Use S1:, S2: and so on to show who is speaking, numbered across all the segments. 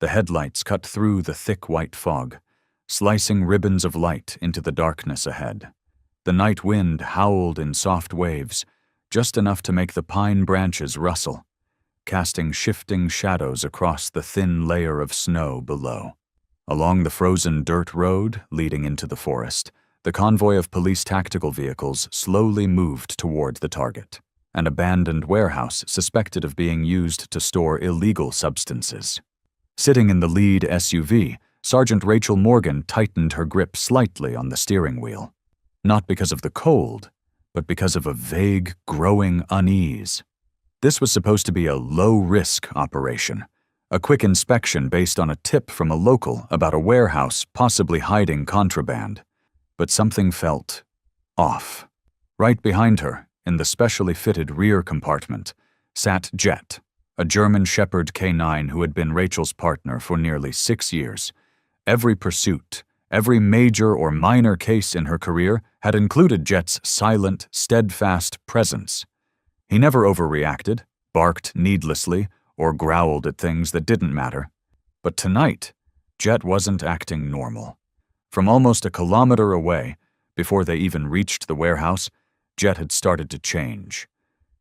S1: The headlights cut through the thick white fog, slicing ribbons of light into the darkness ahead. The night wind howled in soft waves, just enough to make the pine branches rustle, casting shifting shadows across the thin layer of snow below. Along the frozen dirt road leading into the forest, the convoy of police tactical vehicles slowly moved toward the target, an abandoned warehouse suspected of being used to store illegal substances. Sitting in the lead SUV, Sergeant Rachel Morgan tightened her grip slightly on the steering wheel, not because of the cold, but because of a vague, growing unease. This was supposed to be a low-risk operation, a quick inspection based on a tip from a local about a warehouse possibly hiding contraband. But something felt off. Right behind her, in the specially fitted rear compartment, sat Jet, a German Shepherd K9 who had been Rachel's partner for nearly 6 years. Every pursuit, every major or minor case in her career had included Jet's silent, steadfast presence. He never overreacted, barked needlessly, or growled at things that didn't matter. But tonight, Jet wasn't acting normal. From almost a kilometer away, before they even reached the warehouse, Jet had started to change.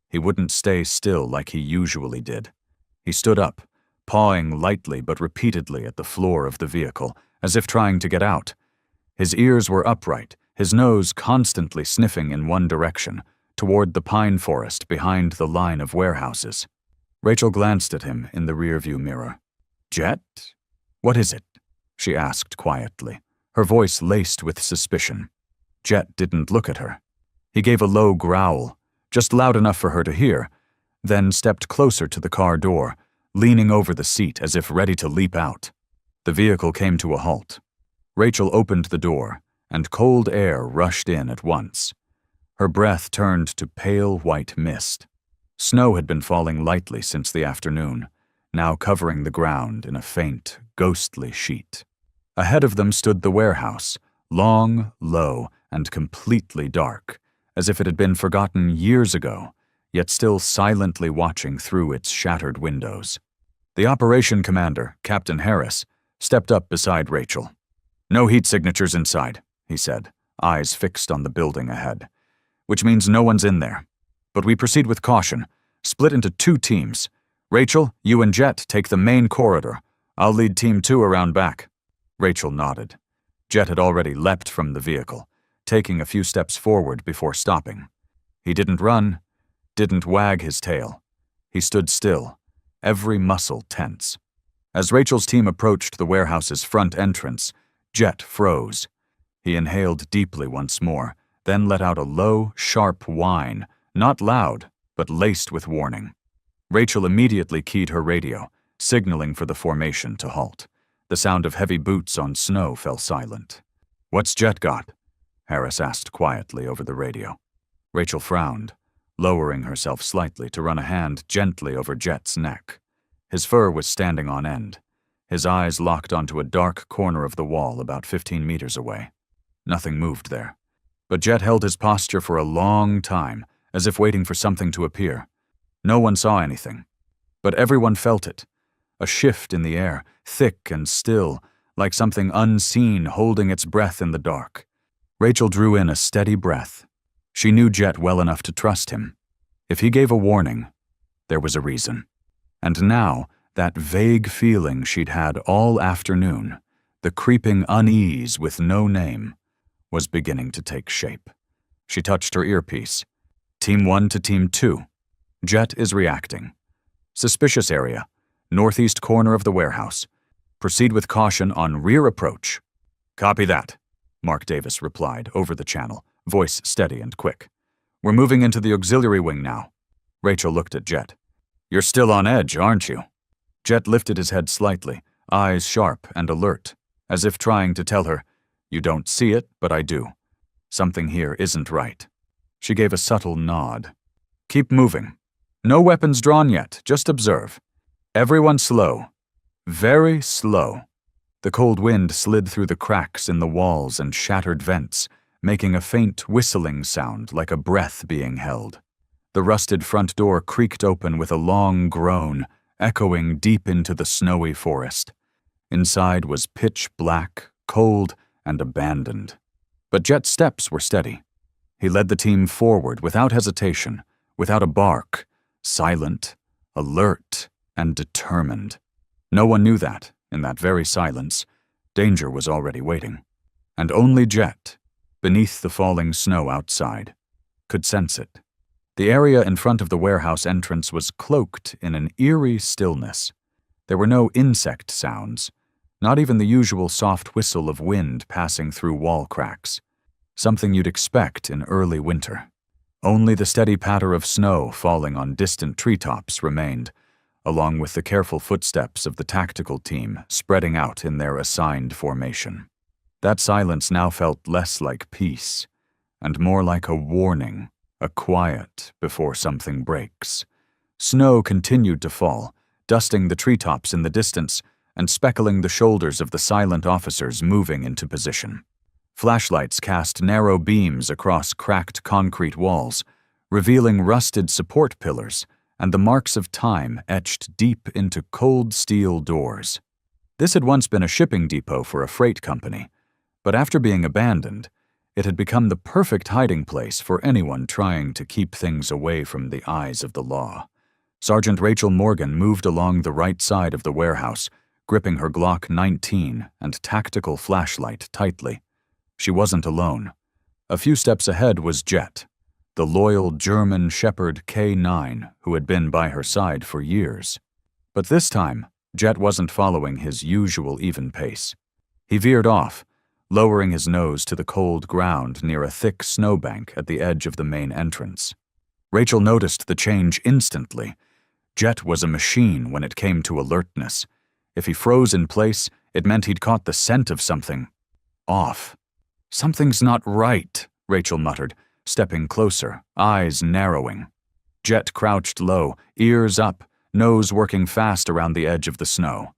S1: He wouldn't stay still like he usually did. He stood up, pawing lightly but repeatedly at the floor of the vehicle, as if trying to get out. His ears were upright, his nose constantly sniffing in one direction, toward the pine forest behind the line of warehouses. Rachel glanced at him in the rearview mirror. "Jet? What is it?" she asked quietly, her voice laced with suspicion. Jet didn't look at her. He gave a low growl, just loud enough for her to hear, then stepped closer to the car door, leaning over the seat as if ready to leap out. The vehicle came to a halt. Rachel opened the door, and cold air rushed in at once. Her breath turned to pale white mist. Snow had been falling lightly since the afternoon, now covering the ground in a faint, ghostly sheet. Ahead of them stood the warehouse, long, low, and completely dark, as if it had been forgotten years ago, yet still silently watching through its shattered windows. The operation commander, Captain Harris, stepped up beside Rachel. "No heat signatures inside," he said, eyes fixed on the building ahead. "Which means no one's in there. But we proceed with caution, split into 2 teams. Rachel, you and Jet take the main corridor. I'll lead Team 2 around back." Rachel nodded. Jet had already leapt from the vehicle, taking a few steps forward before stopping. He didn't run, didn't wag his tail. He stood still, every muscle tense. As Rachel's team approached the warehouse's front entrance, Jet froze. He inhaled deeply once more, then let out a low, sharp whine, not loud, but laced with warning. Rachel immediately keyed her radio, signaling for the formation to halt. The sound of heavy boots on snow fell silent. "What's Jet got?" Harris asked quietly over the radio. Rachel frowned, lowering herself slightly to run a hand gently over Jet's neck. His fur was standing on end, his eyes locked onto a dark corner of the wall about 15 meters away. Nothing moved there, but Jet held his posture for a long time, as if waiting for something to appear. No one saw anything, but everyone felt it. A shift in the air, thick and still, like something unseen holding its breath in the dark. Rachel drew in a steady breath. She knew Jet well enough to trust him. If he gave a warning, there was a reason. And now, that vague feeling she'd had all afternoon, the creeping unease with no name, was beginning to take shape. She touched her earpiece. Team 1 to Team 2. Jet is reacting. Suspicious area, northeast corner of the warehouse. Proceed with caution on rear approach. "Copy that," Mark Davis replied over the channel, voice steady and quick. "We're moving into the auxiliary wing now." Rachel looked at Jet. "You're still on edge, aren't you?" Jet lifted his head slightly, eyes sharp and alert, as if trying to tell her, "You don't see it, but I do. Something here isn't right." She gave a subtle nod. "Keep moving. No weapons drawn yet, just observe. Everyone slow. Very slow." The cold wind slid through the cracks in the walls and shattered vents, making a faint whistling sound like a breath being held. The rusted front door creaked open with a long groan, echoing deep into the snowy forest. Inside was pitch black, cold, and abandoned. But Jet's steps were steady. He led the team forward without hesitation, without a bark, silent, alert, and determined. No one knew that, in that very silence, danger was already waiting. And only Jet, beneath the falling snow outside, could sense it. The area in front of the warehouse entrance was cloaked in an eerie stillness. There were no insect sounds, not even the usual soft whistle of wind passing through wall cracks, something you'd expect in early winter. Only the steady patter of snow falling on distant treetops remained, along with the careful footsteps of the tactical team spreading out in their assigned formation. That silence now felt less like peace, and more like a warning, a quiet before something breaks. Snow continued to fall, dusting the treetops in the distance and speckling the shoulders of the silent officers moving into position. Flashlights cast narrow beams across cracked concrete walls, revealing rusted support pillars and the marks of time etched deep into cold steel doors. This had once been a shipping depot for a freight company, but after being abandoned, it had become the perfect hiding place for anyone trying to keep things away from the eyes of the law. Sergeant Rachel Morgan moved along the right side of the warehouse, gripping her Glock 19 and tactical flashlight tightly. She wasn't alone. A few steps ahead was Jet, the loyal German Shepherd K9 who had been by her side for years. But this time, Jet wasn't following his usual even pace. He veered off, lowering his nose to the cold ground near a thick snowbank at the edge of the main entrance. Rachel noticed the change instantly. Jet was a machine when it came to alertness. If he froze in place, it meant he'd caught the scent of something off. "Something's not right," Rachel muttered, stepping closer, eyes narrowing. Jet crouched low, ears up, nose working fast around the edge of the snow.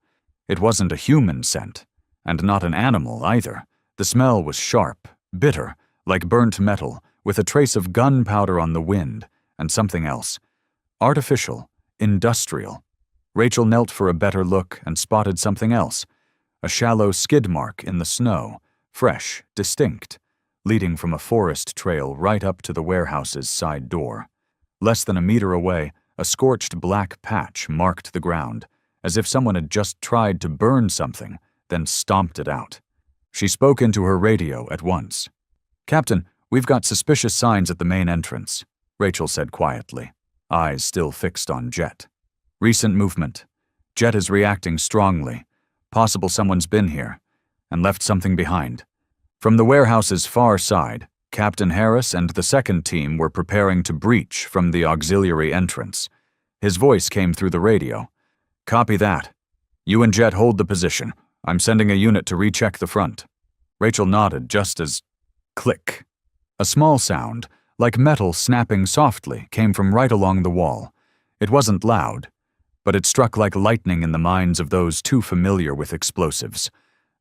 S1: It wasn't a human scent, and not an animal either. The smell was sharp, bitter, like burnt metal, with a trace of gunpowder on the wind, and something else. Artificial, industrial. Rachel knelt for a better look and spotted something else. A shallow skid mark in the snow, fresh, distinct, leading from a forest trail right up to the warehouse's side door. Less than a meter away, a scorched black patch marked the ground, as if someone had just tried to burn something, then stomped it out. She spoke into her radio at once. "Captain, we've got suspicious signs at the main entrance," Rachel said quietly, eyes still fixed on Jet. "Recent movement. Jet is reacting strongly. Possible someone's been here and left something behind." From the warehouse's far side, Captain Harris and the second team were preparing to breach from the auxiliary entrance. His voice came through the radio. "Copy that. You and Jet hold the position. I'm sending a unit to recheck the front." Rachel nodded just as click. A small sound, like metal snapping softly, came from right along the wall. It wasn't loud, but it struck like lightning in the minds of those too familiar with explosives.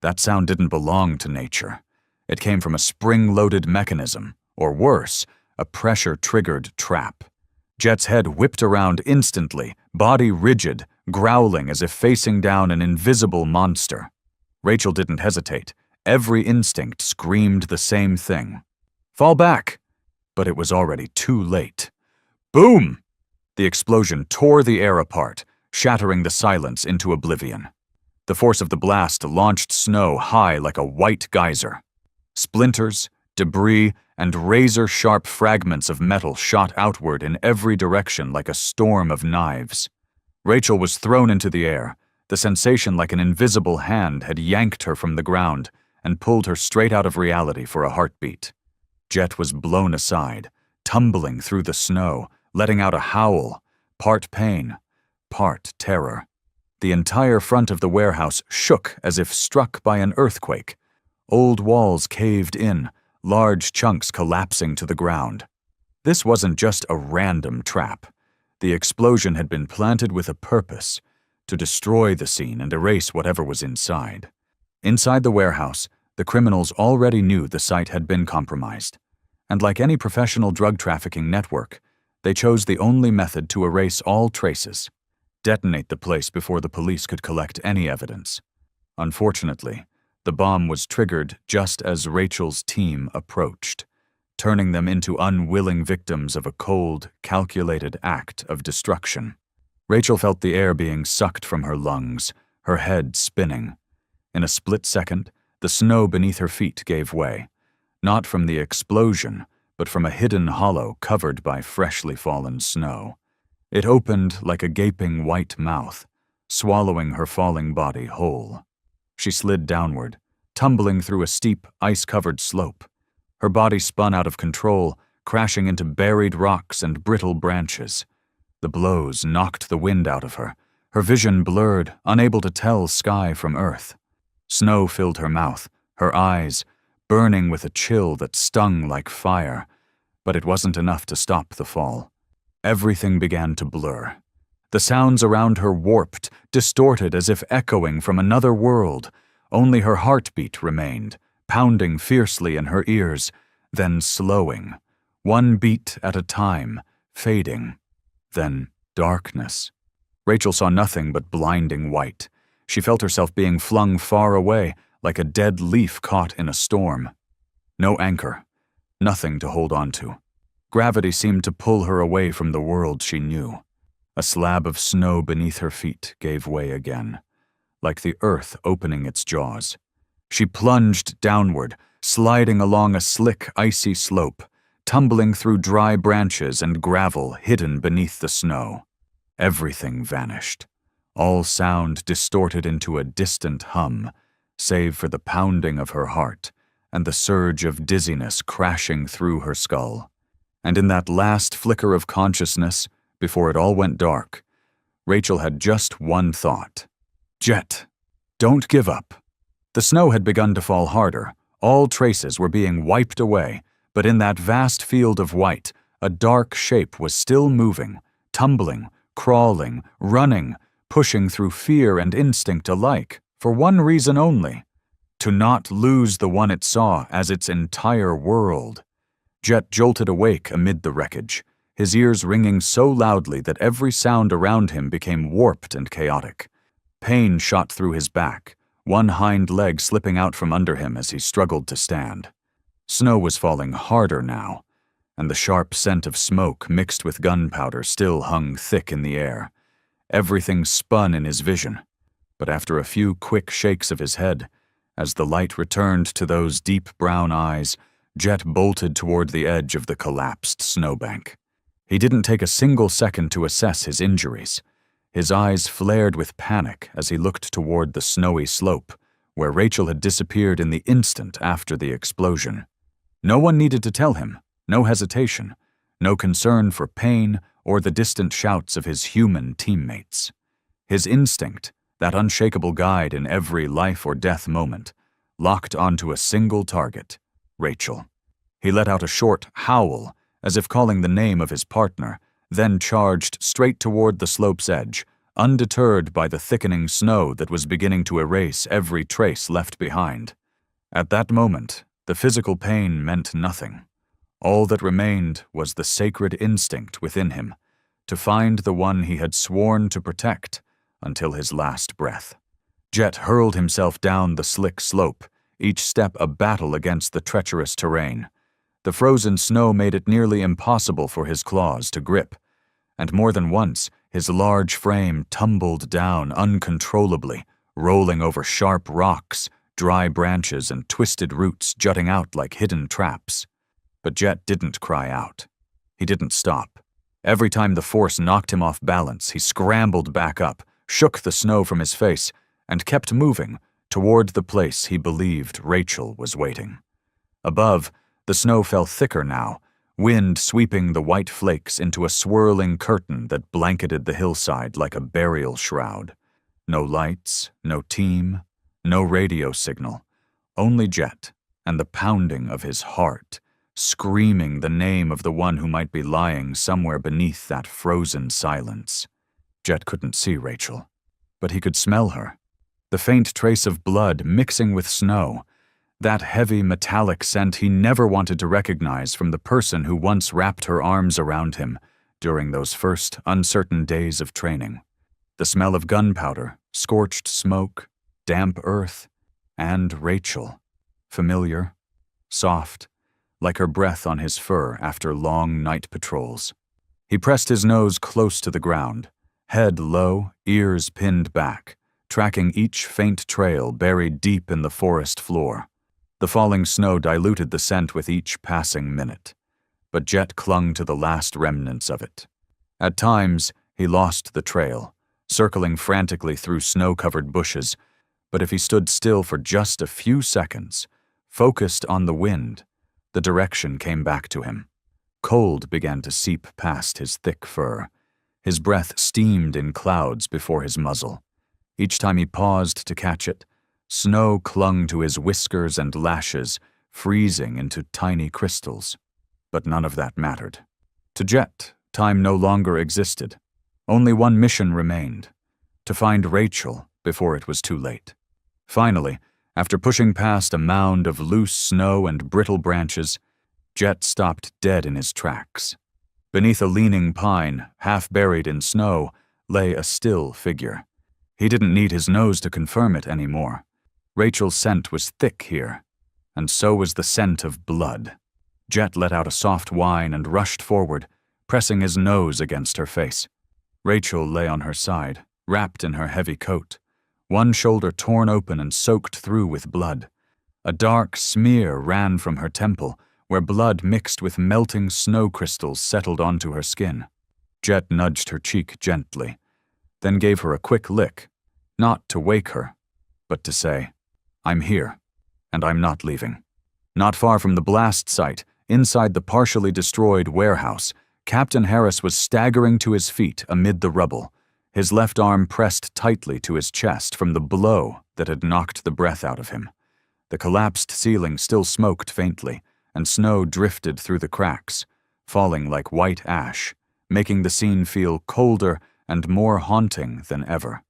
S1: That sound didn't belong to nature. It came from a spring-loaded mechanism, or worse, a pressure-triggered trap. Jet's head whipped around instantly, body rigid, growling as if facing down an invisible monster. Rachel didn't hesitate. Every instinct screamed the same thing. "Fall back!" But it was already too late. Boom! The explosion tore the air apart, shattering the silence into oblivion. The force of the blast launched snow high like a white geyser. Splinters, debris, and razor-sharp fragments of metal shot outward in every direction like a storm of knives. Rachel was thrown into the air. The sensation like an invisible hand had yanked her from the ground and pulled her straight out of reality for a heartbeat. Jet was blown aside, tumbling through the snow, letting out a howl, part pain, part terror. The entire front of the warehouse shook as if struck by an earthquake. Old walls caved in, large chunks collapsing to the ground. This wasn't just a random trap. The explosion had been planted with a purpose, to destroy the scene and erase whatever was inside. Inside the warehouse, the criminals already knew the site had been compromised. And like any professional drug trafficking network, they chose the only method to erase all traces: detonate the place before the police could collect any evidence. Unfortunately, the bomb was triggered just as Rachel's team approached, turning them into unwilling victims of a cold, calculated act of destruction. Rachel felt the air being sucked from her lungs, her head spinning. In a split second, the snow beneath her feet gave way, not from the explosion, but from a hidden hollow covered by freshly fallen snow. It opened like a gaping white mouth, swallowing her falling body whole. She slid downward, tumbling through a steep, ice-covered slope. Her body spun out of control, crashing into buried rocks and brittle branches. The blows knocked the wind out of her, her vision blurred, unable to tell sky from earth. Snow filled her mouth, her eyes, burning with a chill that stung like fire, but it wasn't enough to stop the fall. Everything began to blur. The sounds around her warped, distorted as if echoing from another world. Only her heartbeat remained, pounding fiercely in her ears, then slowing, one beat at a time, fading. Then darkness. Rachel saw nothing but blinding white. She felt herself being flung far away, like a dead leaf caught in a storm. No anchor, nothing to hold on to. Gravity seemed to pull her away from the world she knew. A slab of snow beneath her feet gave way again, like the earth opening its jaws. She plunged downward, sliding along a slick, icy slope, tumbling through dry branches and gravel hidden beneath the snow. Everything vanished, all sound distorted into a distant hum, save for the pounding of her heart and the surge of dizziness crashing through her skull. And in that last flicker of consciousness, before it all went dark, Rachel had just one thought. Jet, don't give up. The snow had begun to fall harder. All traces were being wiped away, but in that vast field of white, a dark shape was still moving, tumbling, crawling, running, pushing through fear and instinct alike, for one reason only: to not lose the one it saw as its entire world. Jet jolted awake amid the wreckage, his ears ringing so loudly that every sound around him became warped and chaotic. Pain shot through his back, one hind leg slipping out from under him as he struggled to stand. Snow was falling harder now, and the sharp scent of smoke mixed with gunpowder still hung thick in the air. Everything spun in his vision, but after a few quick shakes of his head, as the light returned to those deep brown eyes, Jet bolted toward the edge of the collapsed snowbank. He didn't take a single second to assess his injuries. His eyes flared with panic as he looked toward the snowy slope, where Rachel had disappeared in the instant after the explosion. No one needed to tell him, no hesitation, no concern for pain or the distant shouts of his human teammates. His instinct, that unshakable guide in every life or death moment, locked onto a single target: Rachel. He let out a short howl, as if calling the name of his partner, then charged straight toward the slope's edge, undeterred by the thickening snow that was beginning to erase every trace left behind. At that moment, the physical pain meant nothing. All that remained was the sacred instinct within him, to find the one he had sworn to protect until his last breath. Jet hurled himself down the slick slope, each step a battle against the treacherous terrain. The frozen snow made it nearly impossible for his claws to grip, and more than once his large frame tumbled down uncontrollably, rolling over sharp rocks, dry branches, and twisted roots jutting out like hidden traps. But Jet didn't cry out. He didn't stop. Every time the force knocked him off balance, he scrambled back up, shook the snow from his face, and kept moving toward the place he believed Rachel was waiting. Above, the snow fell thicker now, wind sweeping the white flakes into a swirling curtain that blanketed the hillside like a burial shroud. No lights, no team, no radio signal, only Jet and the pounding of his heart, screaming the name of the one who might be lying somewhere beneath that frozen silence. Jet couldn't see Rachel, but he could smell her. The faint trace of blood mixing with snow, that heavy metallic scent he never wanted to recognize from the person who once wrapped her arms around him during those first uncertain days of training. The smell of gunpowder, scorched smoke, damp earth, and Rachel. Familiar, soft, like her breath on his fur after long night patrols. He pressed his nose close to the ground, head low, ears pinned back, tracking each faint trail buried deep in the forest floor. The falling snow diluted the scent with each passing minute, but Jet clung to the last remnants of it. At times, he lost the trail, circling frantically through snow-covered bushes, but if he stood still for just a few seconds, focused on the wind, the direction came back to him. Cold began to seep past his thick fur. His breath steamed in clouds before his muzzle. Each time he paused to catch it, snow clung to his whiskers and lashes, freezing into tiny crystals. But none of that mattered. To Jet, time no longer existed. Only one mission remained: to find Rachel before it was too late. Finally, after pushing past a mound of loose snow and brittle branches, Jet stopped dead in his tracks. Beneath a leaning pine, half buried in snow, lay a still figure. He didn't need his nose to confirm it anymore. Rachel's scent was thick here, and so was the scent of blood. Jet let out a soft whine and rushed forward, pressing his nose against her face. Rachel lay on her side, wrapped in her heavy coat, one shoulder torn open and soaked through with blood. A dark smear ran from her temple, where blood mixed with melting snow crystals settled onto her skin. Jet nudged her cheek gently, then gave her a quick lick, not to wake her, but to say, "I'm here, and I'm not leaving." Not far from the blast site, inside the partially destroyed warehouse, Captain Harris was staggering to his feet amid the rubble, his left arm pressed tightly to his chest from the blow that had knocked the breath out of him. The collapsed ceiling still smoked faintly, and snow drifted through the cracks, falling like white ash, making the scene feel colder and more haunting than ever.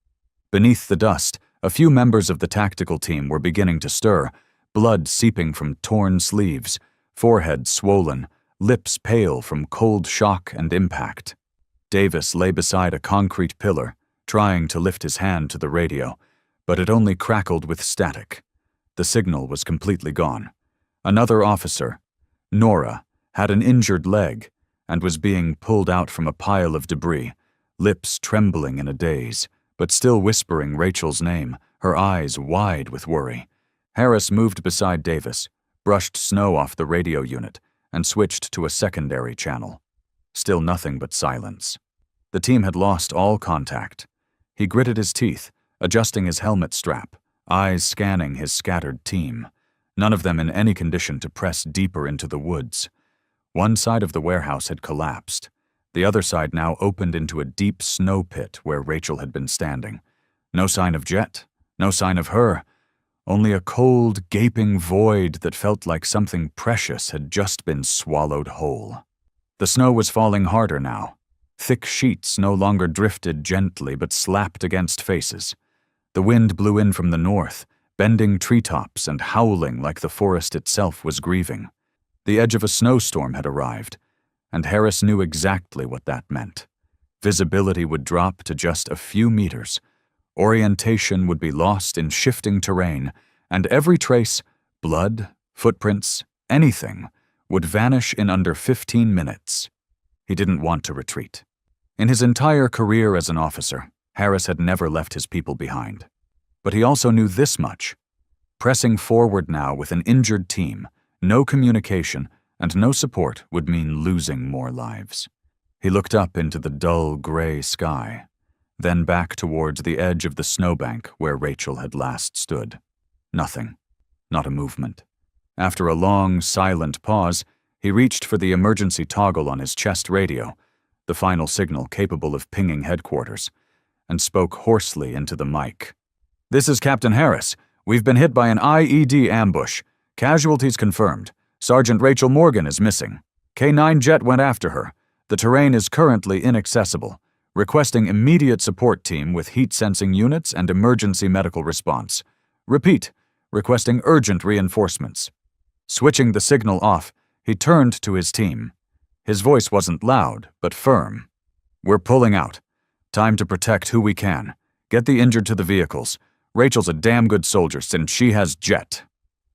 S1: Beneath the dust, a few members of the tactical team were beginning to stir, blood seeping from torn sleeves, forehead swollen, lips pale from cold shock and impact. Davis lay beside a concrete pillar, trying to lift his hand to the radio, but it only crackled with static. The signal was completely gone. Another officer, Nora, had an injured leg and was being pulled out from a pile of debris, lips trembling in a daze, but still whispering Rachel's name, her eyes wide with worry. Harris moved beside Davis, brushed snow off the radio unit, and switched to a secondary channel. Still nothing but silence. The team had lost all contact. He gritted his teeth, adjusting his helmet strap, eyes scanning his scattered team, none of them in any condition to press deeper into the woods. One side of the warehouse had collapsed. The other side now opened into a deep snow pit where Rachel had been standing. No sign of Jet, no sign of her, only a cold, gaping void that felt like something precious had just been swallowed whole. The snow was falling harder now. Thick sheets no longer drifted gently but slapped against faces. The wind blew in from the north, bending treetops and howling like the forest itself was grieving. The edge of a snowstorm had arrived, and Harris knew exactly what that meant. Visibility would drop to just a few meters. Orientation would be lost in shifting terrain, and every trace, blood, footprints, anything, would vanish in under 15 minutes. He didn't want to retreat. In his entire career as an officer, Harris had never left his people behind. But he also knew this much. Pressing forward now with an injured team, no communication, and no support would mean losing more lives. He looked up into the dull gray sky, then back towards the edge of the snowbank where Rachel had last stood. Nothing. Not a movement. After a long, silent pause, he reached for the emergency toggle on his chest radio, the final signal capable of pinging headquarters, and spoke hoarsely into the mic. "This is Captain Harris. We've been hit by an IED ambush. Casualties confirmed. Sergeant Rachel Morgan is missing. K-9 jet went after her. The terrain is currently inaccessible. Requesting immediate support team with heat-sensing units and emergency medical response. Repeat, requesting urgent reinforcements." Switching the signal off, he turned to his team. His voice wasn't loud, but firm. "We're pulling out. Time to protect who we can. Get the injured to the vehicles. Rachel's a damn good soldier since she has Jet."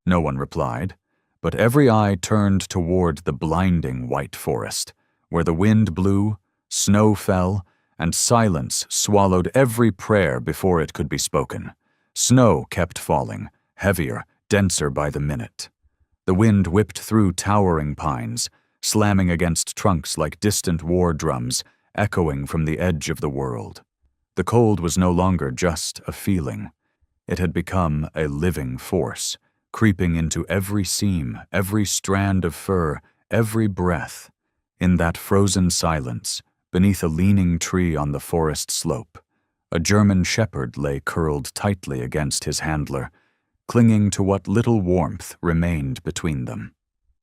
S1: No one replied, but every eye turned toward the blinding white forest, where the wind blew, snow fell, and silence swallowed every prayer before it could be spoken. Snow kept falling, heavier, denser by the minute. The wind whipped through towering pines, slamming against trunks like distant war drums, echoing from the edge of the world. The cold was no longer just a feeling. It had become a living force, creeping into every seam, every strand of fur, every breath. In that frozen silence, beneath a leaning tree on the forest slope, a German shepherd lay curled tightly against his handler, clinging to what little warmth remained between them.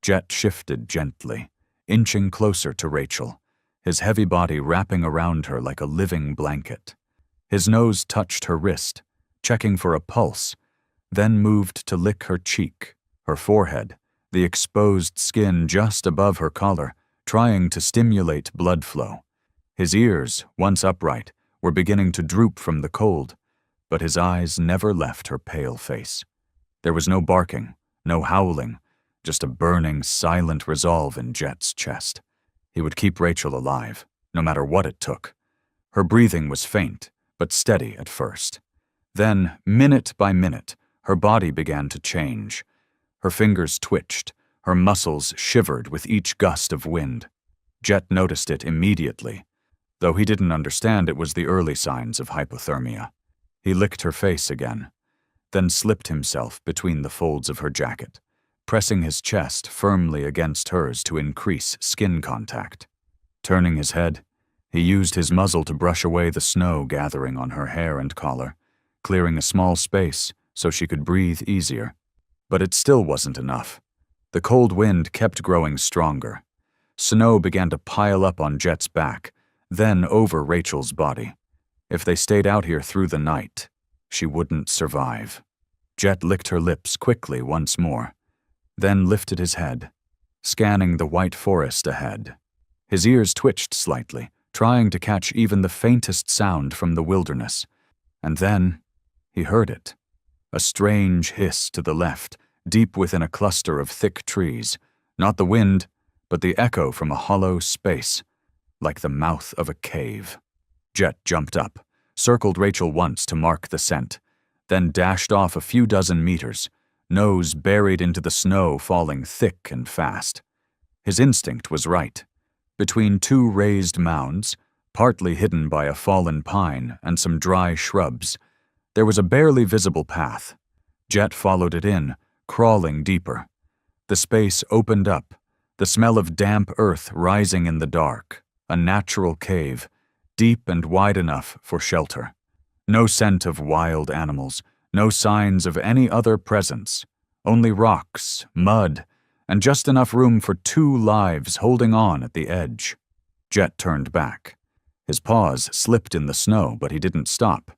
S1: Jet shifted gently, inching closer to Rachel, his heavy body wrapping around her like a living blanket. His nose touched her wrist, checking for a pulse, then moved to lick her cheek, her forehead, the exposed skin just above her collar, trying to stimulate blood flow. His ears, once upright, were beginning to droop from the cold, but his eyes never left her pale face. There was no barking, no howling, just a burning, silent resolve in Jet's chest. He would keep Rachel alive, no matter what it took. Her breathing was faint, but steady at first. Then, minute by minute, her body began to change. Her fingers twitched, her muscles shivered with each gust of wind. Jet noticed it immediately, though he didn't understand it was the early signs of hypothermia. He licked her face again, then slipped himself between the folds of her jacket, pressing his chest firmly against hers to increase skin contact. Turning his head, he used his muzzle to brush away the snow gathering on her hair and collar, clearing a small space so she could breathe easier. But it still wasn't enough. The cold wind kept growing stronger. Snow began to pile up on Jet's back, then over Rachel's body. If they stayed out here through the night, she wouldn't survive. Jet licked her lips quickly once more, then lifted his head, scanning the white forest ahead. His ears twitched slightly, trying to catch even the faintest sound from the wilderness. And then he heard it. A strange hiss to the left, deep within a cluster of thick trees. Not the wind, but the echo from a hollow space, like the mouth of a cave. Jet jumped up, circled Rachel once to mark the scent, then dashed off a few dozen meters, nose buried into the snow falling thick and fast. His instinct was right. Between two raised mounds, partly hidden by a fallen pine and some dry shrubs, there was a barely visible path. Jet followed it in, crawling deeper. The space opened up, the smell of damp earth rising in the dark, a natural cave, deep and wide enough for shelter. No scent of wild animals, no signs of any other presence, only rocks, mud, and just enough room for two lives holding on at the edge. Jet turned back. His paws slipped in the snow, but he didn't stop.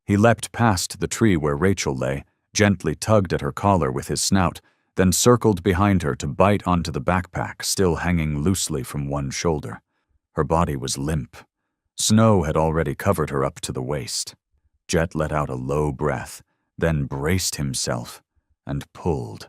S1: He leapt past the tree where Rachel lay, gently tugged at her collar with his snout, then circled behind her to bite onto the backpack still hanging loosely from one shoulder. Her body was limp. Snow had already covered her up to the waist. Jet let out a low breath, then braced himself and pulled.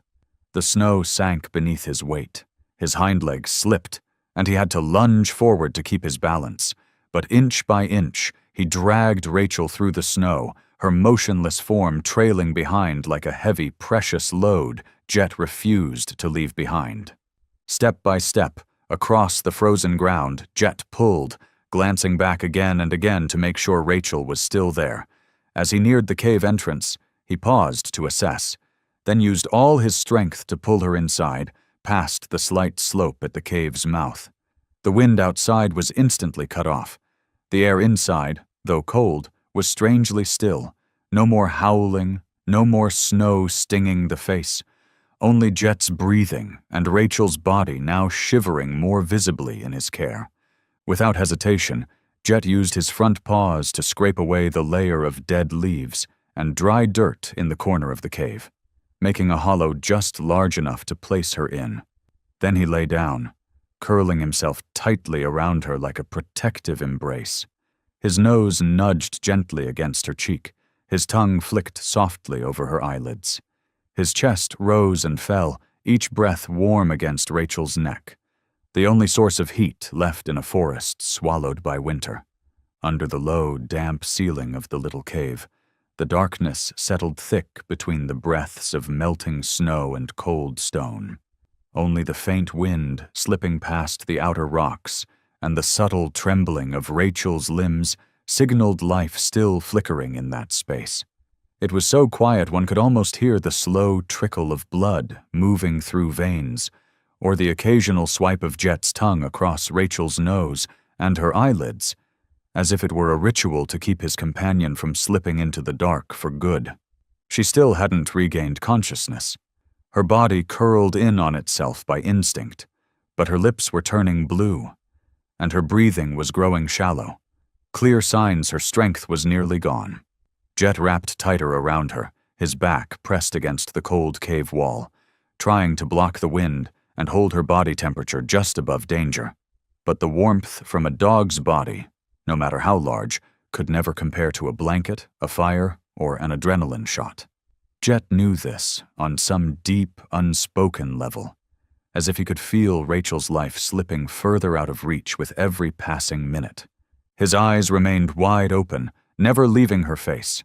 S1: The snow sank beneath his weight. His hind legs slipped, and he had to lunge forward to keep his balance. But inch by inch, he dragged Rachel through the snow, her motionless form trailing behind like a heavy, precious load Jet refused to leave behind. Step by step, across the frozen ground, Jet pulled, glancing back again and again to make sure Rachel was still there. As he neared the cave entrance, he paused to assess, then used all his strength to pull her inside, past the slight slope at the cave's mouth. The wind outside was instantly cut off. The air inside, though cold, was strangely still. No more howling, no more snow stinging the face. Only Jet's breathing and Rachel's body now shivering more visibly in his care. Without hesitation, Jet used his front paws to scrape away the layer of dead leaves and dry dirt in the corner of the cave, making a hollow just large enough to place her in. Then he lay down, curling himself tightly around her like a protective embrace. His nose nudged gently against her cheek, His tongue flicked softly over her eyelids. His chest rose and fell, each breath warm against Rachel's neck, the only source of heat left in a forest swallowed by winter. Under the low, damp ceiling of the little cave, the darkness settled thick between the breaths of melting snow and cold stone. Only the faint wind slipping past the outer rocks and the subtle trembling of Rachel's limbs signaled life still flickering in that space. It was so quiet one could almost hear the slow trickle of blood moving through veins, or the occasional swipe of Jet's tongue across Rachel's nose and her eyelids, as if it were a ritual to keep his companion from slipping into the dark for good. She still hadn't regained consciousness. Her body curled in on itself by instinct, but her lips were turning blue, and her breathing was growing shallow, clear signs her strength was nearly gone. Jet wrapped tighter around her, his back pressed against the cold cave wall, trying to block the wind and hold her body temperature just above danger. But the warmth from a dog's body, no matter how large, could never compare to a blanket, a fire, or an adrenaline shot. Jet knew this on some deep, unspoken level, as if he could feel Rachel's life slipping further out of reach with every passing minute. His eyes remained wide open, never leaving her face.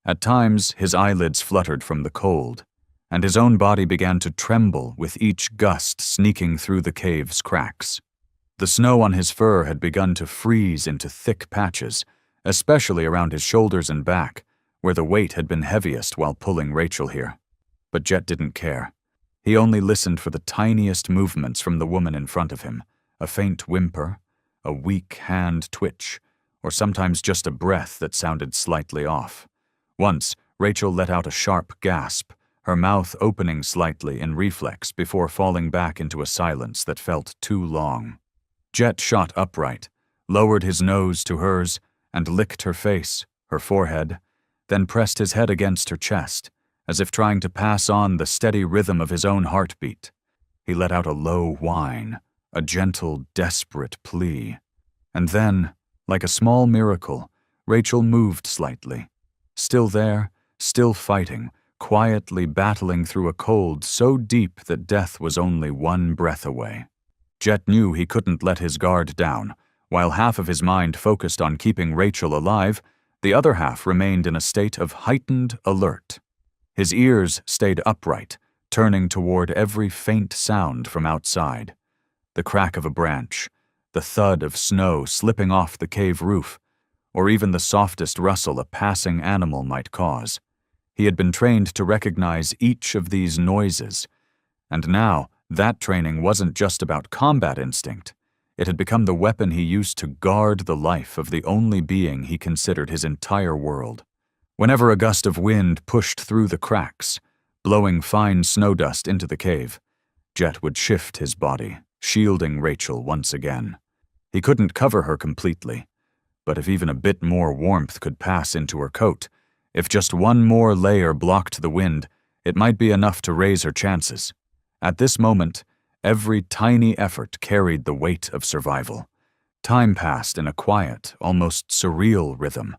S1: At times, his eyelids fluttered from the cold, and his own body began to tremble with each gust sneaking through the cave's cracks. The snow on his fur had begun to freeze into thick patches, especially around his shoulders and back, where the weight had been heaviest while pulling Rachel here. But Jet didn't care. He only listened for the tiniest movements from the woman in front of him, a faint whimper, a weak hand twitch, or sometimes just a breath that sounded slightly off. Once, Rachel let out a sharp gasp, her mouth opening slightly in reflex before falling back into a silence that felt too long. Jet shot upright, lowered his nose to hers, and licked her face, her forehead, then pressed his head against her chest, as if trying to pass on the steady rhythm of his own heartbeat. He let out a low whine, a gentle, desperate plea. And then, like a small miracle, Rachel moved slightly. Still there, still fighting, quietly battling through a cold so deep that death was only one breath away. Jet knew he couldn't let his guard down. While half of his mind focused on keeping Rachel alive, the other half remained in a state of heightened alert. His ears stayed upright, turning toward every faint sound from outside. The crack of a branch, the thud of snow slipping off the cave roof, or even the softest rustle a passing animal might cause. He had been trained to recognize each of these noises, and now that training wasn't just about combat instinct. It had become the weapon he used to guard the life of the only being he considered his entire world. Whenever a gust of wind pushed through the cracks, blowing fine snow dust into the cave, Jet would shift his body, shielding Rachel once again. He couldn't cover her completely, but if even a bit more warmth could pass into her coat, if just one more layer blocked the wind, it might be enough to raise her chances. At this moment, every tiny effort carried the weight of survival. Time passed in a quiet, almost surreal rhythm.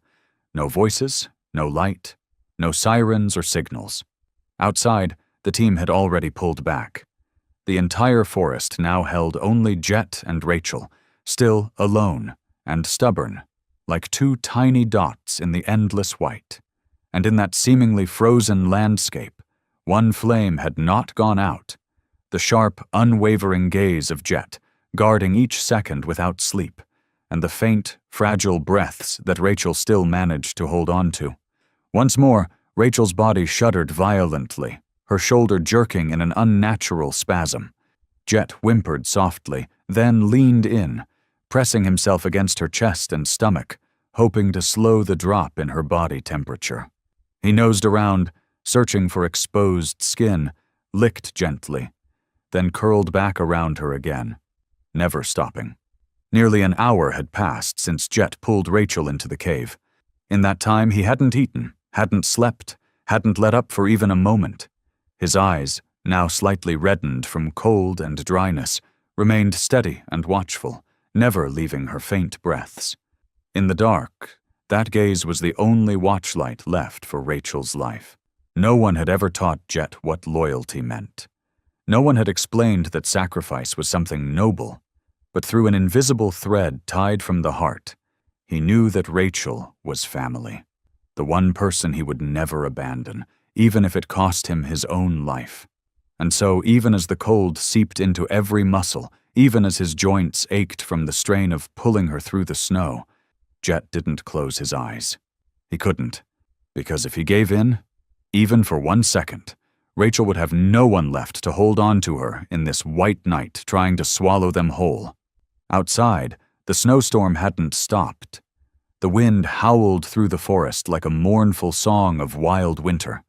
S1: No voices, no light, no sirens or signals. Outside, the team had already pulled back. The entire forest now held only Jet and Rachel, still alone and stubborn, like two tiny dots in the endless white. And in that seemingly frozen landscape, one flame had not gone out. The sharp, unwavering gaze of Jet, guarding each second without sleep, and the faint, fragile breaths that Rachel still managed to hold on to. Once more, Rachel's body shuddered violently, her shoulder jerking in an unnatural spasm. Jet whimpered softly, then leaned in, pressing himself against her chest and stomach, hoping to slow the drop in her body temperature. He nosed around, searching for exposed skin, licked gently, then curled back around her again, never stopping. Nearly an hour had passed since Jet pulled Rachel into the cave. In that time, he hadn't eaten, hadn't slept, hadn't let up for even a moment. His eyes, now slightly reddened from cold and dryness, remained steady and watchful, never leaving her faint breaths. In the dark, That gaze was the only watchlight left for Rachel's life. No one had ever taught Jet what loyalty meant. No one had explained that sacrifice was something noble, but through an invisible thread tied from the heart, he knew that Rachel was family, the one person he would never abandon, even if it cost him his own life. And so, even as the cold seeped into every muscle, even as his joints ached from the strain of pulling her through the snow, Jet didn't close his eyes. He couldn't, because if he gave in, even for 1 second, Rachel would have no one left to hold on to her in this white night trying to swallow them whole. Outside, the snowstorm hadn't stopped. The wind howled through the forest like a mournful song of wild winter.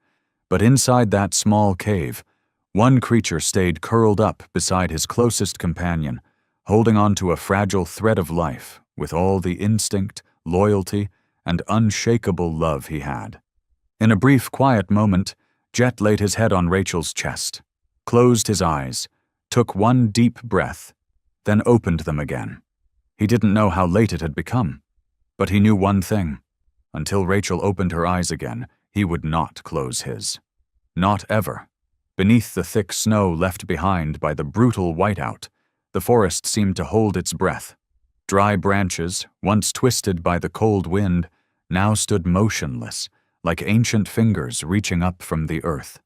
S1: But inside that small cave, one creature stayed curled up beside his closest companion, holding on to a fragile thread of life with all the instinct, loyalty, and unshakable love he had. In a brief, quiet moment, Jet laid his head on Rachel's chest, closed his eyes, took one deep breath, then opened them again. He didn't know how late it had become, but he knew one thing. Until Rachel opened her eyes again, he would not close his. Not ever. Beneath the thick snow left behind by the brutal whiteout, the forest seemed to hold its breath. Dry branches, once twisted by the cold wind, now stood motionless, like ancient fingers reaching up from the earth.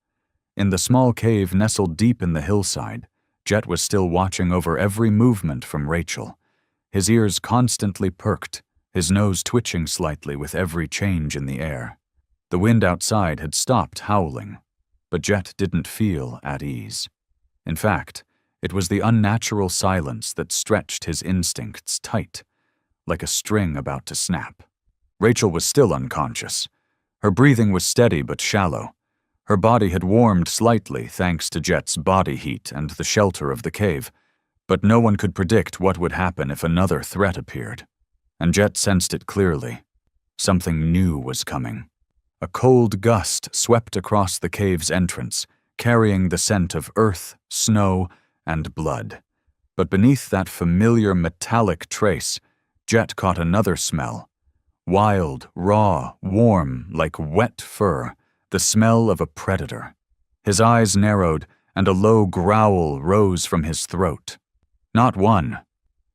S1: In the small cave nestled deep in the hillside, Jet was still watching over every movement from Rachel. His ears constantly perked, his nose twitching slightly with every change in the air. The wind outside had stopped howling, but Jet didn't feel at ease. In fact, it was the unnatural silence that stretched his instincts tight, like a string about to snap. Rachel was still unconscious. Her breathing was steady but shallow. Her body had warmed slightly thanks to Jet's body heat and the shelter of the cave, but no one could predict what would happen if another threat appeared. And Jet sensed it clearly. Something new was coming. A cold gust swept across the cave's entrance, carrying the scent of earth, snow, and blood. But beneath that familiar metallic trace, Jet caught another smell. Wild, raw, warm, like wet fur, the smell of a predator. His eyes narrowed, and a low growl rose from his throat. Not one,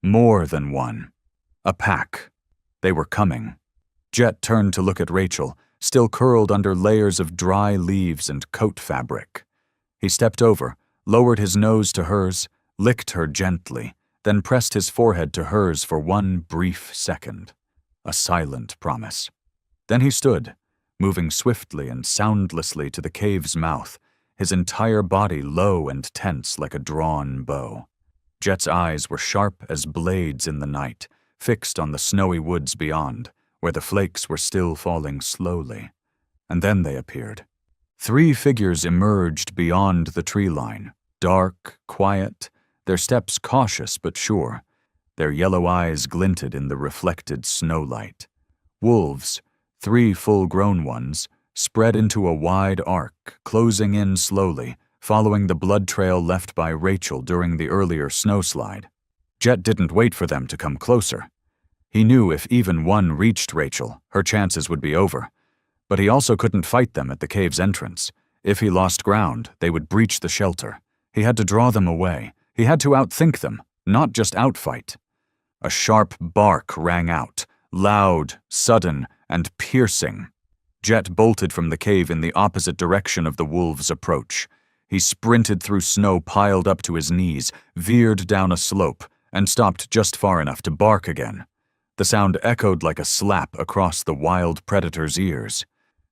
S1: more than one. A pack. They were coming. Jet turned to look at Rachel, still curled under layers of dry leaves and coat fabric. He stepped over, lowered his nose to hers, licked her gently, then pressed his forehead to hers for one brief second. A silent promise. Then he stood, moving swiftly and soundlessly to the cave's mouth, his entire body low and tense like a drawn bow. Jet's eyes were sharp as blades in the night, fixed on the snowy woods beyond, where the flakes were still falling slowly. And then they appeared. 3 figures emerged beyond the tree line, dark, quiet, their steps cautious but sure. Their yellow eyes glinted in the reflected snowlight. Wolves, 3 full-grown ones, spread into a wide arc, closing in slowly, following the blood trail left by Rachel during the earlier snowslide. Jet didn't wait for them to come closer. He knew if even one reached Rachel, her chances would be over. But he also couldn't fight them at the cave's entrance. If he lost ground, they would breach the shelter. He had to draw them away. He had to outthink them, not just outfight. A sharp bark rang out, loud, sudden, and piercing. Jet bolted from the cave in the opposite direction of the wolves' approach. He sprinted through snow piled up to his knees, veered down a slope, and stopped just far enough to bark again. The sound echoed like a slap across the wild predator's ears.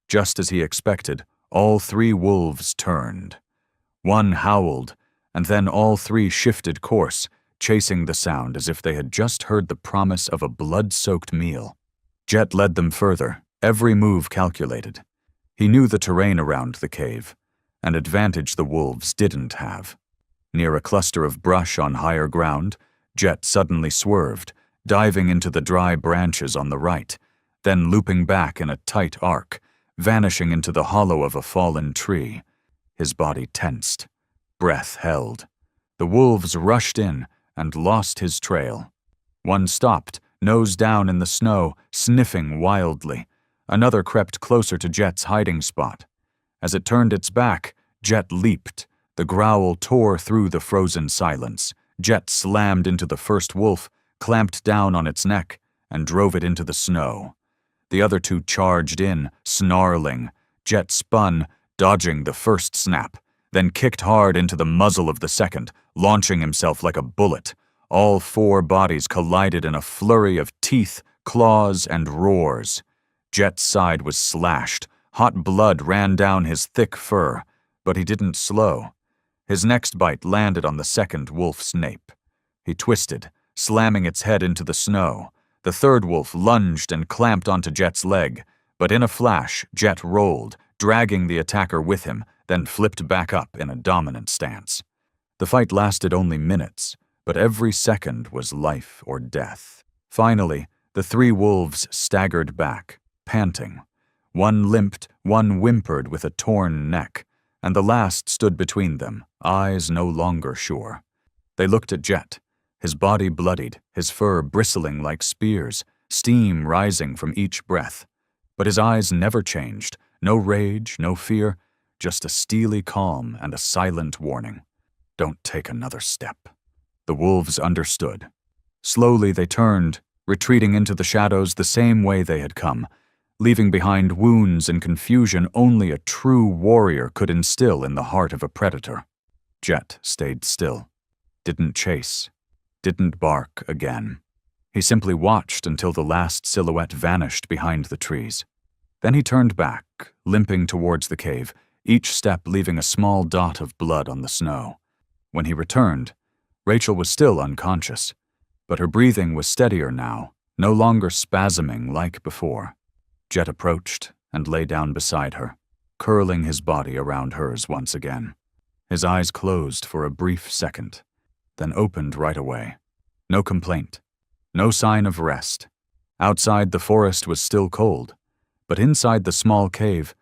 S1: Just as he expected, all 3 wolves turned. One howled, and then all 3 shifted course, chasing the sound as if they had just heard the promise of a blood-soaked meal. Jet led them further, every move calculated. He knew the terrain around the cave, an advantage the wolves didn't have. Near a cluster of brush on higher ground, Jet suddenly swerved, diving into the dry branches on the right, then looping back in a tight arc, vanishing into the hollow of a fallen tree. His body tensed, breath held. The wolves rushed in and lost his trail. One stopped, nose down in the snow, sniffing wildly. Another crept closer to Jet's hiding spot. As it turned its back, Jet leaped. The growl tore through the frozen silence. Jet slammed into the first wolf, clamped down on its neck, and drove it into the snow. The other two charged in, snarling. Jet spun, dodging the first snap, then kicked hard into the muzzle of the second, launching himself like a bullet. All four bodies collided in a flurry of teeth, claws, and roars. Jet's side was slashed. Hot blood ran down his thick fur, but he didn't slow. His next bite landed on the second wolf's nape. He twisted, slamming its head into the snow. The third wolf lunged and clamped onto Jet's leg, but in a flash, Jet rolled, dragging the attacker with him, then flipped back up in a dominant stance. The fight lasted only minutes, but every second was life or death. Finally, the three wolves staggered back, panting. One limped, one whimpered with a torn neck, and the last stood between them, eyes no longer sure. They looked at Jet, his body bloodied, his fur bristling like spears, steam rising from each breath. But his eyes never changed, no rage, no fear, just a steely calm and a silent warning. Don't take another step. The wolves understood. Slowly they turned, retreating into the shadows the same way they had come, leaving behind wounds and confusion only a true warrior could instill in the heart of a predator. Jet stayed still, didn't chase, didn't bark again. He simply watched until the last silhouette vanished behind the trees. Then he turned back, limping towards the cave, each step leaving a small dot of blood on the snow. When he returned, Rachel was still unconscious, but her breathing was steadier now, no longer spasming like before. Jet approached and lay down beside her, curling his body around hers once again. His eyes closed for a brief second, then opened right away. No complaint, no sign of rest. Outside, the forest was still cold, but inside the small cave,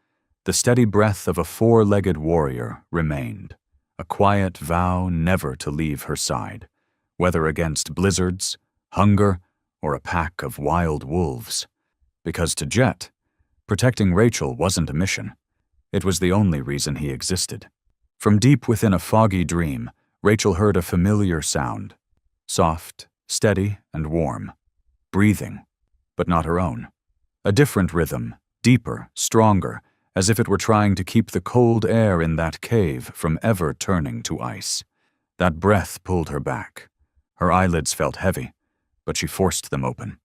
S1: the steady breath of a four-legged warrior remained, a quiet vow never to leave her side, whether against blizzards, hunger, or a pack of wild wolves. Because to Jet, protecting Rachel wasn't a mission. It was the only reason he existed. From deep within a foggy dream, Rachel heard a familiar sound, soft, steady, and warm. Breathing, but not her own. A different rhythm, deeper, stronger, as if it were trying to keep the cold air in that cave from ever turning to ice. That breath pulled her back. Her eyelids felt heavy, but she forced them open.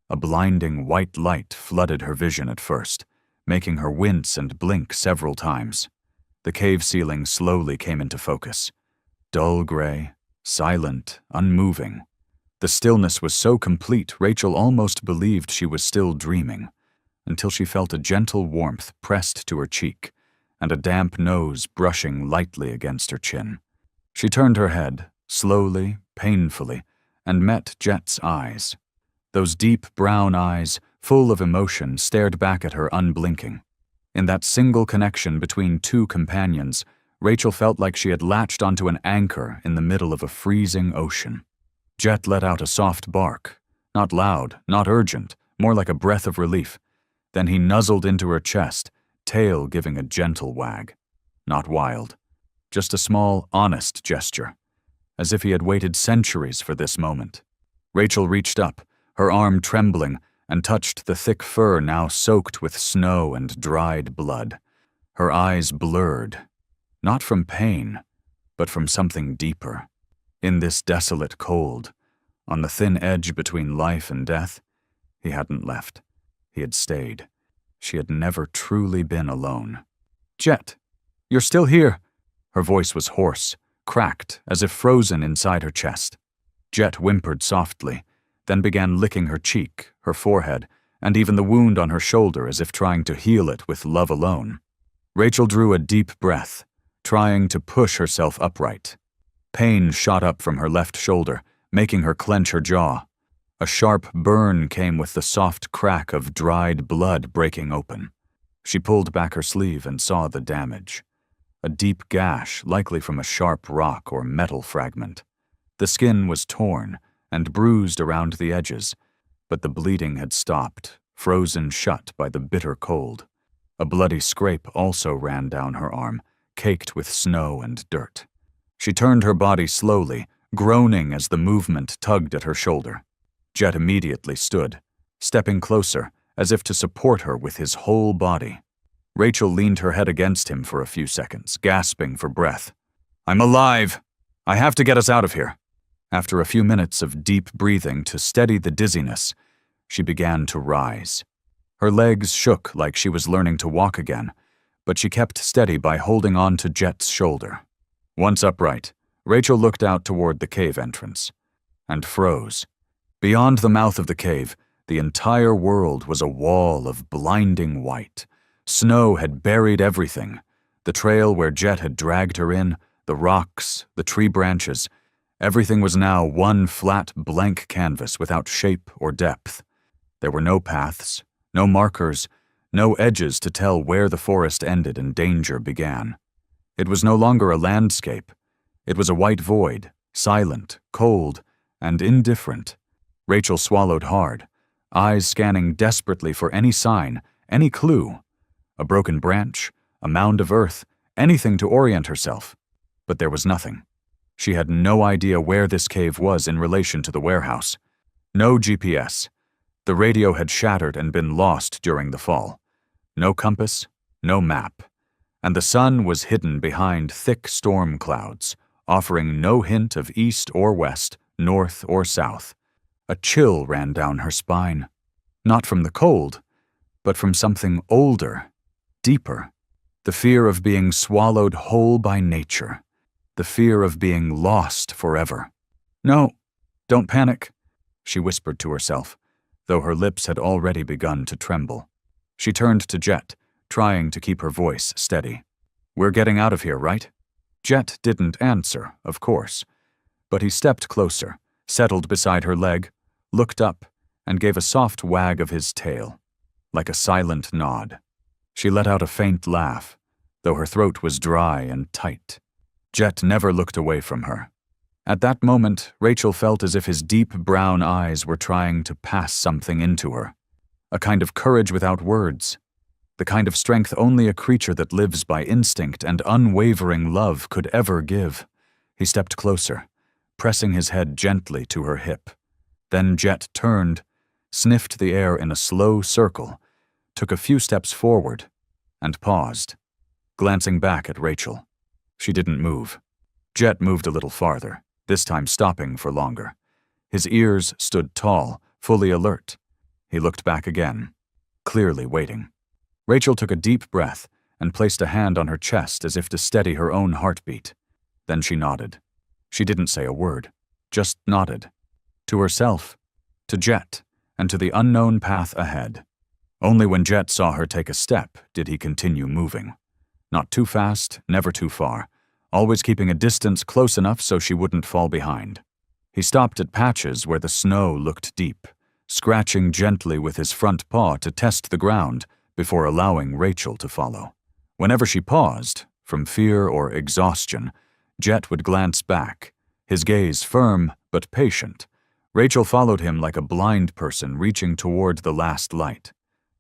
S1: A blinding white light flooded her vision at first, making her wince and blink several times. The cave ceiling slowly came into focus. Dull gray, silent, unmoving. The stillness was so complete, Rachel almost believed she was still dreaming, until she felt a gentle warmth pressed to her cheek and a damp nose brushing lightly against her chin. She turned her head, slowly, painfully, and met Jet's eyes. Those deep brown eyes, full of emotion, stared back at her unblinking. In that single connection between two companions, Rachel felt like she had latched onto an anchor in the middle of a freezing ocean. Jet let out a soft bark, not loud, not urgent, more like a breath of relief. Then he nuzzled into her chest, tail giving a gentle wag. Not wild, just a small, honest gesture, as if he had waited centuries for this moment. Rachel reached up, her arm trembling, and touched the thick fur now soaked with snow and dried blood. Her eyes blurred, not from pain, but from something deeper. In this desolate cold, on the thin edge between life and death, he hadn't left. He had stayed. She had never truly been alone. "Jet, you're still here." Her voice was hoarse, cracked, as if frozen inside her chest. Jet whimpered softly, then began licking her cheek, her forehead, and even the wound on her shoulder as if trying to heal it with love alone. Rachel drew a deep breath, trying to push herself upright. Pain shot up from her left shoulder, making her clench her jaw. A sharp burn came with the soft crack of dried blood breaking open. She pulled back her sleeve and saw the damage. A deep gash, likely from a sharp rock or metal fragment. The skin was torn and bruised around the edges, But the bleeding had stopped, frozen shut by the bitter cold. A bloody scrape also ran down her arm, caked with snow and dirt. She turned her body slowly, groaning as the movement tugged at her shoulder. Jet immediately stood, stepping closer, as if to support her with his whole body. Rachel leaned her head against him for a few seconds, gasping for breath. "I'm alive! I have to get us out of here." After a few minutes of deep breathing to steady the dizziness, she began to rise. Her legs shook like she was learning to walk again, but she kept steady by holding on to Jet's shoulder. Once upright, Rachel looked out toward the cave entrance and froze. Beyond the mouth of the cave, the entire world was a wall of blinding white. Snow had buried everything. The trail where Jet had dragged her in, the rocks, the tree branches. Everything was now one flat, blank canvas without shape or depth. There were no paths, no markers, no edges to tell where the forest ended and danger began. It was no longer a landscape. It was a white void, silent, cold, and indifferent. Rachel swallowed hard, eyes scanning desperately for any sign, any clue. A broken branch, a mound of earth, anything to orient herself. But there was nothing. She had no idea where this cave was in relation to the warehouse. No GPS. The radio had shattered and been lost during the fall. No compass, no map. And the sun was hidden behind thick storm clouds, offering no hint of east or west, north or south. A chill ran down her spine. Not from the cold, but from something older, deeper. The fear of being swallowed whole by nature. The fear of being lost forever. "No, don't panic," she whispered to herself, though her lips had already begun to tremble. She turned to Jet, trying to keep her voice steady. "We're getting out of here, right?" Jet didn't answer, of course, but he stepped closer, settled beside her leg, looked up, and gave a soft wag of his tail, like a silent nod. She let out a faint laugh, though her throat was dry and tight. Jet never looked away from her. At that moment, Rachel felt as if his deep brown eyes were trying to pass something into her. A kind of courage without words. The kind of strength only a creature that lives by instinct and unwavering love could ever give. He stepped closer, pressing his head gently to her hip. Then Jet turned, sniffed the air in a slow circle, took a few steps forward, and paused, glancing back at Rachel. She didn't move. Jet moved a little farther, this time stopping for longer. His ears stood tall, fully alert. He looked back again, clearly waiting. Rachel took a deep breath and placed a hand on her chest as if to steady her own heartbeat. Then she nodded. She didn't say a word, just nodded. To herself, to Jet, and to the unknown path ahead. Only when Jet saw her take a step did he continue moving. Not too fast, never too far, always keeping a distance close enough so she wouldn't fall behind. He stopped at patches where the snow looked deep, scratching gently with his front paw to test the ground before allowing Rachel to follow. Whenever she paused, from fear or exhaustion, Jet would glance back, his gaze firm but patient. Rachel followed him like a blind person reaching toward the last light.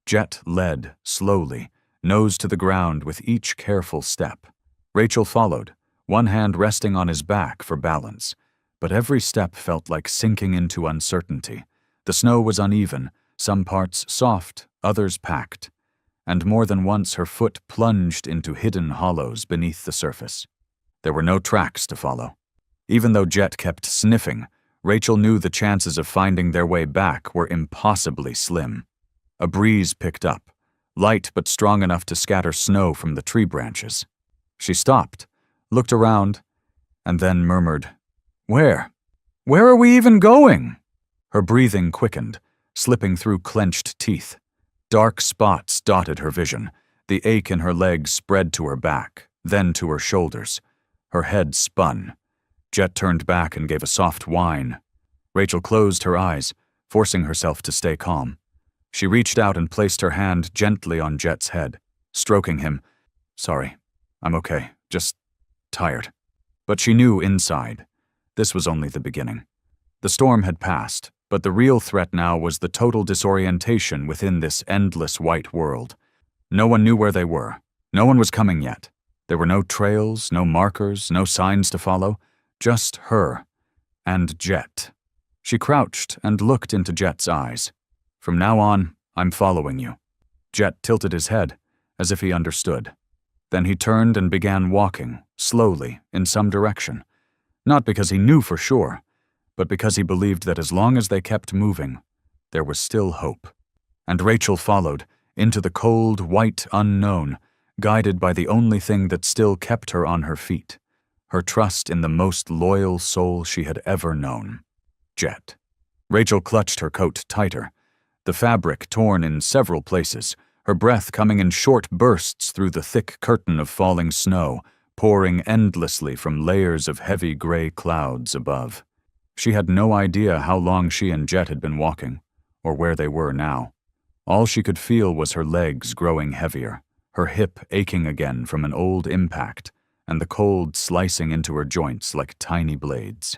S1: Jet led, slowly, nose to the ground with each careful step. Rachel followed, one hand resting on his back for balance, but every step felt like sinking into uncertainty. The snow was uneven, some parts soft, others packed, and more than once her foot plunged into hidden hollows beneath the surface. There were no tracks to follow. Even though Jet kept sniffing, Rachel knew the chances of finding their way back were impossibly slim. A breeze picked up, light but strong enough to scatter snow from the tree branches. She stopped, looked around, and then murmured, "Where? Where are we even going?" Her breathing quickened, slipping through clenched teeth. Dark spots dotted her vision. The ache in her legs spread to her back, then to her shoulders. Her head spun. Jet turned back and gave a soft whine. Rachel closed her eyes, forcing herself to stay calm. She reached out and placed her hand gently on Jet's head, stroking him. "Sorry, I'm okay, just tired." But she knew inside, this was only the beginning. The storm had passed, But the real threat now was the total disorientation within this endless white world. No one knew where they were. No one was coming yet. There were no trails, no markers, no signs to follow. Just her and Jet. She crouched and looked into Jet's eyes. "From now on, I'm following you." Jet tilted his head, as if he understood. Then he turned and began walking, slowly, in some direction. Not because he knew for sure, but because he believed that as long as they kept moving, there was still hope. And Rachel followed, into the cold, white unknown, guided by the only thing that still kept her on her feet, her trust in the most loyal soul she had ever known, Jet. Rachel clutched her coat tighter, the fabric torn in several places, her breath coming in short bursts through the thick curtain of falling snow, pouring endlessly from layers of heavy gray clouds above. She had no idea how long she and Jet had been walking, or where they were now. All she could feel was her legs growing heavier, her hip aching again from an old impact, and the cold slicing into her joints like tiny blades.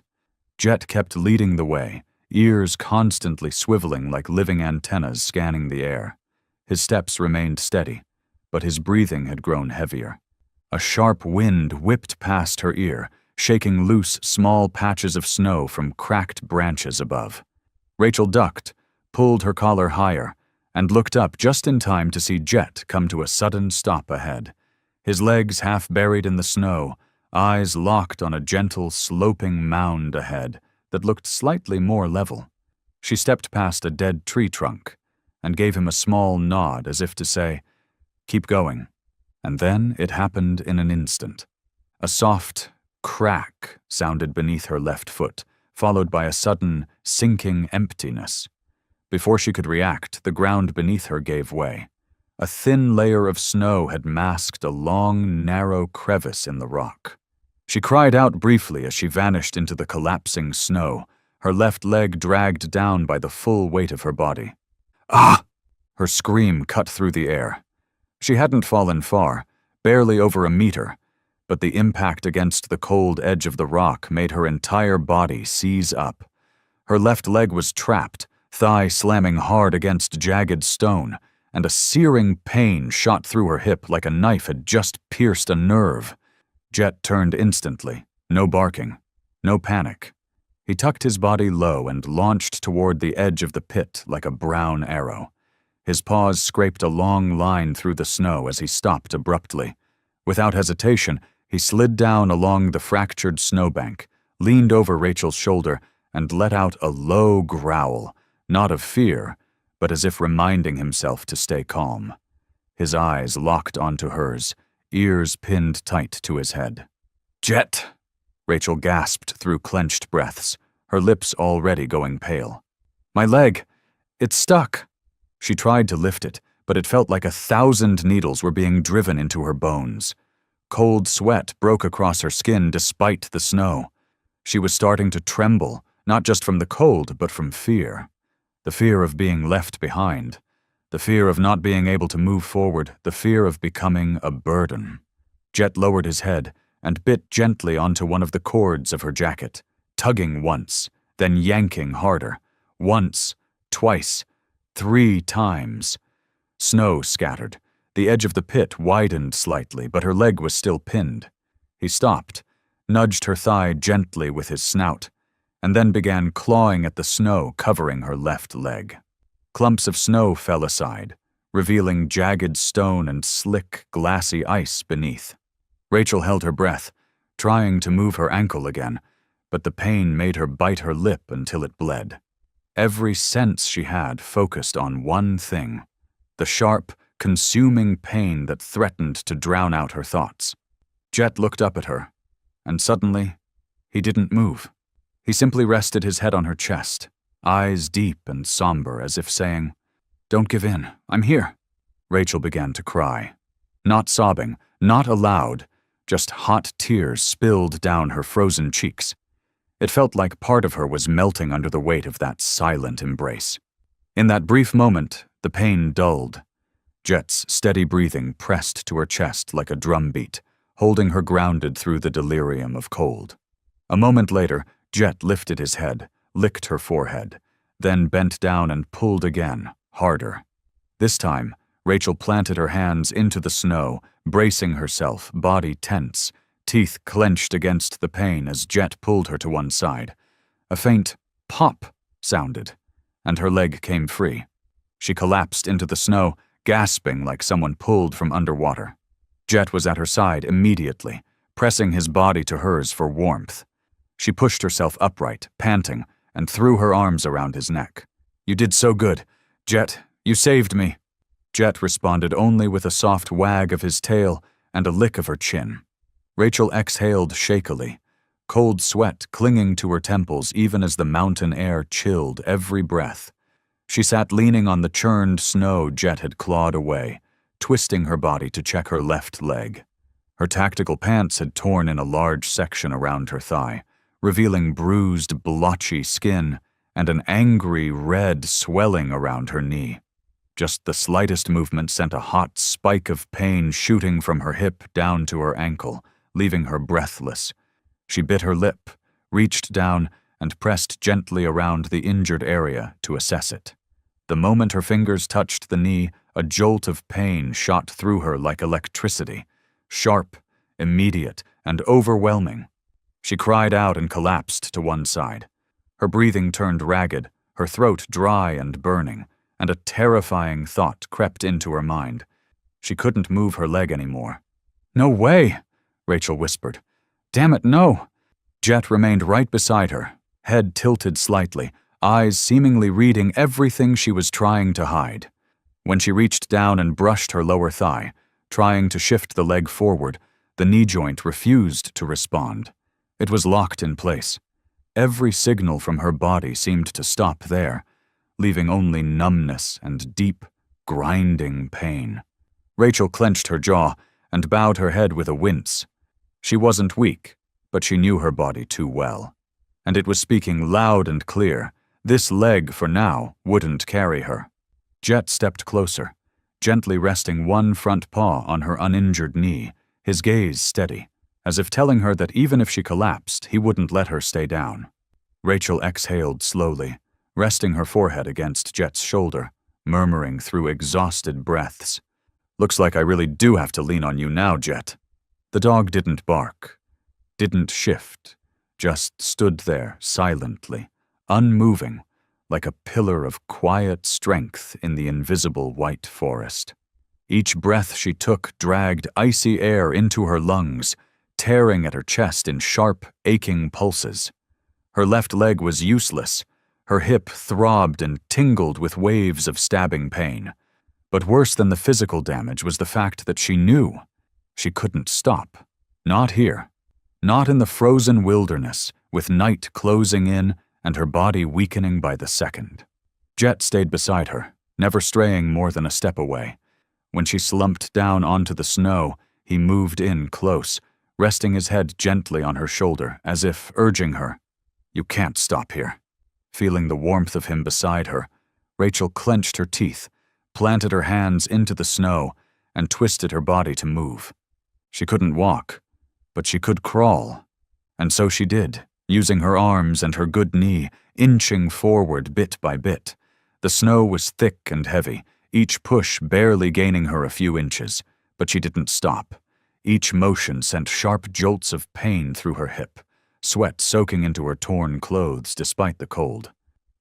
S1: Jet kept leading the way, ears constantly swiveling like living antennas scanning the air. His steps remained steady, but his breathing had grown heavier. A sharp wind whipped past her ear, shaking loose small patches of snow from cracked branches above. Rachel ducked, pulled her collar higher, and looked up just in time to see Jet come to a sudden stop ahead. His legs half buried in the snow, eyes locked on a gentle, sloping mound ahead that looked slightly more level. She stepped past a dead tree trunk and gave him a small nod as if to say, "Keep going." And then it happened in an instant. A soft crack sounded beneath her left foot, followed by a sudden, sinking emptiness. Before she could react, the ground beneath her gave way. A thin layer of snow had masked a long, narrow crevice in the rock. She cried out briefly as she vanished into the collapsing snow, her left leg dragged down by the full weight of her body. "Ah!" Her scream cut through the air. She hadn't fallen far, barely over a meter, but the impact against the cold edge of the rock made her entire body seize up. Her left leg was trapped, thigh slamming hard against jagged stone, and a searing pain shot through her hip like a knife had just pierced a nerve. Jet turned instantly, no barking, no panic. He tucked his body low and launched toward the edge of the pit like a brown arrow. His paws scraped a long line through the snow as he stopped abruptly. Without hesitation, he slid down along the fractured snowbank, leaned over Rachel's shoulder, and let out a low growl, not of fear, but as if reminding himself to stay calm. His eyes locked onto hers, ears pinned tight to his head. "Jet!" Rachel gasped through clenched breaths, her lips already going pale. "My leg! It's stuck!" She tried to lift it, but it felt like 1,000 needles were being driven into her bones. Cold sweat broke across her skin despite the snow. She was starting to tremble, not just from the cold, but from fear. The fear of being left behind. The fear of not being able to move forward. The fear of becoming a burden. Jet lowered his head and bit gently onto one of the cords of her jacket, tugging once, then yanking harder. Once, twice, 3 times. Snow scattered. The edge of the pit widened slightly, but her leg was still pinned. He stopped, nudged her thigh gently with his snout, and then began clawing at the snow covering her left leg. Clumps of snow fell aside, revealing jagged stone and slick, glassy ice beneath. Rachel held her breath, trying to move her ankle again, but the pain made her bite her lip until it bled. Every sense she had focused on one thing, the sharp, consuming pain that threatened to drown out her thoughts. Jet looked up at her, and suddenly, he didn't move. He simply rested his head on her chest, eyes deep and somber as if saying, "Don't give in, I'm here." Rachel began to cry. Not sobbing, not aloud, just hot tears spilled down her frozen cheeks. It felt like part of her was melting under the weight of that silent embrace. In that brief moment, the pain dulled. Jet's steady breathing pressed to her chest like a drumbeat, holding her grounded through the delirium of cold. A moment later, Jet lifted his head, licked her forehead, then bent down and pulled again, harder. This time, Rachel planted her hands into the snow, bracing herself, body tense, teeth clenched against the pain as Jet pulled her to one side. A faint pop sounded, and her leg came free. She collapsed into the snow, gasping like someone pulled from underwater. Jet was at her side immediately, pressing his body to hers for warmth. She pushed herself upright, panting, and threw her arms around his neck. "You did so good. Jet, you saved me." Jet responded only with a soft wag of his tail and a lick of her chin. Rachel exhaled shakily, cold sweat clinging to her temples even as the mountain air chilled every breath. She sat leaning on the churned snow Jet had clawed away, twisting her body to check her left leg. Her tactical pants had torn in a large section around her thigh, revealing bruised, blotchy skin and an angry red swelling around her knee. Just the slightest movement sent a hot spike of pain shooting from her hip down to her ankle, leaving her breathless. She bit her lip, reached down, and pressed gently around the injured area to assess it. The moment her fingers touched the knee, a jolt of pain shot through her like electricity, sharp, immediate, and overwhelming. She cried out and collapsed to one side. Her breathing turned ragged, her throat dry and burning, and a terrifying thought crept into her mind. She couldn't move her leg anymore. "No way," Rachel whispered. "Damn it, no." Jet remained right beside her, head tilted slightly, eyes seemingly reading everything she was trying to hide. When she reached down and brushed her lower thigh, trying to shift the leg forward, the knee joint refused to respond. It was locked in place. Every signal from her body seemed to stop there, leaving only numbness and deep, grinding pain. Rachel clenched her jaw and bowed her head with a wince. She wasn't weak, but she knew her body too well. And it was speaking loud and clear. This leg, for now, wouldn't carry her. Jet stepped closer, gently resting one front paw on her uninjured knee, his gaze steady, as if telling her that even if she collapsed, he wouldn't let her stay down. Rachel exhaled slowly, resting her forehead against Jet's shoulder, murmuring through exhausted breaths. "Looks like I really do have to lean on you now, Jet." The dog didn't bark, didn't shift, just stood there silently, unmoving, like a pillar of quiet strength in the invisible white forest. Each breath she took dragged icy air into her lungs, tearing at her chest in sharp, aching pulses. Her left leg was useless. Her hip throbbed and tingled with waves of stabbing pain. But worse than the physical damage was the fact that she knew she couldn't stop. Not here. Not in the frozen wilderness, with night closing in and her body weakening by the second. Jet stayed beside her, never straying more than a step away. When she slumped down onto the snow, he moved in close, resting his head gently on her shoulder, as if urging her. "You can't stop here." Feeling the warmth of him beside her, Rachel clenched her teeth, planted her hands into the snow, and twisted her body to move. She couldn't walk, but she could crawl. And so she did, using her arms and her good knee, inching forward bit by bit. The snow was thick and heavy, each push barely gaining her a few inches, but she didn't stop. Each motion sent sharp jolts of pain through her hip, sweat soaking into her torn clothes despite the cold.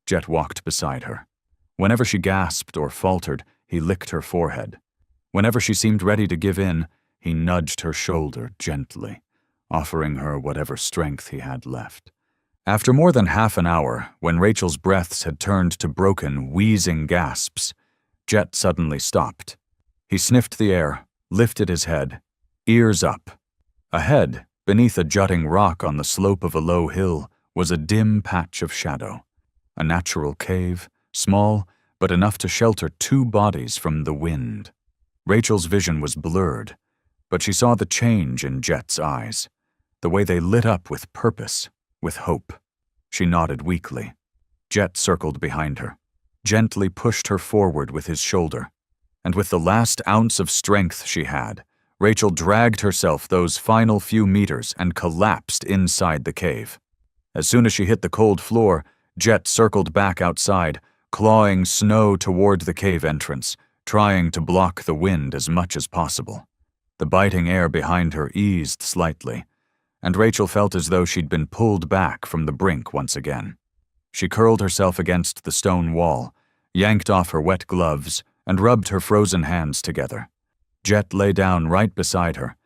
S1: Jet walked beside her. Whenever she gasped or faltered, he licked her forehead. Whenever she seemed ready to give in, he nudged her shoulder gently, offering her whatever strength he had left. After more than half an hour, when Rachel's breaths had turned to broken, wheezing gasps, Jet suddenly stopped. He sniffed the air, lifted his head, ears up. Ahead, beneath a jutting rock on the slope of a low hill, was a dim patch of shadow. A natural cave, small, but enough to shelter two bodies from the wind. Rachel's vision was blurred, but she saw the change in Jet's eyes, the way they lit up with purpose, with hope. She nodded weakly. Jet circled behind her, gently pushed her forward with his shoulder, and with the last ounce of strength she had, Rachel dragged herself those final few meters and collapsed inside the cave. As soon as she hit the cold floor, Jet circled back outside, clawing snow toward the cave entrance, trying to block the wind as much as possible. The biting air behind her eased slightly, and Rachel felt as though she'd been pulled back from the brink once again. She curled herself against the stone wall, yanked off her wet gloves, and rubbed her frozen hands together. Jet lay down right beside her,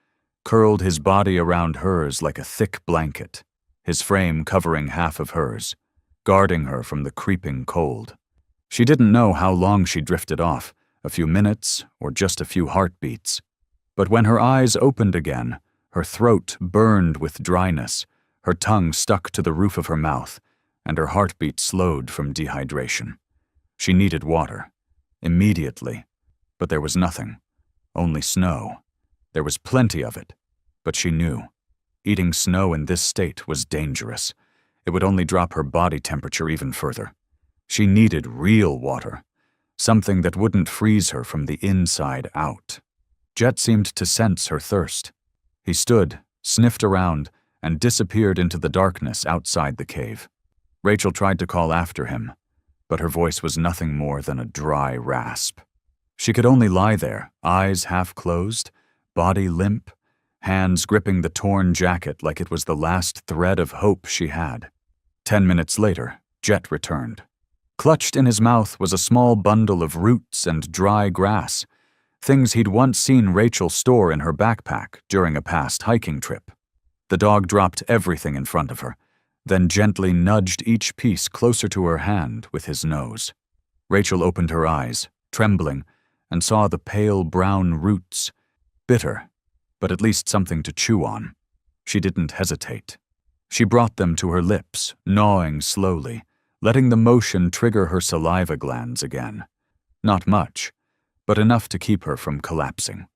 S1: curled his body around hers like a thick blanket, his frame covering half of hers, guarding her from the creeping cold. She didn't know how long she drifted off, a few minutes or just a few heartbeats. But when her eyes opened again, her throat burned with dryness, her tongue stuck to the roof of her mouth, and her heartbeat slowed from dehydration. She needed water, immediately, but there was nothing, only snow. There was plenty of it, but she knew. Eating snow in this state was dangerous. It would only drop her body temperature even further. She needed real water, something that wouldn't freeze her from the inside out. Jet seemed to sense her thirst. He stood, sniffed around, and disappeared into the darkness outside the cave. Rachel tried to call after him, but her voice was nothing more than a dry rasp. She could only lie there, eyes half closed, body limp, hands gripping the torn jacket like it was the last thread of hope she had. 10 minutes later, Jet returned. Clutched in his mouth was a small bundle of roots and dry grass, things he'd once seen Rachel store in her backpack during a past hiking trip. The dog dropped everything in front of her, then gently nudged each piece closer to her hand with his nose. Rachel opened her eyes, trembling, and saw the pale brown roots, bitter, but at least something to chew on. She didn't hesitate. She brought them to her lips, gnawing slowly, letting the motion trigger her saliva glands again. Not much, but enough to keep her from collapsing.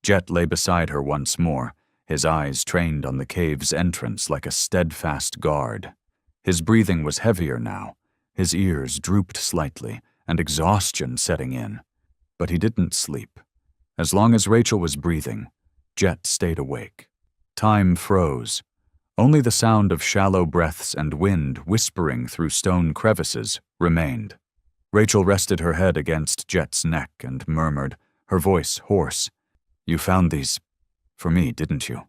S1: Jet lay beside her once more, his eyes trained on the cave's entrance like a steadfast guard. His breathing was heavier now, his ears drooped slightly, and exhaustion setting in. But he didn't sleep. As long as Rachel was breathing, Jet stayed awake. Time froze. Only the sound of shallow breaths and wind whispering through stone crevices remained. Rachel rested her head against Jet's neck and murmured, her voice hoarse, "You found these for me, didn't you?"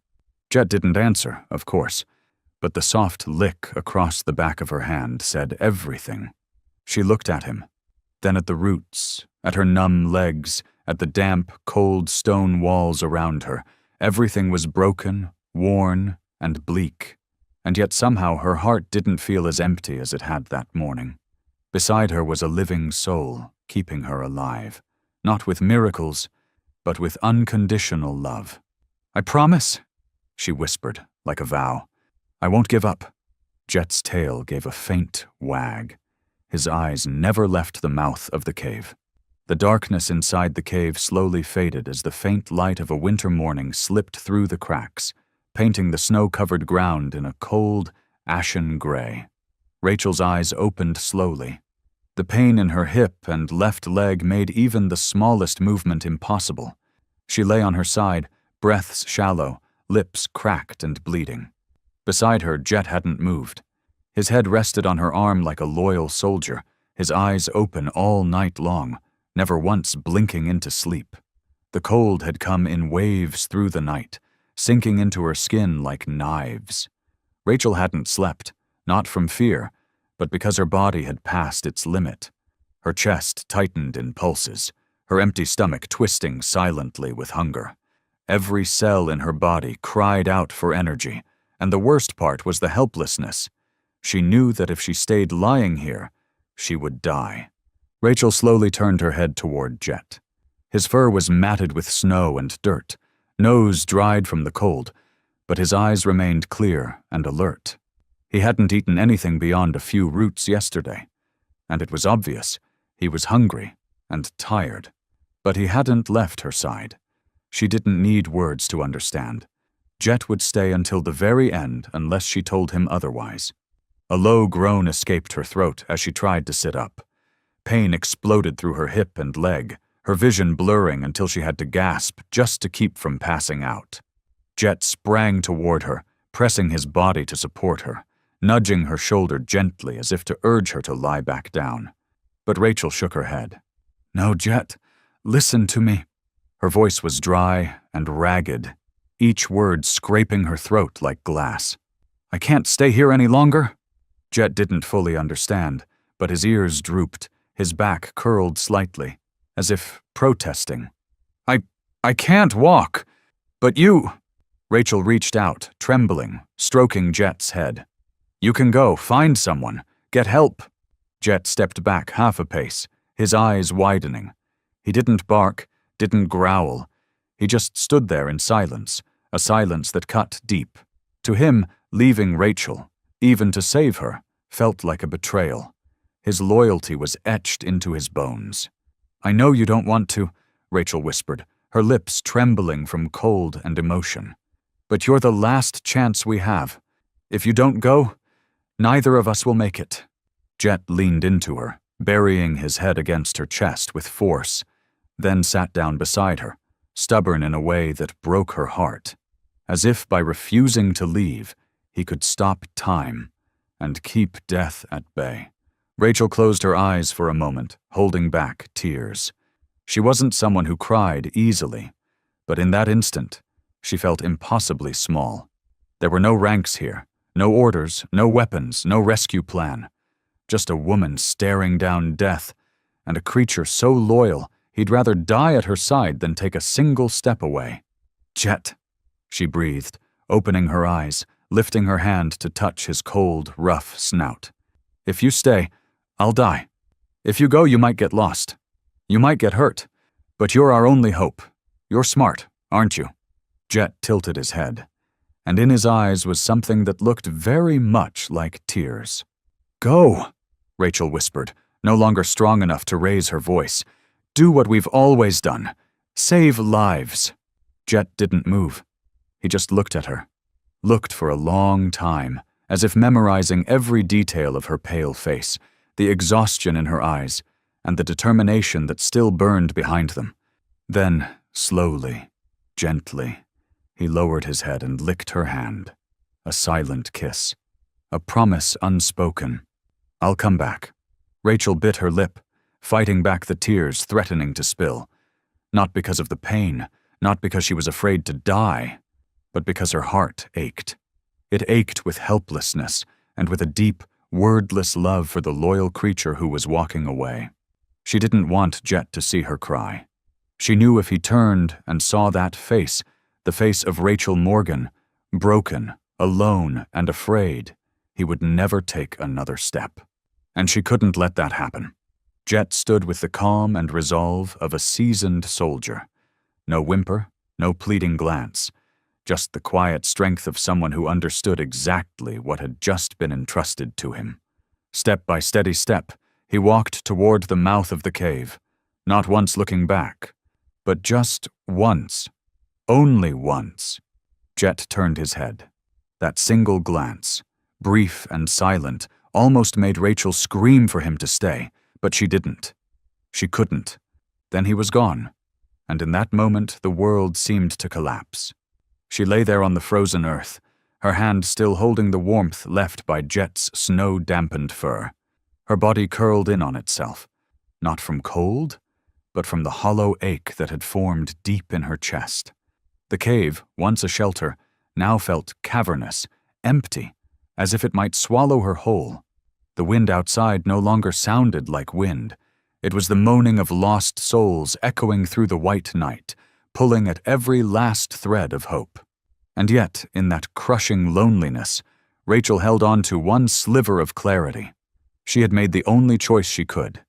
S1: Jet didn't answer, of course, but the soft lick across the back of her hand said everything. She looked at him, then at the roots, at her numb legs, at the damp, cold stone walls around her. Everything was broken, worn, and bleak, and yet somehow her heart didn't feel as empty as it had that morning. Beside her was a living soul, keeping her alive, not with miracles, but with unconditional love. "I promise," she whispered, like a vow. "I won't give up." Jet's tail gave a faint wag. His eyes never left the mouth of the cave. The darkness inside the cave slowly faded as the faint light of a winter morning slipped through the cracks, painting the snow-covered ground in a cold, ashen gray. Rachel's eyes opened slowly. The pain in her hip and left leg made even the smallest movement impossible. She lay on her side, breaths shallow, lips cracked and bleeding. Beside her, Jet hadn't moved. His head rested on her arm like a loyal soldier, his eyes open all night long, never once blinking into sleep. The cold had come in waves through the night, sinking into her skin like knives. Rachel hadn't slept, not from fear, but because her body had passed its limit. Her chest tightened in pulses, her empty stomach twisting silently with hunger. Every cell in her body cried out for energy, and the worst part was the helplessness. She knew that if she stayed lying here, she would die. Rachel slowly turned her head toward Jet. His fur was matted with snow and dirt, nose dried from the cold, but his eyes remained clear and alert. He hadn't eaten anything beyond a few roots yesterday, and it was obvious he was hungry and tired. But he hadn't left her side. She didn't need words to understand. Jet would stay until the very end unless she told him otherwise. A low groan escaped her throat as she tried to sit up. Pain exploded through her hip and leg, her vision blurring until she had to gasp just to keep from passing out. Jet sprang toward her, pressing his body to support her, nudging her shoulder gently as if to urge her to lie back down. But Rachel shook her head. "No, Jet, listen to me." Her voice was dry and ragged, each word scraping her throat like glass. "I can't stay here any longer." Jet didn't fully understand, but his ears drooped, his back curled slightly, as if protesting. I can't walk. But you—" Rachel reached out, trembling, stroking Jet's head. "You can go, find someone, get help." Jet stepped back half a pace, his eyes widening. He didn't bark, didn't growl. He just stood there in silence, a silence that cut deep. To him, leaving Rachel, even to save her, felt like a betrayal. His loyalty was etched into his bones. "I know you don't want to," Rachel whispered, her lips trembling from cold and emotion. "But you're the last chance we have. If you don't go, neither of us will make it." Jet leaned into her, burying his head against her chest with force, then sat down beside her, stubborn in a way that broke her heart. As if by refusing to leave, he could stop time and keep death at bay. Rachel closed her eyes for a moment, holding back tears. She wasn't someone who cried easily, but in that instant, she felt impossibly small. There were no ranks here, no orders, no weapons, no rescue plan. Just a woman staring down death, and a creature so loyal he'd rather die at her side than take a single step away. "Jet," she breathed, opening her eyes, lifting her hand to touch his cold, rough snout. "If you stay, I'll die. If you go, you might get lost. You might get hurt, but you're our only hope. You're smart, aren't you?" Jet tilted his head, and in his eyes was something that looked very much like tears. "Go," Rachel whispered, no longer strong enough to raise her voice. "Do what we've always done. Save lives." Jet didn't move. He just looked at her. Looked for a long time, as if memorizing every detail of her pale face, the exhaustion in her eyes, and the determination that still burned behind them. Then, slowly, gently, he lowered his head and licked her hand. A silent kiss. A promise unspoken. "I'll come back." Rachel bit her lip, fighting back the tears threatening to spill. Not because of the pain, not because she was afraid to die, but because her heart ached. It ached with helplessness and with a deep, wordless love for the loyal creature who was walking away. She didn't want Jet to see her cry. She knew if he turned and saw that face, the face of Rachel Morgan, broken, alone, and afraid, he would never take another step. And she couldn't let that happen. Jet stood with the calm and resolve of a seasoned soldier. No whimper, no pleading glance, just the quiet strength of someone who understood exactly what had just been entrusted to him. Step by steady step, he walked toward the mouth of the cave, not once looking back, but just once, only once. Jet turned his head. That single glance, brief and silent, almost made Rachel scream for him to stay, but she didn't. She couldn't. Then he was gone, and in that moment the world seemed to collapse. She lay there on the frozen earth, her hand still holding the warmth left by Jet's snow-dampened fur. Her body curled in on itself, not from cold, but from the hollow ache that had formed deep in her chest. The cave, once a shelter, now felt cavernous, empty, as if it might swallow her whole. The wind outside no longer sounded like wind. It was the moaning of lost souls echoing through the white night, pulling at every last thread of hope. And yet, in that crushing loneliness, Rachel held on to one sliver of clarity. She had made the only choice she could.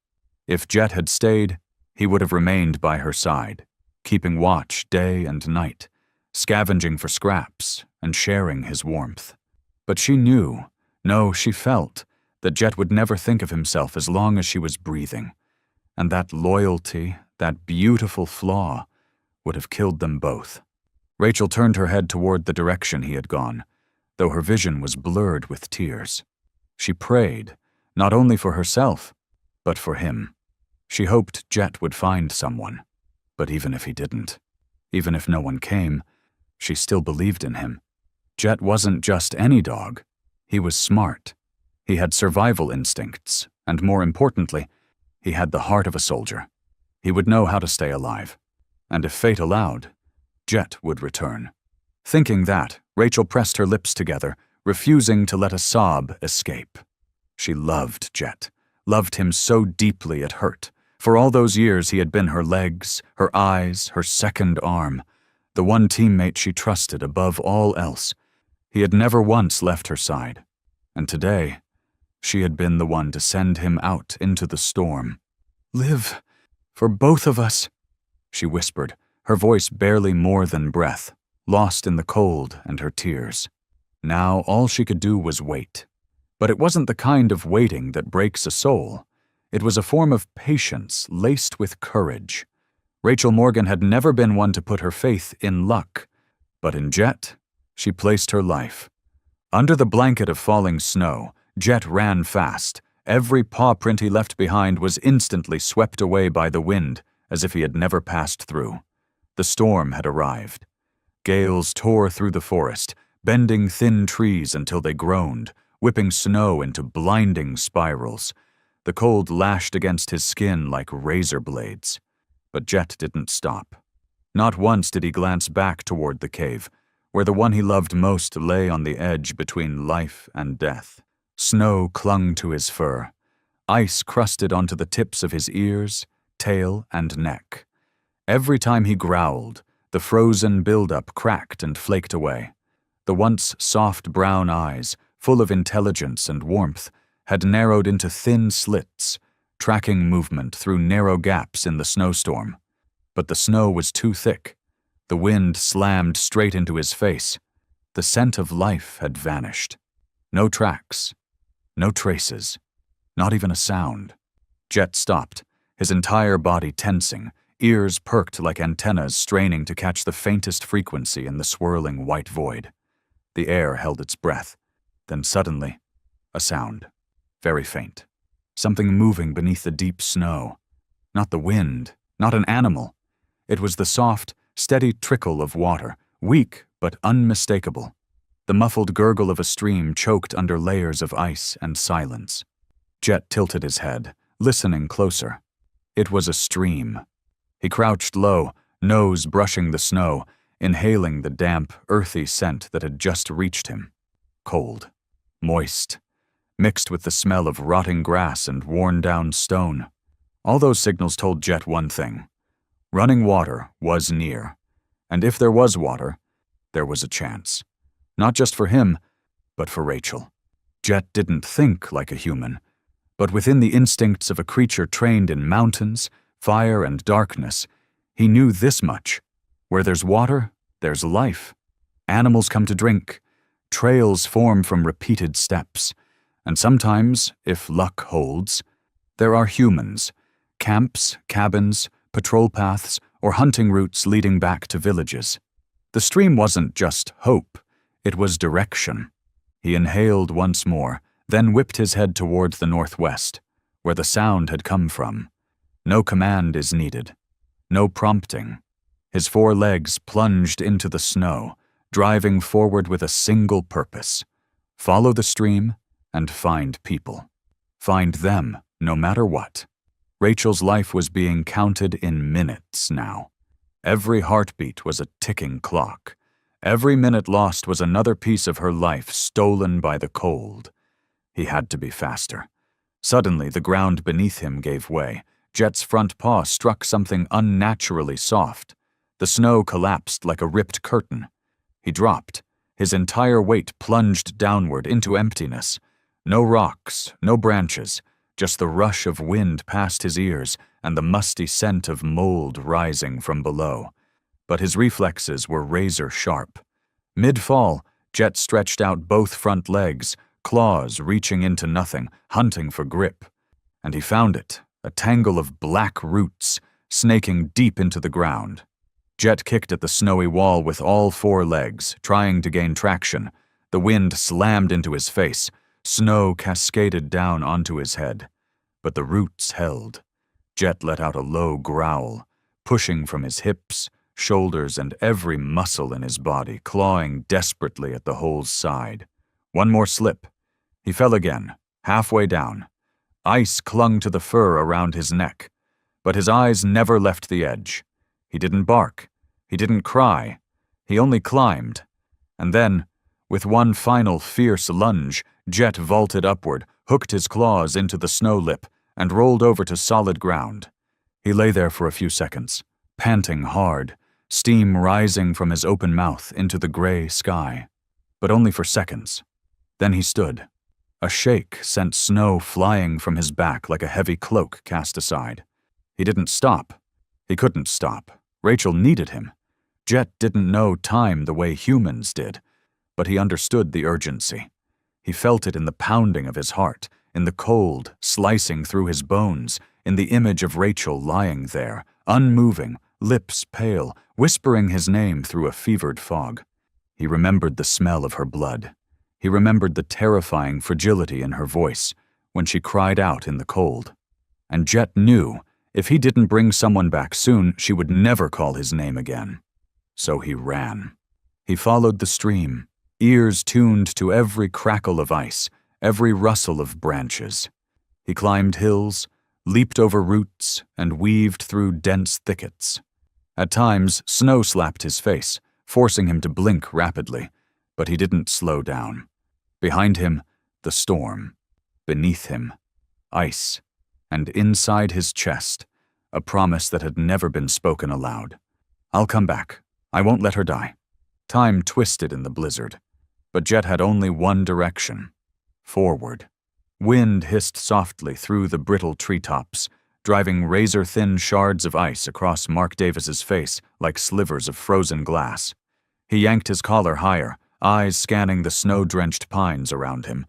S1: If Jet had stayed, he would have remained by her side, keeping watch day and night, scavenging for scraps and sharing his warmth. But she knew, no, she felt, that Jet would never think of himself as long as she was breathing. And that loyalty, that beautiful flaw, would have killed them both. Rachel turned her head toward the direction he had gone, though her vision was blurred with tears. She prayed, not only for herself, but for him. She hoped Jet would find someone. But even if he didn't, even if no one came, she still believed in him. Jet wasn't just any dog. He was smart. He had survival instincts, and more importantly, he had the heart of a soldier. He would know how to stay alive. And if fate allowed, Jet would return. Thinking that, Rachel pressed her lips together, refusing to let a sob escape. She loved Jet, loved him so deeply it hurt. For all those years he had been her legs, her eyes, her second arm, the one teammate she trusted above all else. He had never once left her side. And today, she had been the one to send him out into the storm. "Live, for both of us," she whispered, her voice barely more than breath, lost in the cold and her tears. Now all she could do was wait. But it wasn't the kind of waiting that breaks a soul. It was a form of patience laced with courage. Rachel Morgan had never been one to put her faith in luck. But in Jet, she placed her life. Under the blanket of falling snow, Jet ran fast. Every paw print he left behind was instantly swept away by the wind, as if he had never passed through. The storm had arrived. Gales tore through the forest, bending thin trees until they groaned, whipping snow into blinding spirals. The cold lashed against his skin like razor blades. But Jet didn't stop. Not once did he glance back toward the cave, where the one he loved most lay on the edge between life and death. Snow clung to his fur. Ice crusted onto the tips of his ears, tail, and neck. Every time he growled, the frozen buildup cracked and flaked away. The once soft brown eyes, full of intelligence and warmth, had narrowed into thin slits, tracking movement through narrow gaps in the snowstorm. But the snow was too thick. The wind slammed straight into his face. The scent of life had vanished. No tracks. No traces. Not even a sound. Jet stopped, his entire body tensing, ears perked like antennas straining to catch the faintest frequency in the swirling white void. The air held its breath. Then suddenly, a sound. Very faint. Something moving beneath the deep snow. Not the wind, not an animal. It was the soft, steady trickle of water, weak but unmistakable. The muffled gurgle of a stream choked under layers of ice and silence. Jet tilted his head, listening closer. It was a stream. He crouched low, nose brushing the snow, inhaling the damp, earthy scent that had just reached him. Cold, moist, mixed with the smell of rotting grass and worn-down stone. All those signals told Jet one thing. Running water was near. And if there was water, there was a chance. Not just for him, but for Rachel. Jet didn't think like a human, but within the instincts of a creature trained in mountains, fire, and darkness, he knew this much. Where there's water, there's life. Animals come to drink. Trails form from repeated steps. And sometimes, if luck holds, there are humans, camps, cabins, patrol paths, or hunting routes leading back to villages. The stream wasn't just hope, it was direction. He inhaled once more, then whipped his head towards the northwest, where the sound had come from. No command is needed. No prompting. His 4 legs plunged into the snow, driving forward with a single purpose. Follow the stream and find people. Find them, no matter what. Rachel's life was being counted in minutes now. Every heartbeat was a ticking clock. Every minute lost was another piece of her life stolen by the cold. He had to be faster. Suddenly, the ground beneath him gave way. Jet's front paw struck something unnaturally soft. The snow collapsed like a ripped curtain. He dropped. His entire weight plunged downward into emptiness. No rocks, no branches, just the rush of wind past his ears and the musty scent of mold rising from below. But his reflexes were razor sharp. Mid-fall, Jet stretched out both front legs, claws reaching into nothing, hunting for grip. And he found it, a tangle of black roots, snaking deep into the ground. Jet kicked at the snowy wall with all 4 legs, trying to gain traction. The wind slammed into his face. Snow cascaded down onto his head. But the roots held. Jet let out a low growl, pushing from his hips, shoulders, and every muscle in his body, clawing desperately at the hole's side. One more slip, He fell again, halfway down. Ice clung to the fur around his neck, but his eyes never left the edge. He didn't bark. He didn't cry. He only climbed. And then, with one final fierce lunge, Jet vaulted upward, hooked his claws into the snow lip, and rolled over to solid ground. He lay there for a few seconds, panting hard, steam rising from his open mouth into the gray sky. But only for seconds. Then he stood. A shake sent snow flying from his back like a heavy cloak cast aside. He didn't stop. He couldn't stop. Rachel needed him. Jet didn't know time the way humans did, but he understood the urgency. He felt it in the pounding of his heart, in the cold slicing through his bones, in the image of Rachel lying there, unmoving, lips pale, whispering his name through a fevered fog. He remembered the smell of her blood. He remembered the terrifying fragility in her voice when she cried out in the cold. And Jet knew if he didn't bring someone back soon, she would never call his name again. So he ran. He followed the stream, ears tuned to every crackle of ice, every rustle of branches. He climbed hills, leaped over roots, and weaved through dense thickets. At times, snow slapped his face, forcing him to blink rapidly, but he didn't slow down. Behind him, the storm. Beneath him, ice. And inside his chest, a promise that had never been spoken aloud. I'll come back. I won't let her die. Time twisted in the blizzard, but Jet had only one direction. Forward. Wind hissed softly through the brittle treetops, driving razor-thin shards of ice across Mark Davis's face like slivers of frozen glass. He yanked his collar higher, eyes scanning the snow-drenched pines around him,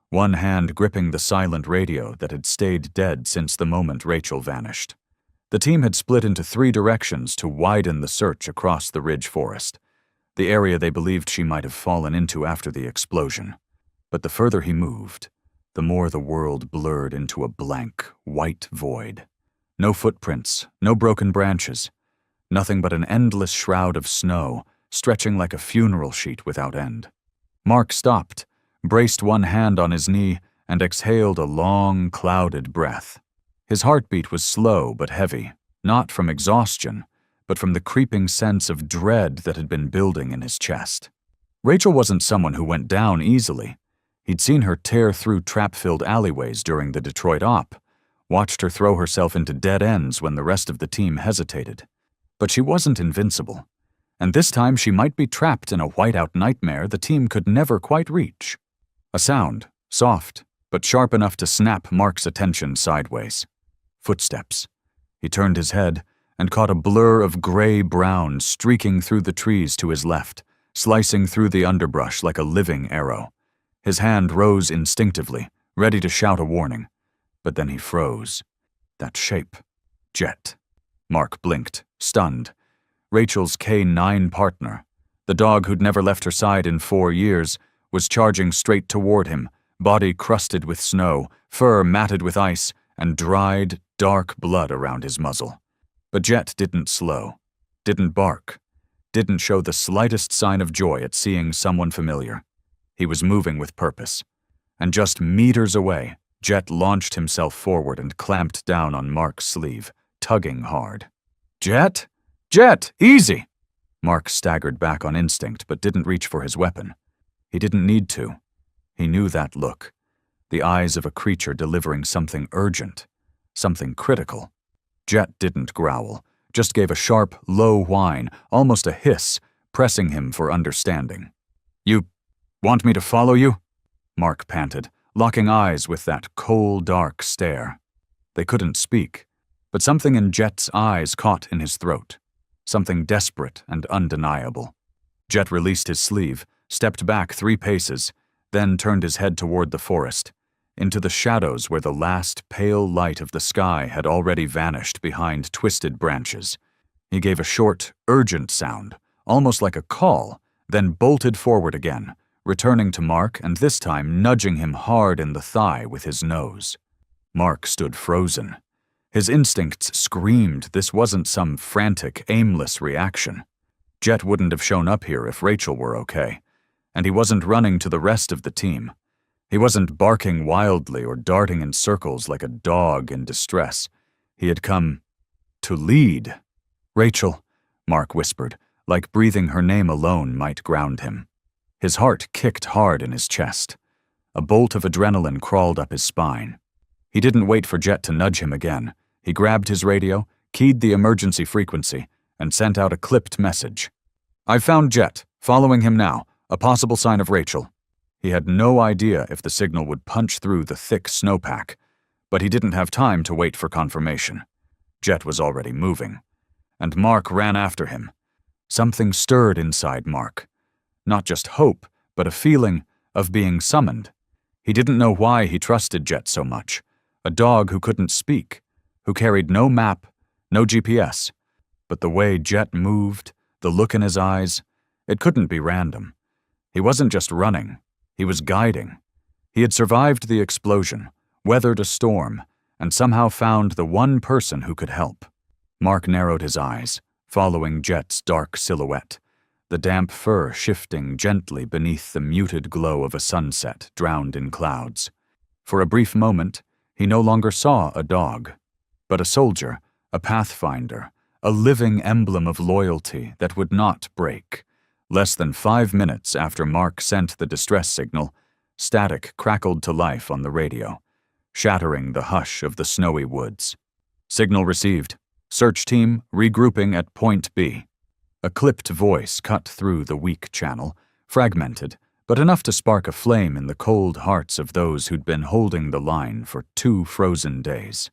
S1: one hand gripping the silent radio that had stayed dead since the moment Rachel vanished. The team had split into 3 directions to widen the search across the ridge forest, the area they believed she might have fallen into after the explosion. But the further he moved, the more the world blurred into a blank, white void. No footprints, no broken branches, nothing but an endless shroud of snow, stretching like a funeral sheet without end. Mark stopped, braced one hand on his knee, and exhaled a long, clouded breath. His heartbeat was slow but heavy, not from exhaustion, but from the creeping sense of dread that had been building in his chest. Rachel wasn't someone who went down easily. He'd seen her tear through trap-filled alleyways during the Detroit op, watched her throw herself into dead ends when the rest of the team hesitated. But she wasn't invincible, and this time she might be trapped in a whiteout nightmare the team could never quite reach. A sound, soft, but sharp enough to snap Mark's attention sideways. Footsteps. He turned his head and caught a blur of gray-brown streaking through the trees to his left, slicing through the underbrush like a living arrow. His hand rose instinctively, ready to shout a warning. But then he froze. That shape. Jet. Mark blinked, stunned. Rachel's K9 partner, the dog who'd never left her side in 4 years, was charging straight toward him, body crusted with snow, fur matted with ice, and dried, dark blood around his muzzle. But Jet didn't slow, didn't bark, didn't show the slightest sign of joy at seeing someone familiar. He was moving with purpose. And just meters away, Jet launched himself forward and clamped down on Mark's sleeve, tugging hard. "Jet? Jet, easy!" Mark staggered back on instinct but didn't reach for his weapon. He didn't need to. He knew that look. The eyes of a creature delivering something urgent, something critical. Jet didn't growl, just gave a sharp, low whine, almost a hiss, pressing him for understanding. "You want me to follow you?" Mark panted, locking eyes with that cold, dark stare. They couldn't speak, but something in Jet's eyes caught in his throat, something desperate and undeniable. Jet released his sleeve, stepped back 3 paces, then turned his head toward the forest, into the shadows where the last pale light of the sky had already vanished behind twisted branches. He gave a short, urgent sound, almost like a call, then bolted forward again, returning to Mark and this time nudging him hard in the thigh with his nose. Mark stood frozen. His instincts screamed this wasn't some frantic, aimless reaction. Jet wouldn't have shown up here if Rachel were okay, and he wasn't running to the rest of the team. He wasn't barking wildly or darting in circles like a dog in distress. He had come to lead. "Rachel," Mark whispered, like breathing her name alone might ground him. His heart kicked hard in his chest. A bolt of adrenaline crawled up his spine. He didn't wait for Jet to nudge him again. He grabbed his radio, keyed the emergency frequency, and sent out a clipped message. "I've found Jet. Following him now. A possible sign of Rachel." He had no idea if the signal would punch through the thick snowpack, but he didn't have time to wait for confirmation. Jet was already moving, and Mark ran after him. Something stirred inside Mark. Not just hope, but a feeling of being summoned. He didn't know why he trusted Jet so much. A dog who couldn't speak, who carried no map, no GPS. But the way Jet moved, the look in his eyes, it couldn't be random. He wasn't just running. He was guiding. He had survived the explosion, weathered a storm, and somehow found the one person who could help. Mark narrowed his eyes, following Jet's dark silhouette, the damp fur shifting gently beneath the muted glow of a sunset drowned in clouds. For a brief moment, he no longer saw a dog, but a soldier, a pathfinder, a living emblem of loyalty that would not break. Less than 5 minutes after Mark sent the distress signal, static crackled to life on the radio, shattering the hush of the snowy woods. "Signal received. Search team regrouping at Point B." A clipped voice cut through the weak channel, fragmented, but enough to spark a flame in the cold hearts of those who'd been holding the line for 2 frozen days.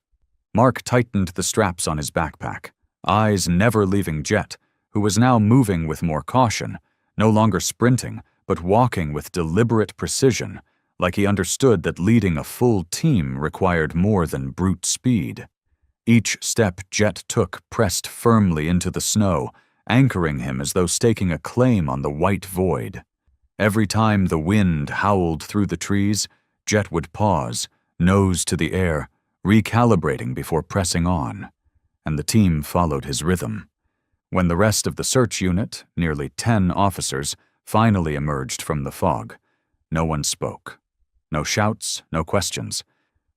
S1: Mark tightened the straps on his backpack, eyes never leaving Jet, who was now moving with more caution, no longer sprinting, but walking with deliberate precision, like he understood that leading a full team required more than brute speed. Each step Jet took pressed firmly into the snow, anchoring him as though staking a claim on the white void. Every time the wind howled through the trees, Jet would pause, nose to the air, recalibrating before pressing on, and the team followed his rhythm. When the rest of the search unit, nearly 10 officers, finally emerged from the fog, no one spoke. No shouts, no questions.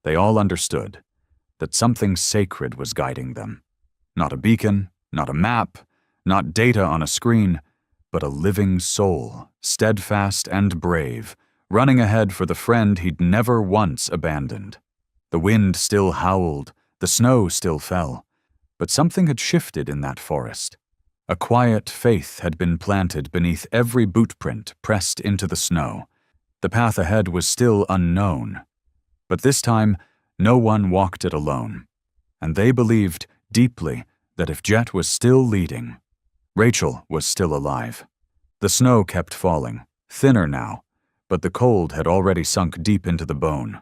S1: They all understood that something sacred was guiding them. Not a beacon, not a map, not data on a screen, but a living soul, steadfast and brave, running ahead for the friend he'd never once abandoned. The wind still howled, the snow still fell, but something had shifted in that forest. A quiet faith had been planted beneath every bootprint pressed into the snow. The path ahead was still unknown, but this time no one walked it alone, and they believed deeply that if Jet was still leading, Rachel was still alive. The snow kept falling, thinner now, but the cold had already sunk deep into the bone.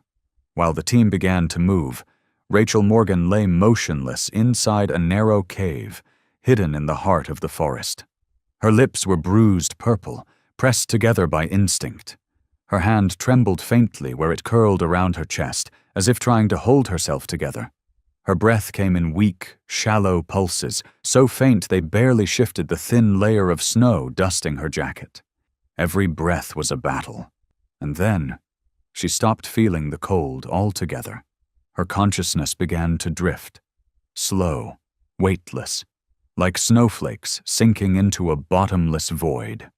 S1: While the team began to move, Rachel Morgan lay motionless inside a narrow cave, hidden in the heart of the forest. Her lips were bruised purple, pressed together by instinct. Her hand trembled faintly where it curled around her chest, as if trying to hold herself together. Her breath came in weak, shallow pulses, so faint they barely shifted the thin layer of snow dusting her jacket. Every breath was a battle. And then, she stopped feeling the cold altogether. Her consciousness began to drift, slow, weightless, like snowflakes sinking into a bottomless void.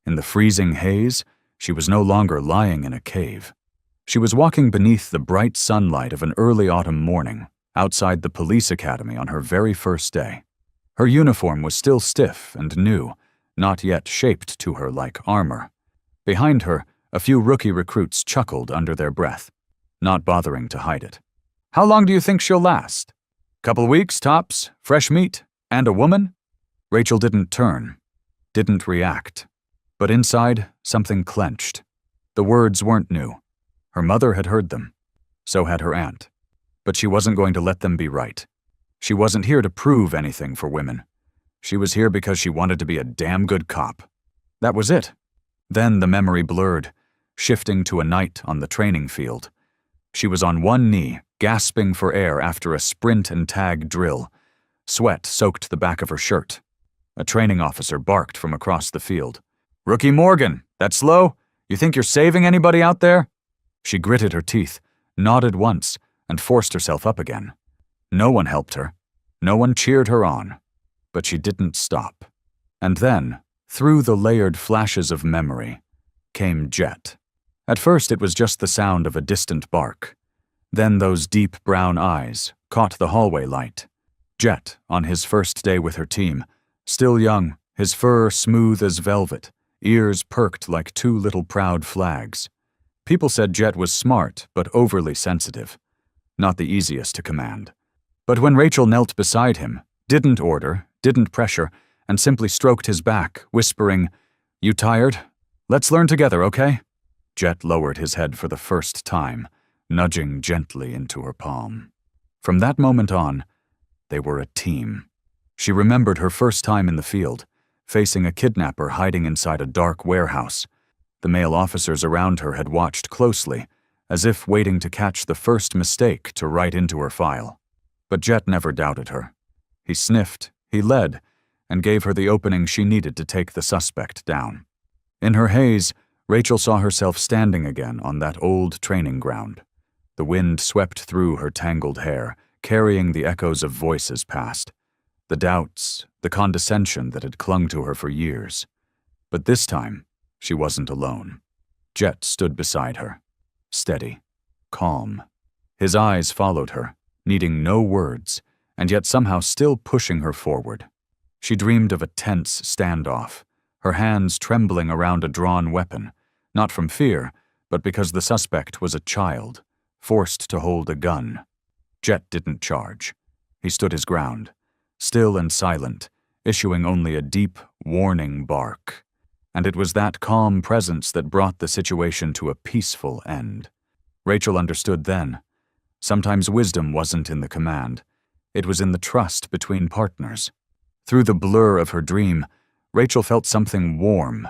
S1: In the freezing haze, she was no longer lying in a cave. She was walking beneath the bright sunlight of an early autumn morning, outside the police academy on her very first day. Her uniform was still stiff and new, not yet shaped to her like armor. Behind her, a few rookie recruits chuckled under their breath, not bothering to hide it. "How long do you think she'll last? Couple weeks, tops, fresh meat, and a woman?" Rachel didn't turn, didn't react. But inside, something clenched. The words weren't new. Her mother had heard them. So had her aunt. But she wasn't going to let them be right. She wasn't here to prove anything for women. She was here because she wanted to be a damn good cop. That was it. Then the memory blurred, shifting to a night on the training field. She was on one knee, gasping for air after a sprint and tag drill. Sweat soaked the back of her shirt. A training officer barked from across the field. "Rookie Morgan, that slow? You think you're saving anybody out there?" She gritted her teeth, nodded once, and forced herself up again. No one helped her. No one cheered her on. But she didn't stop. And then, through the layered flashes of memory, came Jet. At first it was just the sound of a distant bark. Then those deep brown eyes caught the hallway light. Jet, on his first day with her team, still young, his fur smooth as velvet, ears perked like two little proud flags. People said Jet was smart but overly sensitive, not the easiest to command. But when Rachel knelt beside him, didn't order, didn't pressure, and simply stroked his back, whispering, "You tired? Let's learn together, okay?" Jet lowered his head for the first time, nudging gently into her palm. From that moment on, they were a team. She remembered her first time in the field, facing a kidnapper hiding inside a dark warehouse. The male officers around her had watched closely, as if waiting to catch the first mistake to write into her file. But Jet never doubted her. He sniffed, he led, and gave her the opening she needed to take the suspect down. In her haze, Rachel saw herself standing again on that old training ground. The wind swept through her tangled hair, carrying the echoes of voices past, the doubts, the condescension that had clung to her for years. But this time, she wasn't alone. Jet stood beside her, steady, calm. His eyes followed her, needing no words, and yet somehow still pushing her forward. She dreamed of a tense standoff, her hands trembling around a drawn weapon, not from fear, but because the suspect was a child, forced to hold a gun. Jet didn't charge. He stood his ground, still and silent, issuing only a deep, warning bark. And it was that calm presence that brought the situation to a peaceful end. Rachel understood then. Sometimes wisdom wasn't in the command. It was in the trust between partners. Through the blur of her dream, Rachel felt something warm,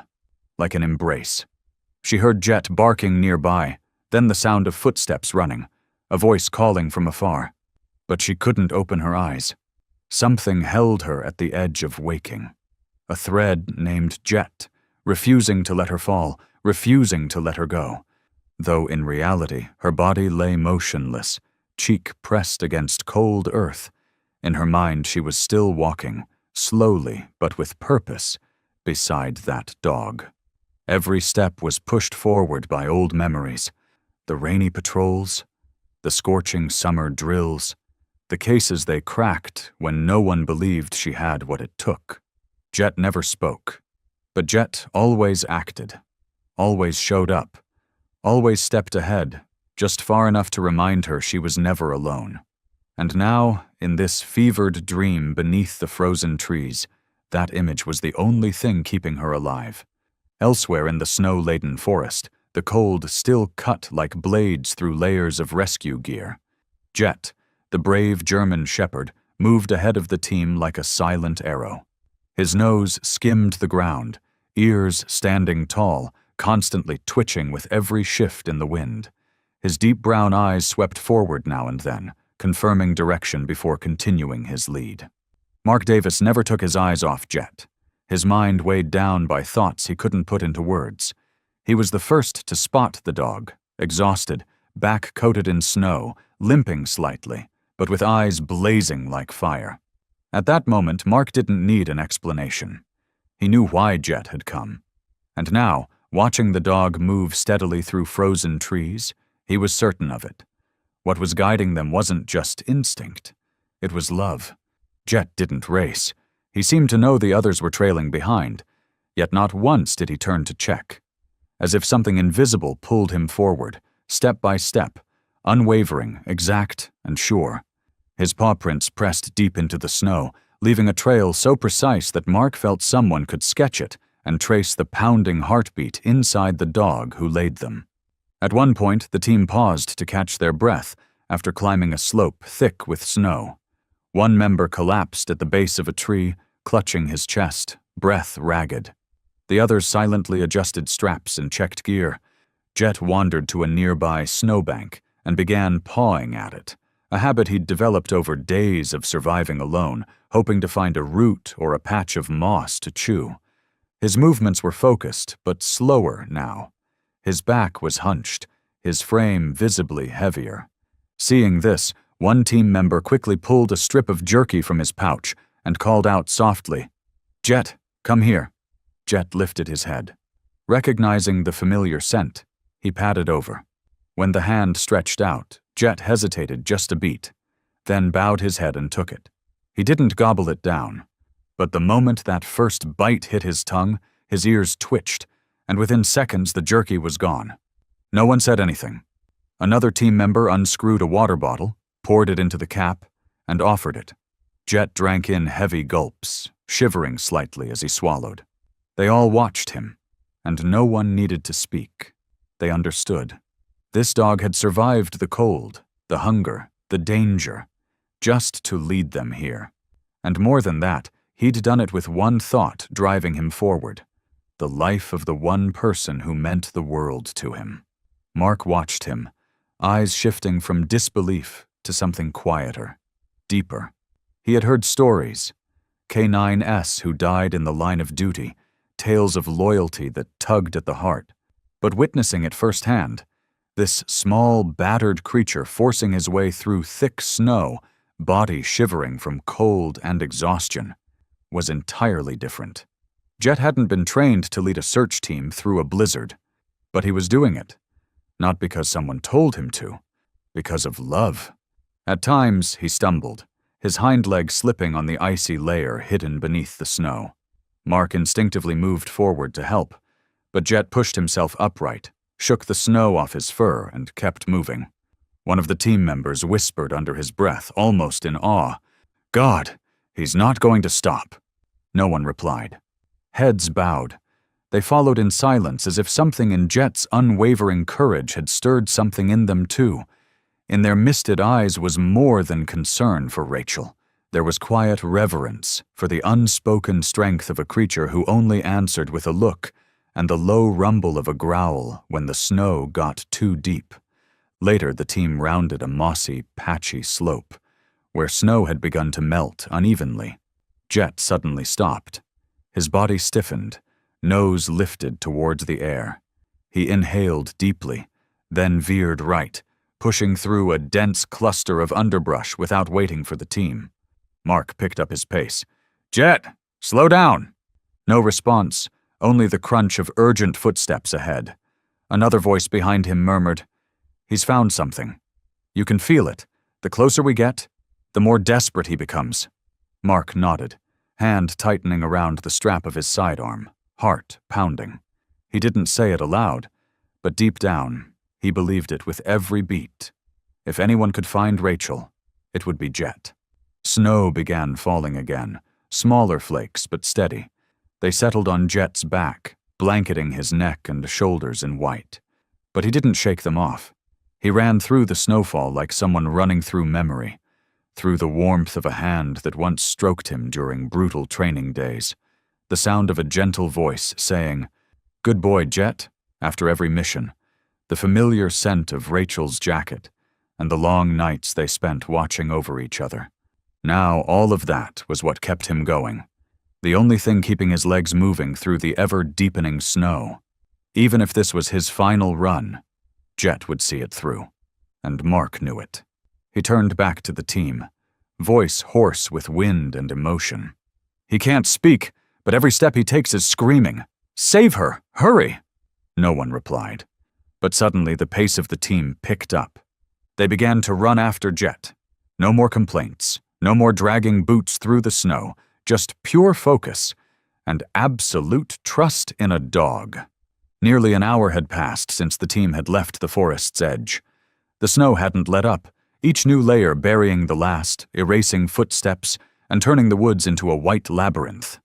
S1: like an embrace. She heard Jet barking nearby, then the sound of footsteps running, a voice calling from afar. But she couldn't open her eyes. Something held her at the edge of waking. A thread named Jet, refusing to let her fall, refusing to let her go. Though in reality, her body lay motionless, cheek pressed against cold earth. In her mind, she was still walking, slowly but with purpose, beside that dog. Every step was pushed forward by old memories. The rainy patrols, the scorching summer drills, the cases they cracked when no one believed she had what it took. Jet never spoke, but Jet always acted, always showed up, always stepped ahead, just far enough to remind her she was never alone. And now, in this fevered dream beneath the frozen trees, that image was the only thing keeping her alive. Elsewhere in the snow-laden forest, the cold still cut like blades through layers of rescue gear. Jet, the brave German shepherd, moved ahead of the team like a silent arrow. His nose skimmed the ground, ears standing tall, constantly twitching with every shift in the wind. His deep brown eyes swept forward now and then, confirming direction before continuing his lead. Mark Davis never took his eyes off Jet, his mind weighed down by thoughts he couldn't put into words. He was the first to spot the dog, exhausted, back coated in snow, limping slightly, but with eyes blazing like fire. At that moment, Mark didn't need an explanation. He knew why Jet had come. And now, watching the dog move steadily through frozen trees, he was certain of it. What was guiding them wasn't just instinct. It was love. Jet didn't race. He seemed to know the others were trailing behind, yet not once did he turn to check. As if something invisible pulled him forward, step by step, unwavering, exact, and sure. His paw prints pressed deep into the snow, leaving a trail so precise that Mark felt someone could sketch it and trace the pounding heartbeat inside the dog who laid them. At one point, the team paused to catch their breath after climbing a slope thick with snow. One member collapsed at the base of a tree, clutching his chest, breath ragged. The others silently adjusted straps and checked gear. Jet wandered to a nearby snowbank and began pawing at it, a habit he'd developed over days of surviving alone, hoping to find a root or a patch of moss to chew. His movements were focused, but slower now. His back was hunched, his frame visibly heavier. Seeing this, one team member quickly pulled a strip of jerky from his pouch and called out softly, "Jet, come here." Jet lifted his head. Recognizing the familiar scent, he patted over. When the hand stretched out, Jet hesitated just a beat, then bowed his head and took it. He didn't gobble it down, but the moment that first bite hit his tongue, his ears twitched, and within seconds the jerky was gone. No one said anything. Another team member unscrewed a water bottle, poured it into the cap, and offered it. Jet drank in heavy gulps, shivering slightly as he swallowed. They all watched him, and no one needed to speak. They understood. This dog had survived the cold, the hunger, the danger, just to lead them here. And more than that, he'd done it with one thought driving him forward: the life of the one person who meant the world to him. Mark watched him, eyes shifting from disbelief to something quieter, deeper. He had heard stories, K9S who died in the line of duty, tales of loyalty that tugged at the heart. But witnessing it firsthand, this small, battered creature forcing his way through thick snow, body shivering from cold and exhaustion, was entirely different. Jet hadn't been trained to lead a search team through a blizzard, but he was doing it, not because someone told him to, because of love. At times, he stumbled, his hind leg slipping on the icy layer hidden beneath the snow. Mark instinctively moved forward to help, but Jet pushed himself upright, shook the snow off his fur, and kept moving. One of the team members whispered under his breath, almost in awe, "God, he's not going to stop." No one replied. Heads bowed. They followed in silence as if something in Jet's unwavering courage had stirred something in them too. In their misted eyes was more than concern for Rachel. There was quiet reverence for the unspoken strength of a creature who only answered with a look and the low rumble of a growl when the snow got too deep. Later, the team rounded a mossy, patchy slope, where snow had begun to melt unevenly. Jet suddenly stopped. His body stiffened, nose lifted towards the air. He inhaled deeply, then veered right, pushing through a dense cluster of underbrush without waiting for the team. Mark picked up his pace. "Jet, slow down!" No response, only the crunch of urgent footsteps ahead. Another voice behind him murmured, "He's found something. You can feel it. The closer we get, the more desperate he becomes." Mark nodded, hand tightening around the strap of his sidearm, heart pounding. He didn't say it aloud, but deep down, he believed it with every beat. If anyone could find Rachel, it would be Jet. Snow began falling again, smaller flakes but steady. They settled on Jet's back, blanketing his neck and shoulders in white. But he didn't shake them off. He ran through the snowfall like someone running through memory, through the warmth of a hand that once stroked him during brutal training days, the sound of a gentle voice saying, "Good boy, Jet," after every mission, the familiar scent of Rachel's jacket, and the long nights they spent watching over each other. Now all of that was what kept him going, the only thing keeping his legs moving through the ever-deepening snow. Even if this was his final run, Jet would see it through, and Mark knew it. He turned back to the team, voice hoarse with wind and emotion. "He can't speak, but every step he takes is screaming, 'Save her! Hurry!'" No one replied, but suddenly the pace of the team picked up. They began to run after Jet. No more complaints, no more dragging boots through the snow, just pure focus and absolute trust in a dog. Nearly an hour had passed since the team had left the forest's edge. The snow hadn't let up, each new layer burying the last, erasing footsteps, and turning the woods into a white labyrinth.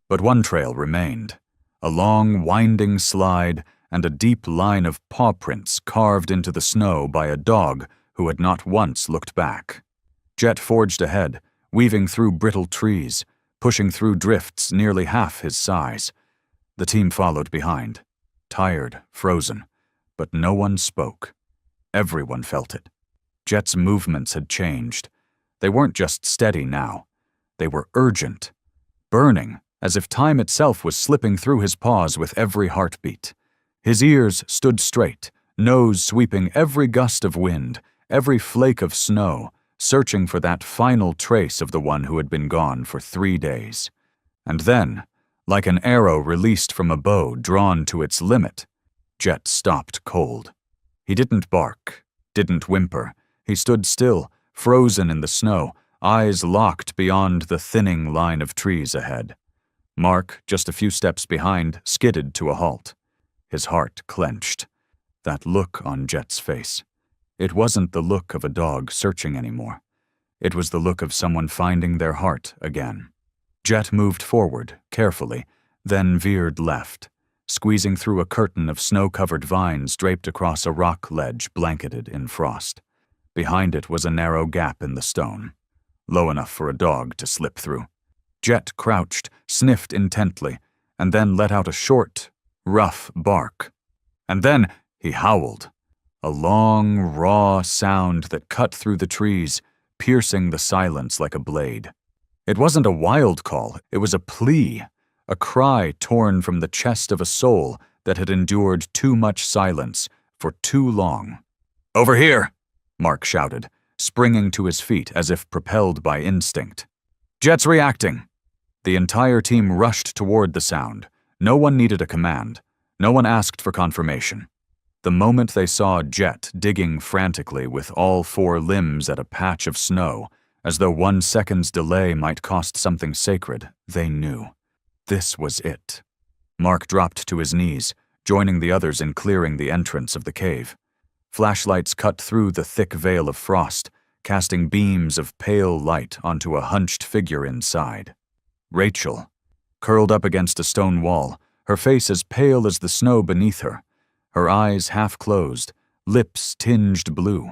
S1: But one trail remained, a long, winding slide and a deep line of paw prints carved into the snow by a dog who had not once looked back. Jet forged ahead, weaving through brittle trees, pushing through drifts nearly half his size. The team followed behind, tired, frozen, but no one spoke. Everyone felt it. Jet's movements had changed. They weren't just steady now. They were urgent, burning, as if time itself was slipping through his paws with every heartbeat. His ears stood straight, nose sweeping every gust of wind, every flake of snow, searching for that final trace of the one who had been gone for 3 days. And then, like an arrow released from a bow drawn to its limit, Jet stopped cold. He didn't bark, didn't whimper. He stood still, frozen in the snow, eyes locked beyond the thinning line of trees ahead. Mark, just a few steps behind, skidded to a halt. His heart clenched. That look on Jet's face. It wasn't the look of a dog searching anymore. It was the look of someone finding their heart again. Jet moved forward, carefully, then veered left, squeezing through a curtain of snow-covered vines draped across a rock ledge blanketed in frost. Behind it was a narrow gap in the stone, low enough for a dog to slip through. Jet crouched, sniffed intently, and then let out a short, rough bark. And then he howled, a long, raw sound that cut through the trees, piercing the silence like a blade. It wasn't a wild call, it was a plea, a cry torn from the chest of a soul that had endured too much silence for too long. "Over here!" Mark shouted, springing to his feet as if propelled by instinct. "Jet's reacting!" The entire team rushed toward the sound. No one needed a command. No one asked for confirmation. The moment they saw Jet digging frantically with all 4 limbs at a patch of snow, as though 1 second's delay might cost something sacred, they knew. This was it. Mark dropped to his knees, joining the others in clearing the entrance of the cave. Flashlights cut through the thick veil of frost, casting beams of pale light onto a hunched figure inside. Rachel, curled up against a stone wall, her face as pale as the snow beneath her, her eyes half closed, lips tinged blue.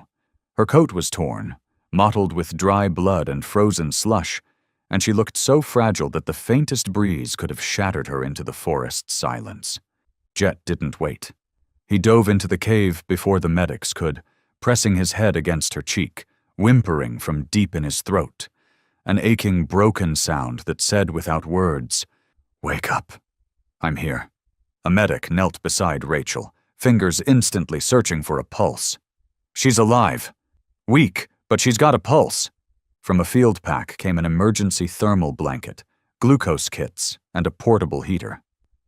S1: Her coat was torn, mottled with dry blood and frozen slush, and she looked so fragile that the faintest breeze could have shattered her into the forest silence. Jet didn't wait. He dove into the cave before the medics could, pressing his head against her cheek, whimpering from deep in his throat, an aching, broken sound that said without words, "Wake up. I'm here." A medic knelt beside Rachel, fingers instantly searching for a pulse. "She's alive. Weak, but she's got a pulse." From a field pack came an emergency thermal blanket, glucose kits, and a portable heater.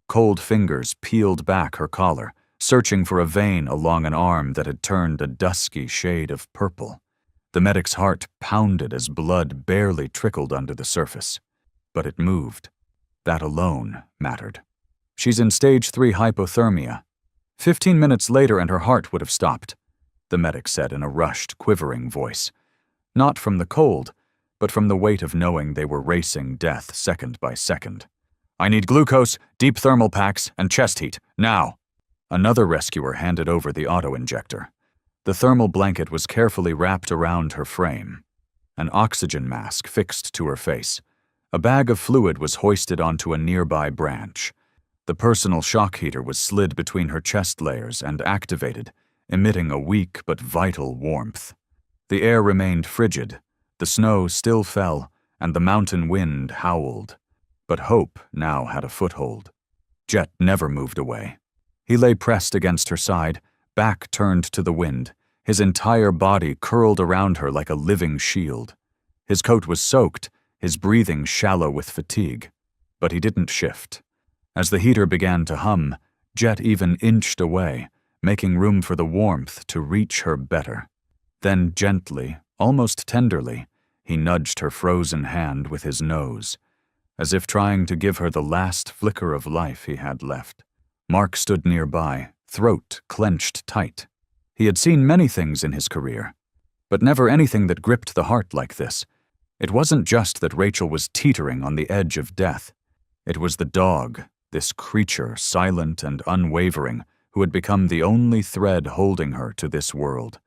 S1: Cold fingers peeled back her collar, searching for a vein along an arm that had turned a dusky shade of purple. The medic's heart pounded as blood barely trickled under the surface. But it moved. That alone mattered. "She's in stage 3 hypothermia. 15 minutes later and her heart would have stopped," the medic said in a rushed, quivering voice. Not from the cold, but from the weight of knowing they were racing death second by second. "I need glucose, deep thermal packs, and chest heat, now." Another rescuer handed over the auto-injector. The thermal blanket was carefully wrapped around her frame. An oxygen mask fixed to her face. A bag of fluid was hoisted onto a nearby branch. The personal shock heater was slid between her chest layers and activated, emitting a weak but vital warmth. The air remained frigid, the snow still fell, and the mountain wind howled. But hope now had a foothold. Jet never moved away. He lay pressed against her side, back turned to the wind, his entire body curled around her like a living shield. His coat was soaked, his breathing shallow with fatigue. But he didn't shift. As the heater began to hum, Jet even inched away, making room for the warmth to reach her better. Then gently, almost tenderly, he nudged her frozen hand with his nose, as if trying to give her the last flicker of life he had left. Mark stood nearby, throat clenched tight. He had seen many things in his career, but never anything that gripped the heart like this. It wasn't just that Rachel was teetering on the edge of death. It was the dog, this creature silent and unwavering, who had become the only thread holding her to this world.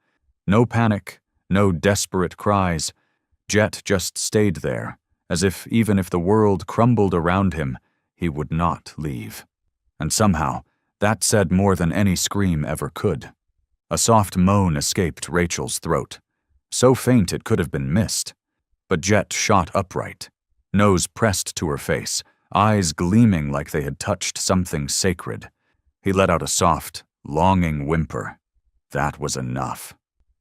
S1: No panic, no desperate cries. Jet just stayed there, as if even if the world crumbled around him, he would not leave. And somehow, that said more than any scream ever could. A soft moan escaped Rachel's throat, so faint it could have been missed. But Jet shot upright, nose pressed to her face, eyes gleaming like they had touched something sacred. He let out a soft, longing whimper, That was enough.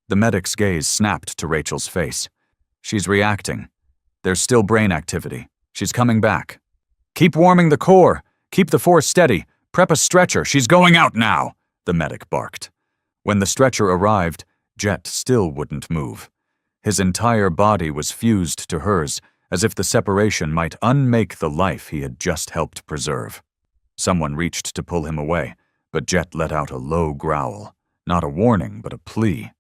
S1: The medic's gaze snapped to Rachel's face. She's reacting. There's still brain activity. She's coming back. Keep warming the core. Keep the force steady. Prep a stretcher. She's going out now, the medic barked. When the stretcher arrived, Jet still wouldn't move. His entire body was fused to hers, as if the separation might unmake the life he had just helped preserve. Someone reached to pull him away, but Jet let out a low growl. Not a warning, but a plea.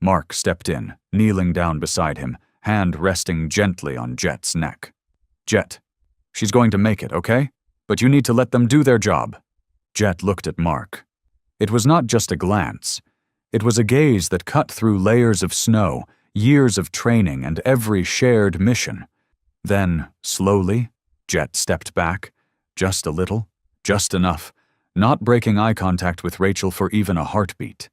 S1: Mark stepped in, kneeling down beside him, hand resting gently on Jet's neck. Jet, she's going to make it, okay? But you need to let them do their job. Jet looked at Mark. It was not just a glance. It was a gaze that cut through layers of snow, years of training, and every shared mission. Then, slowly, Jet stepped back, just a little, just enough, not breaking eye contact with Rachel for even a heartbeat.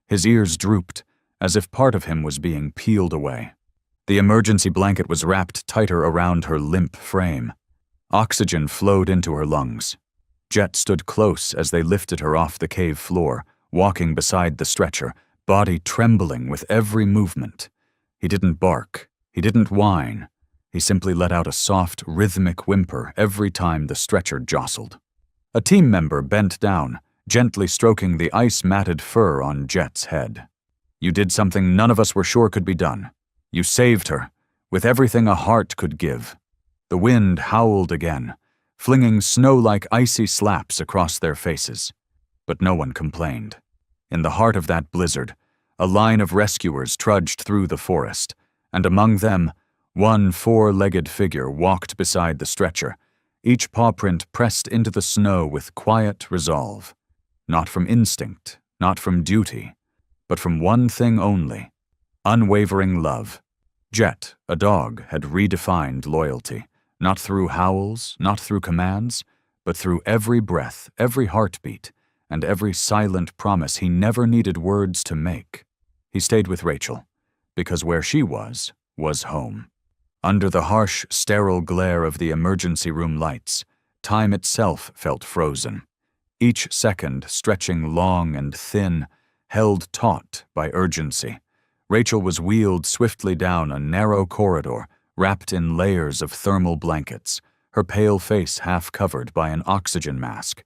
S1: His ears drooped, as if part of him was being peeled away. The emergency blanket was wrapped tighter around her limp frame. Oxygen flowed into her lungs. Jet stood close as they lifted her off the cave floor, walking beside the stretcher, body trembling with every movement. He didn't bark. He didn't whine. He simply let out a soft, rhythmic whimper every time the stretcher jostled. A team member bent down, gently stroking the ice-matted fur on Jet's head. You did something none of us were sure could be done. You saved her, with everything a heart could give. The wind howled again, flinging snow-like icy slaps across their faces. But no one complained. In the heart of that blizzard, a line of rescuers trudged through the forest, and among them, one four-legged figure walked beside the stretcher, each paw print pressed into the snow with quiet resolve. Not from instinct, not from duty, but from one thing only: unwavering love. Jet, a dog, had redefined loyalty, not through howls, not through commands, but through every breath, every heartbeat, and every silent promise he never needed words to make. He stayed with Rachel, because where she was home. Under the harsh, sterile glare of the emergency room lights, time itself felt frozen, each second stretching long and thin, held taut by urgency. Rachel was wheeled swiftly down a narrow corridor, wrapped in layers of thermal blankets, her pale face half covered by an oxygen mask.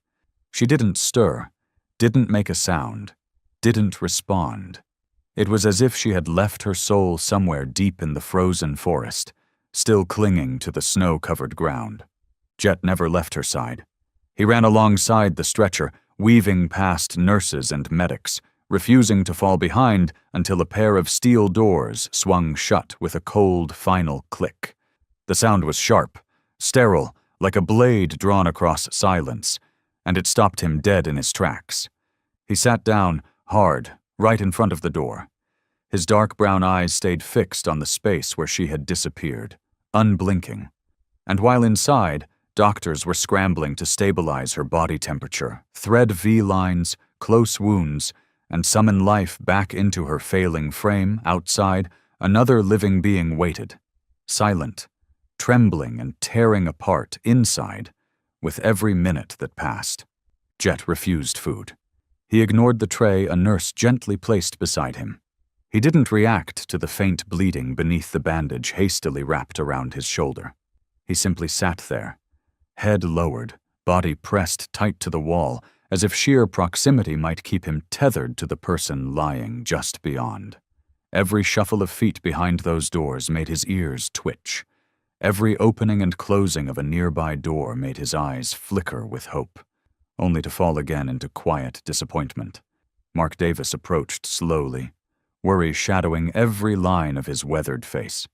S1: She didn't stir, didn't make a sound, didn't respond. It was as if she had left her soul somewhere deep in the frozen forest, still clinging to the snow-covered ground. Jet never left her side. He ran alongside the stretcher, weaving past nurses and medics, refusing to fall behind until a pair of steel doors swung shut with a cold, final click. The sound was sharp, sterile, like a blade drawn across silence, and it stopped him dead in his tracks. He sat down, hard, right in front of the door. His dark brown eyes stayed fixed on the space where she had disappeared, unblinking. And while inside, doctors were scrambling to stabilize her body temperature, thread V-lines, close wounds, and summon life back into her failing frame. Outside, another living being waited, silent, trembling and tearing apart inside with every minute that passed. Jet refused food. He ignored the tray a nurse gently placed beside him. He didn't react to the faint bleeding beneath the bandage hastily wrapped around his shoulder. He simply sat there, head lowered, body pressed tight to the wall, as if sheer proximity might keep him tethered to the person lying just beyond. Every shuffle of feet behind those doors made his ears twitch. Every opening and closing of a nearby door made his eyes flicker with hope, only to fall again into quiet disappointment. Mark Davis approached slowly, worry shadowing every line of his weathered face.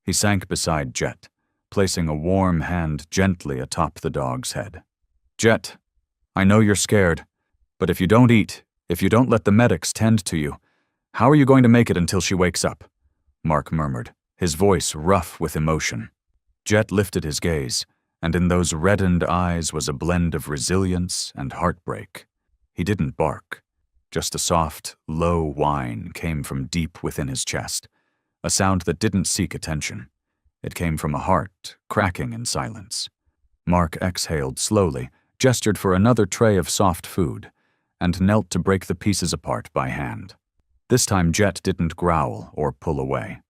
S1: He sank beside Jet, placing a warm hand gently atop the dog's head. "Jet, I know you're scared, but if you don't eat, if you don't let the medics tend to you, how are you going to make it until she wakes up?" Mark murmured, his voice rough with emotion. Jet lifted his gaze, and in those reddened eyes was a blend of resilience and heartbreak. He didn't bark. Just a soft, low whine came from deep within his chest, a sound that didn't seek attention. It came from a heart cracking in silence. Mark exhaled slowly, gestured for another tray of soft food, and knelt to break the pieces apart by hand. This time Jet didn't growl or pull away.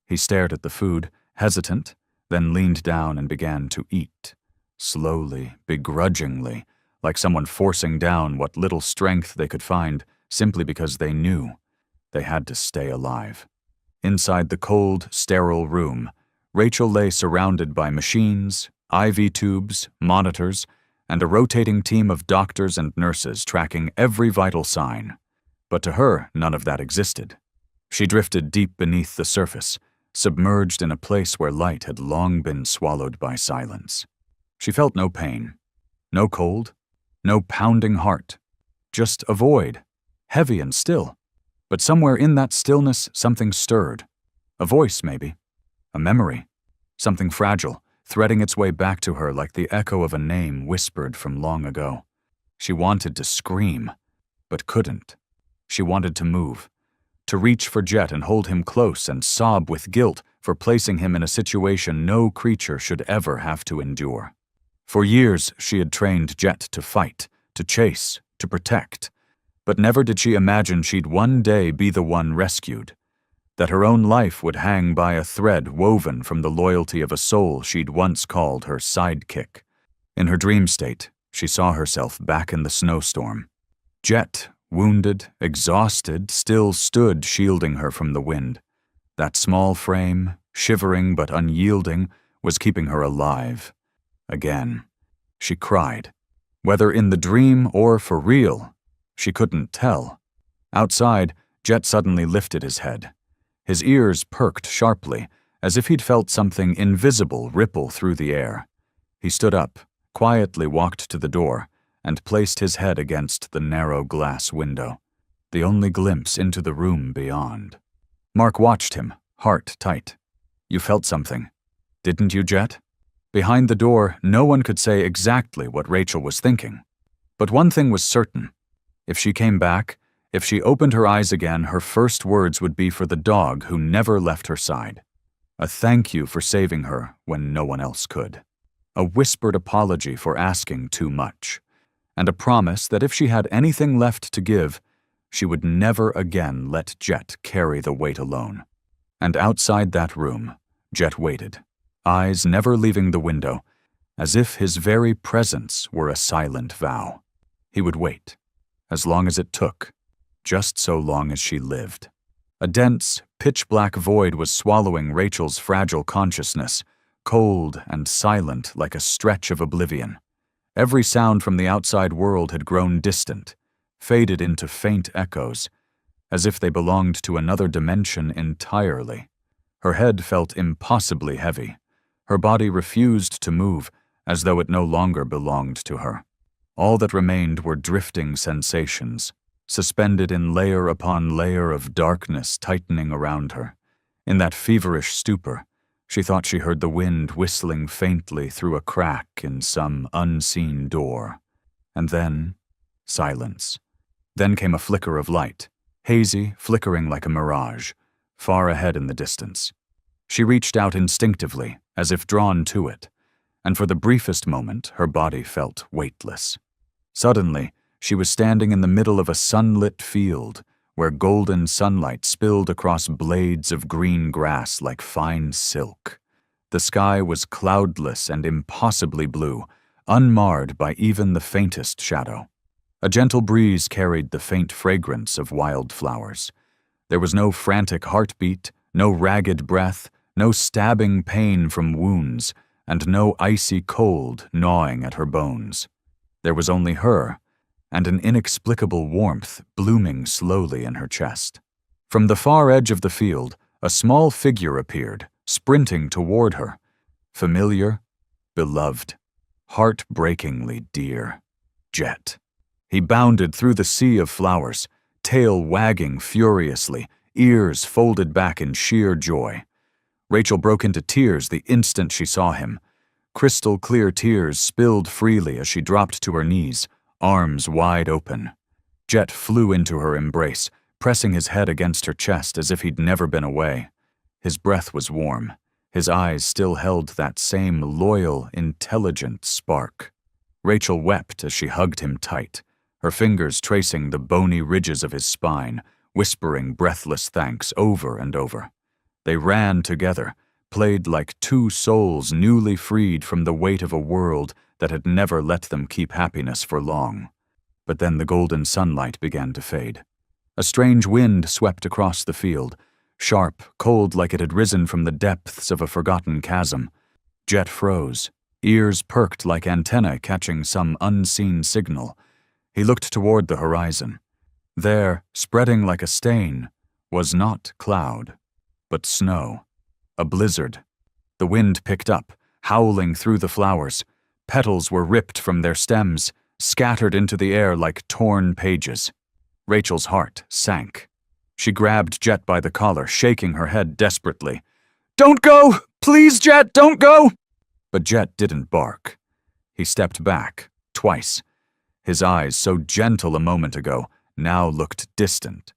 S1: He stared at the food, hesitant, then leaned down and began to eat, slowly, begrudgingly, like someone forcing down what little strength they could find simply because they knew they had to stay alive. Inside the cold, sterile room, Rachel lay surrounded by machines, IV tubes, monitors, and a rotating team of doctors and nurses tracking every vital sign. But to her, none of that existed. She drifted deep beneath the surface, submerged in a place where light had long been swallowed by silence. She felt no pain, no cold, no pounding heart, just a void, heavy and still. But somewhere in that stillness, something stirred. A voice, maybe. A memory. Something fragile, threading its way back to her like the echo of a name whispered from long ago. She wanted to scream, but couldn't. She wanted to move, to reach for Jet and hold him close and sob with guilt for placing him in a situation no creature should ever have to endure. For years, she had trained Jet to fight, to chase, to protect. But never did she imagine she'd one day be the one rescued, that her own life would hang by a thread woven from the loyalty of a soul she'd once called her sidekick. In her dream state, she saw herself back in the snowstorm. Jet, wounded, exhausted, still stood shielding her from the wind. That small frame, shivering but unyielding, was keeping her alive. Again. She cried. Whether in the dream or for real, she couldn't tell. Outside, Jet suddenly lifted his head. His ears perked sharply, as if he'd felt something invisible ripple through the air. He stood up, quietly walked to the door, and placed his head against the narrow glass window, the only glimpse into the room beyond. Mark watched him, heart tight. You felt something, didn't you, Jet? Behind the door, no one could say exactly what Rachel was thinking. But one thing was certain. If she came back, if she opened her eyes again, her first words would be for the dog who never left her side. A thank you for saving her when no one else could. A whispered apology for asking too much. And a promise that if she had anything left to give, she would never again let Jet carry the weight alone. And outside that room, Jet waited, eyes never leaving the window, as if his very presence were a silent vow. He would wait, as long as it took, just so long as she lived. A dense, pitch-black void was swallowing Rachel's fragile consciousness, cold and silent like a stretch of oblivion. Every sound from the outside world had grown distant, faded into faint echoes, as if they belonged to another dimension entirely. Her head felt impossibly heavy. Her body refused to move, as though it no longer belonged to her. All that remained were drifting sensations, suspended in layer upon layer of darkness tightening around her. In that feverish stupor, she thought she heard the wind whistling faintly through a crack in some unseen door. And then, silence. Then came a flicker of light, hazy, flickering like a mirage, far ahead in the distance. She reached out instinctively, as if drawn to it, and for the briefest moment her body felt weightless. Suddenly, she was standing in the middle of a sunlit field, where golden sunlight spilled across blades of green grass like fine silk. The sky was cloudless and impossibly blue, unmarred by even the faintest shadow. A gentle breeze carried the faint fragrance of wildflowers. There was no frantic heartbeat, no ragged breath, no stabbing pain from wounds, and no icy cold gnawing at her bones. There was only her, and an inexplicable warmth blooming slowly in her chest. From the far edge of the field, a small figure appeared, sprinting toward her. Familiar, beloved, heartbreakingly dear. Jet. He bounded through the sea of flowers, tail wagging furiously, ears folded back in sheer joy. Rachel broke into tears the instant she saw him. Crystal-clear tears spilled freely as she dropped to her knees, arms wide open. Jet flew into her embrace, pressing his head against her chest as if he'd never been away. His breath was warm. His eyes still held that same loyal, intelligent spark. Rachel wept as she hugged him tight, her fingers tracing the bony ridges of his spine, whispering breathless thanks over and over. They ran together, played like two souls newly freed from the weight of a world that had never let them keep happiness for long. But then the golden sunlight began to fade. A strange wind swept across the field, sharp, cold like it had risen from the depths of a forgotten chasm. Jet froze, ears perked like antennae catching some unseen signal. He looked toward the horizon. There, spreading like a stain, was not cloud, but snow. A blizzard. The wind picked up, howling through the flowers. Petals were ripped from their stems, scattered into the air like torn pages. Rachel's heart sank. She grabbed Jet by the collar, shaking her head desperately. "Don't go! Please, Jet, don't go!" But Jet didn't bark. He stepped back, twice. His eyes, so gentle a moment ago, now looked distant.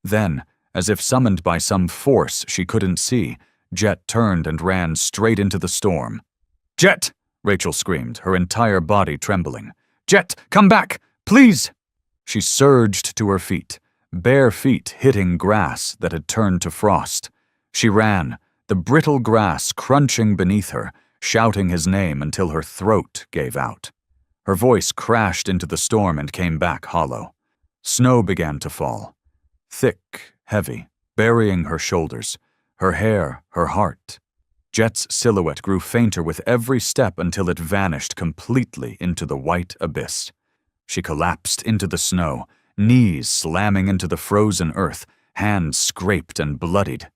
S1: Then, as if summoned by some force she couldn't see, Jet turned and ran straight into the storm. "Jet!" Rachel screamed, her entire body trembling. "Jet, come back! Please!" She surged to her feet, bare feet hitting grass that had turned to frost. She ran, the brittle grass crunching beneath her, shouting his name until her throat gave out. Her voice crashed into the storm and came back hollow. Snow began to fall. Thick, heavy, burying her shoulders, her hair, her heart. Jet's silhouette grew fainter with every step until it vanished completely into the white abyss. She collapsed into the snow, knees slamming into the frozen earth, hands scraped and bloodied.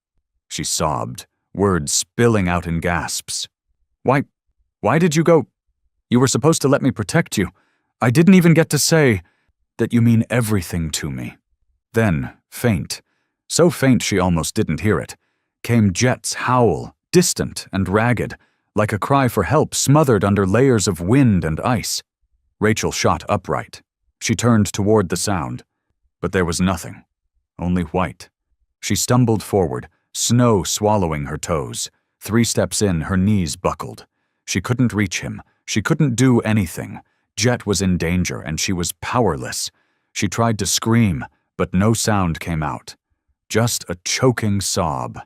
S1: She sobbed, words spilling out in gasps. Why did you go? You were supposed to let me protect you. I didn't even get to say that you mean everything to me." Then, faint, so faint she almost didn't hear it, came Jet's howl, distant and ragged, like a cry for help smothered under layers of wind and ice. Rachel shot upright. She turned toward the sound. But there was nothing. Only white. She stumbled forward, snow swallowing her toes. 3 steps in, her knees buckled. She couldn't reach him. She couldn't do anything. Jet was in danger, and she was powerless. She tried to scream, but no sound came out. Just a choking sob.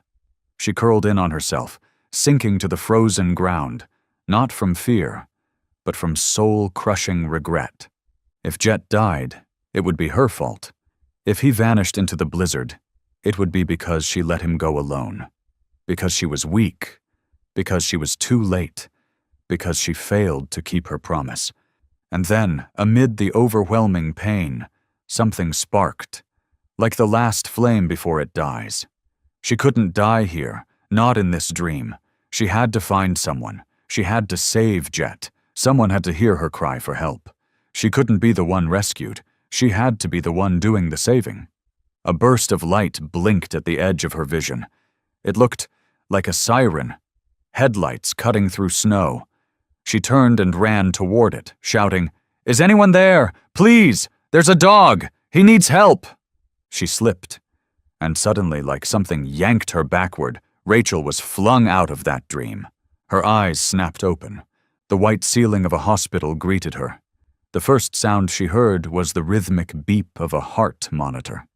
S1: She curled in on herself, sinking to the frozen ground, not from fear, but from soul-crushing regret. If Jet died, it would be her fault. If he vanished into the blizzard, it would be because she let him go alone. Because she was weak. Because she was too late. Because she failed to keep her promise. And then, amid the overwhelming pain, something sparked, like the last flame before it dies. She couldn't die here, not in this dream. She had to find someone. She had to save Jet. Someone had to hear her cry for help. She couldn't be the one rescued. She had to be the one doing the saving. A burst of light blinked at the edge of her vision. It looked like a siren, headlights cutting through snow. She turned and ran toward it, shouting, "Is anyone there? Please! There's a dog! He needs help!" She slipped, and suddenly, like something yanked her backward, Rachel was flung out of that dream. Her eyes snapped open. The white ceiling of a hospital greeted her. The first sound she heard was the rhythmic beep of a heart monitor.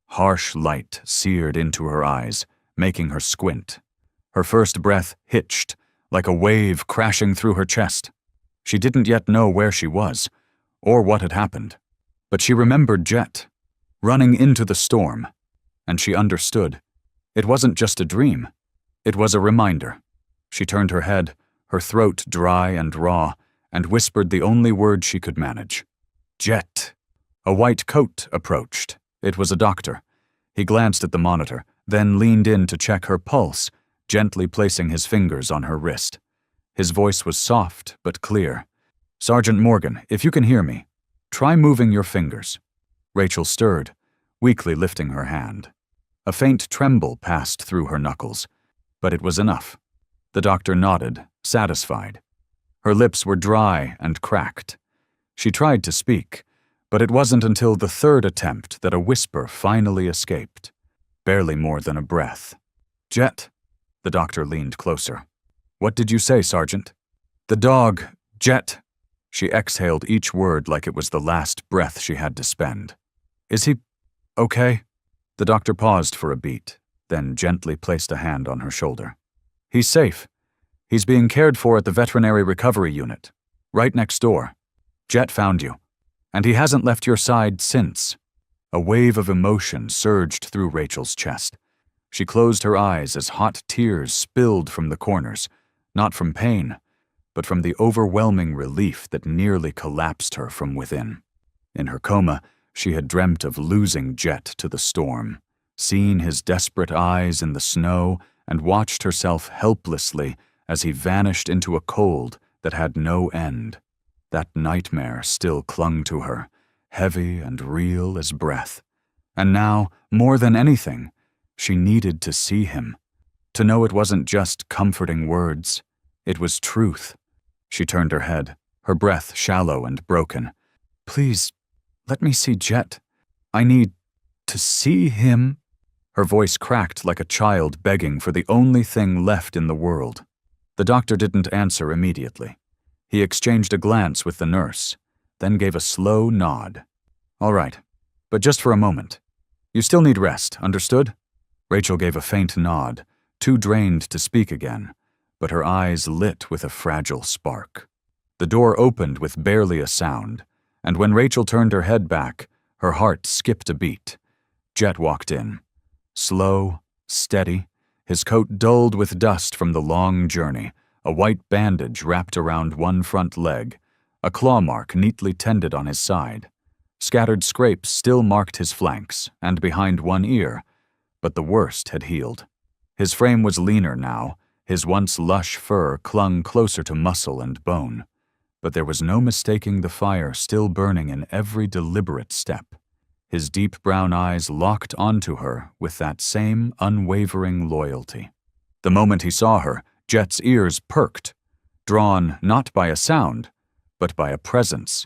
S1: Harsh light seared into her eyes, making her squint. Her first breath hitched, like a wave crashing through her chest. She didn't yet know where she was, or what had happened. But she remembered Jet, running into the storm, and she understood. It wasn't just a dream. It was a reminder. She turned her head, her throat dry and raw, and whispered the only word she could manage. "Jet." A white coat approached. It was a doctor. He glanced at the monitor, then leaned in to check her pulse, gently placing his fingers on her wrist. His voice was soft but clear. "Sergeant Morgan, if you can hear me, try moving your fingers." Rachel stirred, weakly lifting her hand. A faint tremble passed through her knuckles, but it was enough. The doctor nodded, satisfied. Her lips were dry and cracked. She tried to speak, but it wasn't until the third attempt that a whisper finally escaped. Barely more than a breath. "Jet." The doctor leaned closer. "What did you say, Sergeant?" "The dog, Jet." She exhaled each word like it was the last breath she had to spend. "Is he okay?" The doctor paused for a beat, then gently placed a hand on her shoulder. He's safe. He's being cared for at the veterinary recovery unit, right next door. Jet found you, and he hasn't left your side since. A wave of emotion surged through Rachel's chest. She closed her eyes as hot tears spilled from the corners, not from pain, but from the overwhelming relief that nearly collapsed her from within. In her coma, she had dreamt of losing Jet to the storm, seen his desperate eyes in the snow, and watched herself helplessly as he vanished into a cold that had no end. That nightmare still clung to her, heavy and real as breath. And now, more than anything, she needed to see him, to know it wasn't just comforting words, it was truth. She turned her head, her breath shallow and broken. Please, let me see Jet. I need to see him. Her voice cracked like a child begging for the only thing left in the world. The doctor didn't answer immediately. He exchanged a glance with the nurse, then gave a slow nod. All right, but just for a moment. You still need rest, understood? Rachel gave a faint nod, too drained to speak again, but her eyes lit with a fragile spark. The door opened with barely a sound, and when Rachel turned her head back, her heart skipped a beat. Jet walked in. Slow, steady, his coat dulled with dust from the long journey, a white bandage wrapped around one front leg, a claw mark neatly tended on his side. Scattered scrapes still marked his flanks and behind one ear, but the worst had healed. His frame was leaner now, his once lush fur clung closer to muscle and bone, but there was no mistaking the fire still burning in every deliberate step. His deep brown eyes locked onto her with that same unwavering loyalty. The moment he saw her, Jet's ears perked, drawn not by a sound, but by a presence.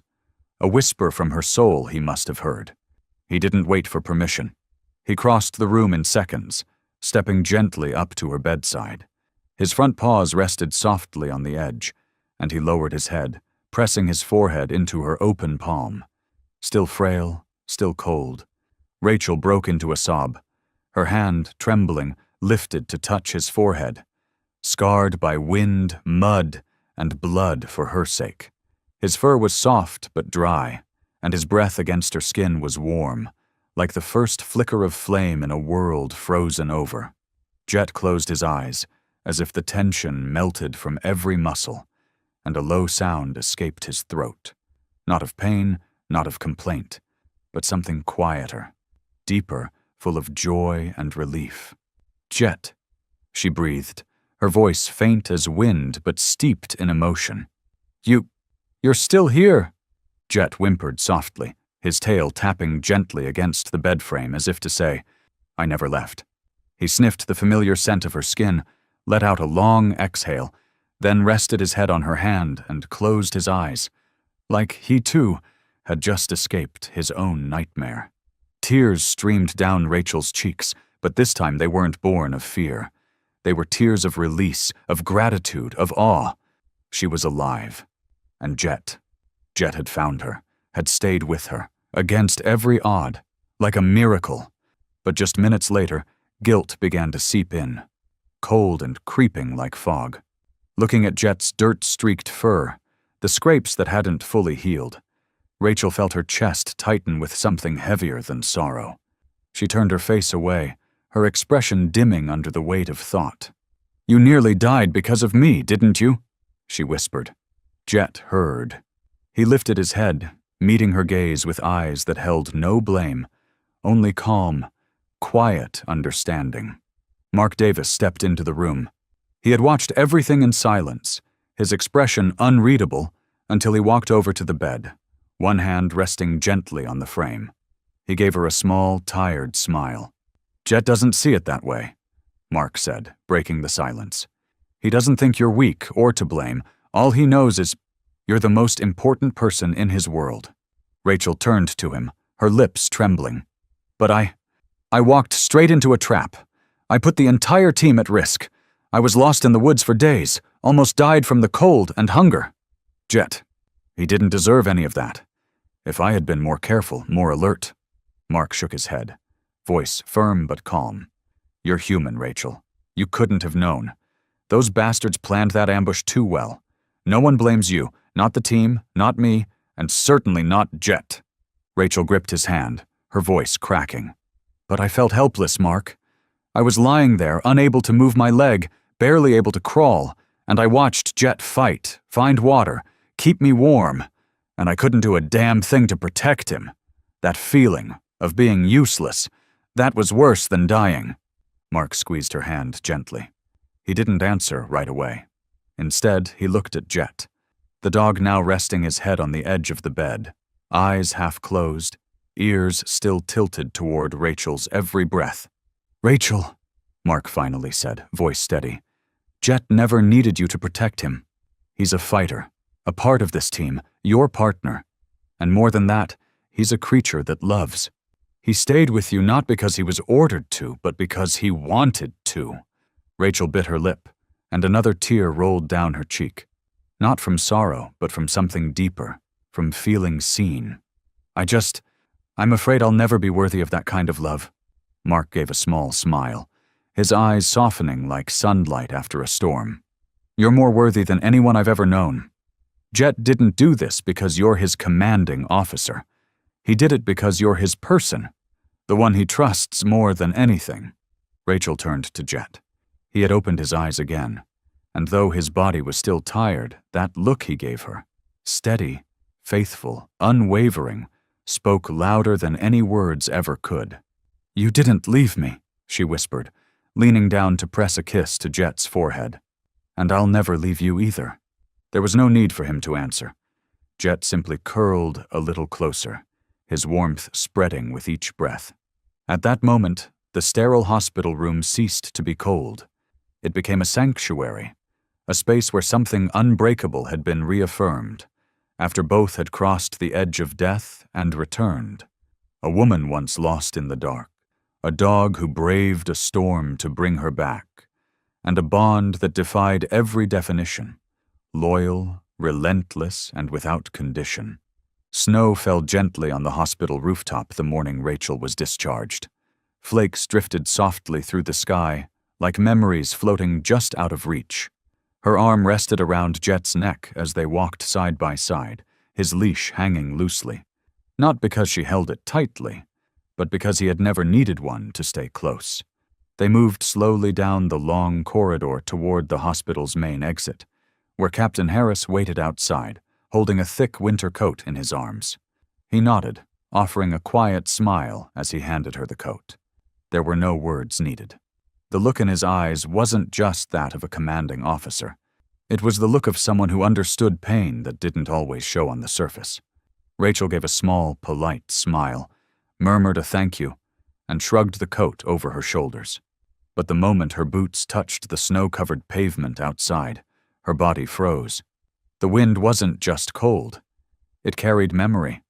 S1: A whisper from her soul he must have heard. He didn't wait for permission. He crossed the room in seconds, stepping gently up to her bedside. His front paws rested softly on the edge, and he lowered his head, pressing his forehead into her open palm. Still frail, still cold. Rachel broke into a sob. Her hand, trembling, lifted to touch his forehead, scarred by wind, mud, and blood for her sake. His fur was soft but dry, and his breath against her skin was warm, like the first flicker of flame in a world frozen over. Jet closed his eyes, as if the tension melted from every muscle, and a low sound escaped his throat. Not of pain, not of complaint, but something quieter, deeper, full of joy and relief. Jet, she breathed, her voice faint as wind but steeped in emotion. You're still here, Jet whimpered softly, his tail tapping gently against the bed frame as if to say, I never left. He sniffed the familiar scent of her skin, let out a long exhale, then rested his head on her hand and closed his eyes, like he too had just escaped his own nightmare. Tears streamed down Rachel's cheeks, but this time they weren't born of fear. They were tears of release, of gratitude, of awe. She was alive. And Jet had found her, had stayed with her, against every odd, like a miracle. But just minutes later, guilt began to seep in, cold and creeping like fog. Looking at Jet's dirt-streaked fur, the scrapes that hadn't fully healed, Rachel felt her chest tighten with something heavier than sorrow. She turned her face away, her expression dimming under the weight of thought. You nearly died because of me, didn't you? She whispered. Jet heard. He lifted his head, meeting her gaze with eyes that held no blame, only calm, quiet understanding. Mark Davis stepped into the room. He had watched everything in silence, his expression unreadable, until he walked over to the bed, one hand resting gently on the frame. He gave her a small, tired smile. Jet doesn't see it that way, Mark said, breaking the silence. He doesn't think you're weak or to blame. All he knows is you're the most important person in his world. Rachel turned to him, her lips trembling. But I walked straight into a trap. I put the entire team at risk. I was lost in the woods for days, almost died from the cold and hunger. Jet, he didn't deserve any of that. If I had been more careful, more alert. Mark shook his head. voice firm but calm. "You're human, Rachel. You couldn't have known. Those bastards planned that ambush too well. No one blames you, not the team, not me, and certainly not Jet." Rachel gripped his hand, her voice cracking. "But I felt helpless, Mark. I was lying there, unable to move my leg, barely able to crawl, and I watched Jet fight, find water, keep me warm, and I couldn't do a damn thing to protect him. That feeling of being useless, that was worse than dying." Mark squeezed her hand gently. He didn't answer right away. Instead, he looked at Jet, the dog now resting his head on the edge of the bed, eyes half closed, ears still tilted toward Rachel's every breath. "Rachel," Mark finally said, voice steady, "Jet never needed you to protect him. He's a fighter, a part of this team, your partner. And more than that, he's a creature that loves. He stayed with you not because he was ordered to, but because he wanted to." Rachel bit her lip, and another tear rolled down her cheek. Not from sorrow, but from something deeper, from feeling seen. I'm afraid I'll never be worthy of that kind of love." Mark gave a small smile, his eyes softening like sunlight after a storm. "You're more worthy than anyone I've ever known. Jet didn't do this because you're his commanding officer. He did it because you're his person, the one he trusts more than anything." Rachel turned to Jet. He had opened his eyes again, and though his body was still tired, that look he gave her, steady, faithful, unwavering, spoke louder than any words ever could. "You didn't leave me," she whispered, leaning down to press a kiss to Jet's forehead. "And I'll never leave you either." There was no need for him to answer. Jet simply curled a little closer, his warmth spreading with each breath. At that moment, the sterile hospital room ceased to be cold. It became a sanctuary, a space where something unbreakable had been reaffirmed, after both had crossed the edge of death and returned. A woman once lost in the dark, a dog who braved a storm to bring her back, and a bond that defied every definition, loyal, relentless, and without condition. Snow fell gently on the hospital rooftop the morning Rachel was discharged. Flakes drifted softly through the sky, like memories floating just out of reach. Her arm rested around Jet's neck as they walked side by side, his leash hanging loosely. Not because she held it tightly, but because he had never needed one to stay close. They moved slowly down the long corridor toward the hospital's main exit, where Captain Harris waited outside, holding a thick winter coat in his arms. He nodded, offering a quiet smile as he handed her the coat. There were no words needed. The look in his eyes wasn't just that of a commanding officer. It was the look of someone who understood pain that didn't always show on the surface. Rachel gave a small, polite smile, murmured a thank you, and shrugged the coat over her shoulders. But the moment her boots touched the snow-covered pavement outside, her body froze. The wind wasn't just cold. It carried memory.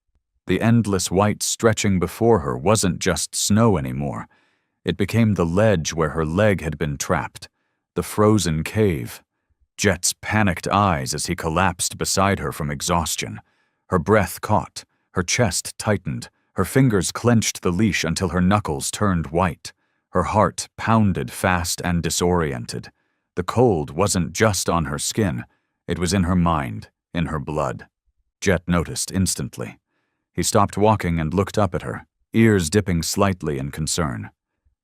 S1: The endless white stretching before her wasn't just snow anymore. It became the ledge where her leg had been trapped, the frozen cave. Jet's panicked eyes as he collapsed beside her from exhaustion. Her breath caught, her chest tightened, her fingers clenched the leash until her knuckles turned white. Her heart pounded fast and disoriented. The cold wasn't just on her skin, it was in her mind, in her blood. Jet noticed instantly. He stopped walking and looked up at her, ears dipping slightly in concern.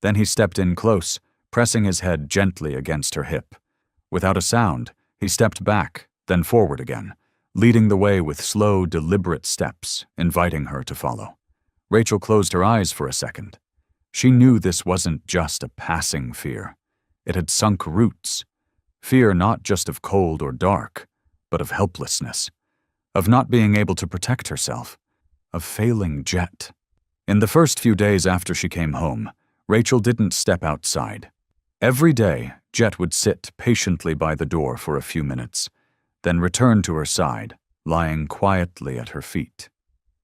S1: Then he stepped in close, pressing his head gently against her hip. Without a sound, he stepped back, then forward again, leading the way with slow, deliberate steps, inviting her to follow. Rachel closed her eyes for a second. She knew this wasn't just a passing fear. It had sunk roots. Fear not just of cold or dark, but of helplessness, of not being able to protect herself, of failing Jet. In the first few days after she came home, Rachel didn't step outside. Every day, Jet would sit patiently by the door for a few minutes, then return to her side, lying quietly at her feet.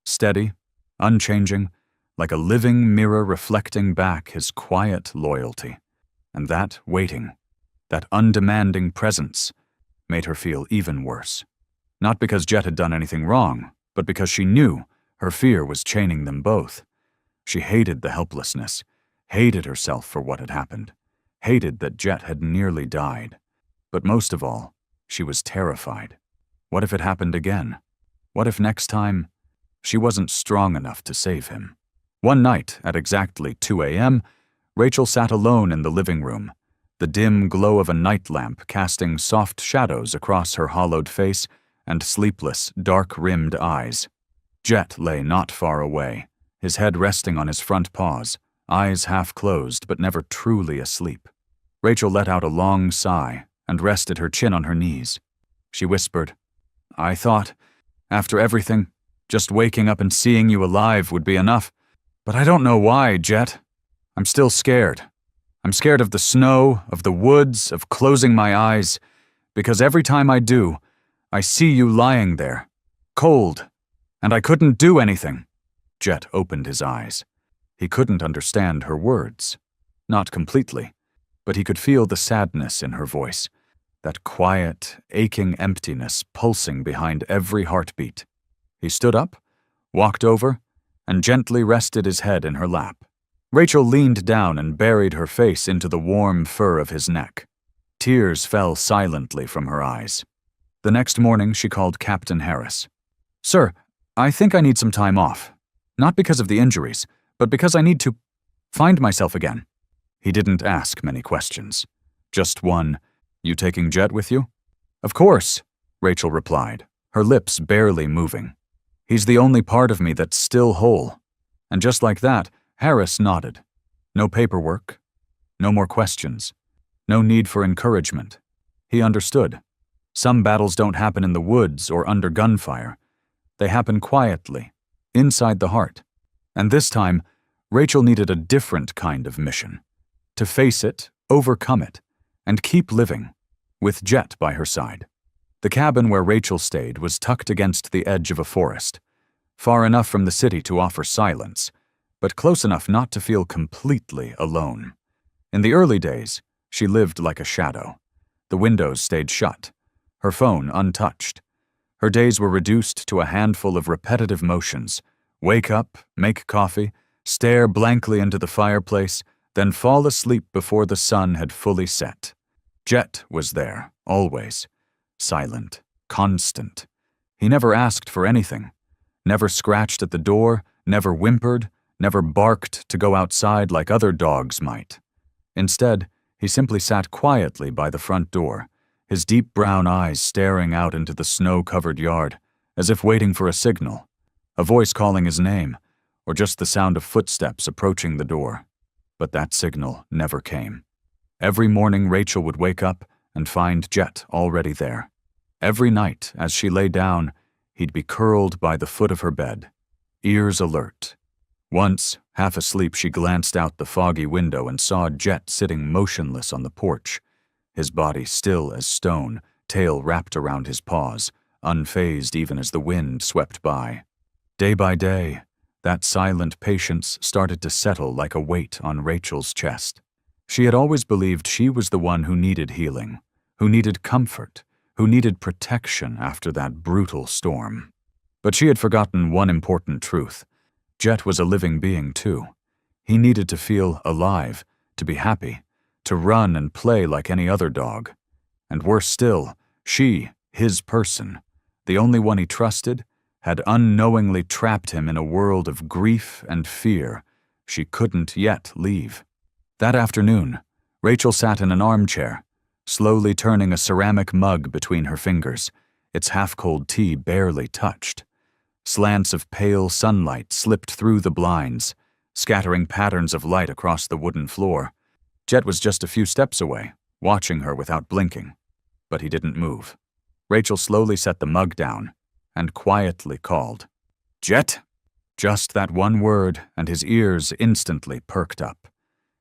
S1: Steady, unchanging, like a living mirror reflecting back his quiet loyalty. And that waiting, that undemanding presence, made her feel even worse. Not because Jet had done anything wrong, but because she knew her fear was chaining them both. She hated the helplessness. hated herself for what had happened, hated that Jet had nearly died. But most of all, she was terrified. What if it happened again? What if next time she wasn't strong enough to save him? One night, at exactly 2 a.m., Rachel sat alone in the living room, the dim glow of a night lamp casting soft shadows across her hollowed face and sleepless, dark-rimmed eyes. Jet lay not far away, his head resting on his front paws, eyes half closed but never truly asleep. Rachel let out a long sigh and rested her chin on her knees. She whispered, "I thought, after everything, just waking up and seeing you alive would be enough. But I don't know why, Jet. I'm still scared. I'm scared of the snow, of the woods, of closing my eyes, because every time I do, I see you lying there, cold, and I couldn't do anything." Jet opened his eyes. He couldn't understand her words. Not completely, but he could feel the sadness in her voice, that quiet, aching emptiness pulsing behind every heartbeat. He stood up, walked over, and gently rested his head in her lap. Rachel leaned down and buried her face into the warm fur of his neck. Tears fell silently from her eyes. The next morning she called Captain Harris. "Sir, I think I need some time off. Not because of the injuries, but because I need to find myself again." He didn't ask many questions. Just one, "You taking Jet with you?" "Of course," Rachel replied, her lips barely moving. "He's the only part of me that's still whole." And just like that, Harris nodded. No paperwork, no more questions, no need for encouragement. He understood. Some battles don't happen in the woods or under gunfire. They happen quietly, inside the heart. And this time, Rachel needed a different kind of mission. To face it, overcome it, and keep living, with Jet by her side. The cabin where Rachel stayed was tucked against the edge of a forest, far enough from the city to offer silence, but close enough not to feel completely alone. In the early days, she lived like a shadow. The windows stayed shut, her phone untouched. Her days were reduced to a handful of repetitive motions: wake up, make coffee, stare blankly into the fireplace, then fall asleep before the sun had fully set. Jet was there, always. Silent, constant. He never asked for anything, never scratched at the door, never whimpered, never barked to go outside like other dogs might. Instead, he simply sat quietly by the front door, his deep brown eyes staring out into the snow-covered yard, as if waiting for a signal, a voice calling his name, or just the sound of footsteps approaching the door. But that signal never came. Every morning Rachel would wake up and find Jet already there. Every night, as she lay down, he'd be curled by the foot of her bed, ears alert. Once, half asleep, she glanced out the foggy window and saw Jet sitting motionless on the porch, his body still as stone, tail wrapped around his paws, unfazed even as the wind swept by. Day by day, that silent patience started to settle like a weight on Rachel's chest. She had always believed she was the one who needed healing, who needed comfort, who needed protection after that brutal storm. But she had forgotten one important truth. Jet was a living being too. He needed to feel alive, to be happy, to run and play like any other dog. And worse still, she, his person, the only one he trusted, had unknowingly trapped him in a world of grief and fear she couldn't yet leave. That afternoon, Rachel sat in an armchair, slowly turning a ceramic mug between her fingers, its half-cold tea barely touched. Slants of pale sunlight slipped through the blinds, scattering patterns of light across the wooden floor. Jet was just a few steps away, watching her without blinking. But he didn't move. Rachel slowly set the mug down and quietly called, "Jet?" Just that one word, and his ears instantly perked up.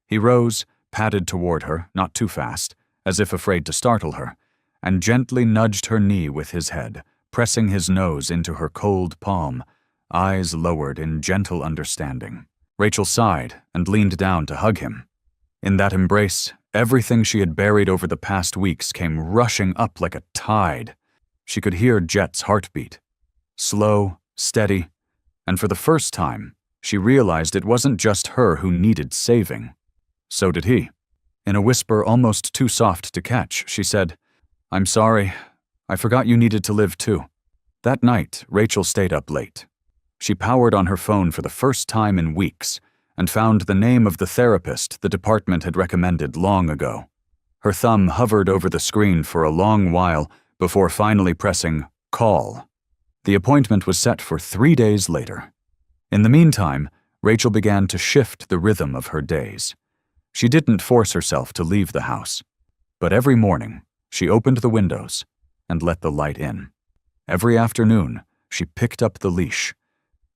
S1: He rose, padded toward her, not too fast, as if afraid to startle her, and gently nudged her knee with his head, pressing his nose into her cold palm, eyes lowered in gentle understanding. Rachel sighed and leaned down to hug him. In that embrace, everything she had buried over the past weeks came rushing up like a tide. She could hear Jet's heartbeat. Slow, steady, and for the first time, she realized it wasn't just her who needed saving. So did he. In a whisper almost too soft to catch, she said, "I'm sorry. I forgot you needed to live too." That night, Rachel stayed up late. She powered on her phone for the first time in weeks and found the name of the therapist the department had recommended long ago. Her thumb hovered over the screen for a long while before finally pressing call. The appointment was set for 3 days later. In the meantime, Rachel began to shift the rhythm of her days. She didn't force herself to leave the house, but every morning she opened the windows and let the light in. Every afternoon, she picked up the leash.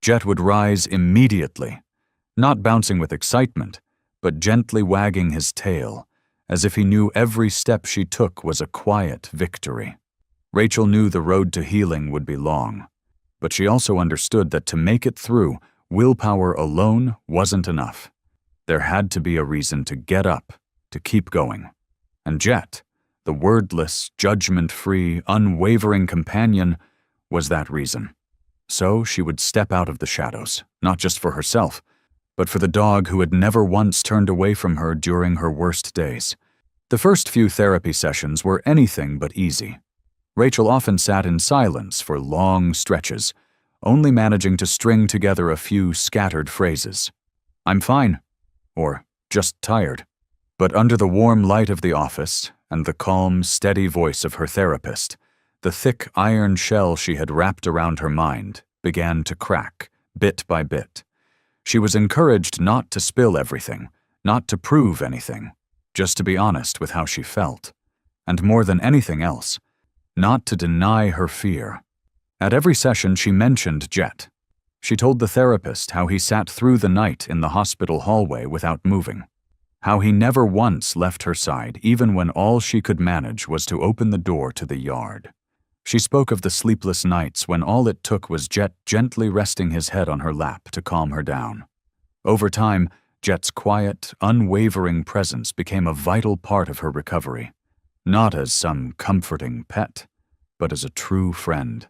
S1: Jet would rise immediately, not bouncing with excitement, but gently wagging his tail, as if he knew every step she took was a quiet victory. Rachel knew the road to healing would be long, but she also understood that to make it through, willpower alone wasn't enough. There had to be a reason to get up, to keep going. And Jet, the wordless, judgment-free, unwavering companion, was that reason. So she would step out of the shadows, not just for herself, but for the dog who had never once turned away from her during her worst days. The first few therapy sessions were anything but easy. Rachel often sat in silence for long stretches, only managing to string together a few scattered phrases. "I'm fine," or "just tired." But under the warm light of the office and the calm, steady voice of her therapist, the thick iron shell she had wrapped around her mind began to crack, bit by bit. She was encouraged not to spill everything, not to prove anything, just to be honest with how she felt. And more than anything else, not to deny her fear. At every session she mentioned Jet. She told the therapist how he sat through the night in the hospital hallway without moving, how he never once left her side even when all she could manage was to open the door to the yard. She spoke of the sleepless nights when all it took was Jet gently resting his head on her lap to calm her down. Over time, Jet's quiet, unwavering presence became a vital part of her recovery, not as some comforting pet, but as a true friend,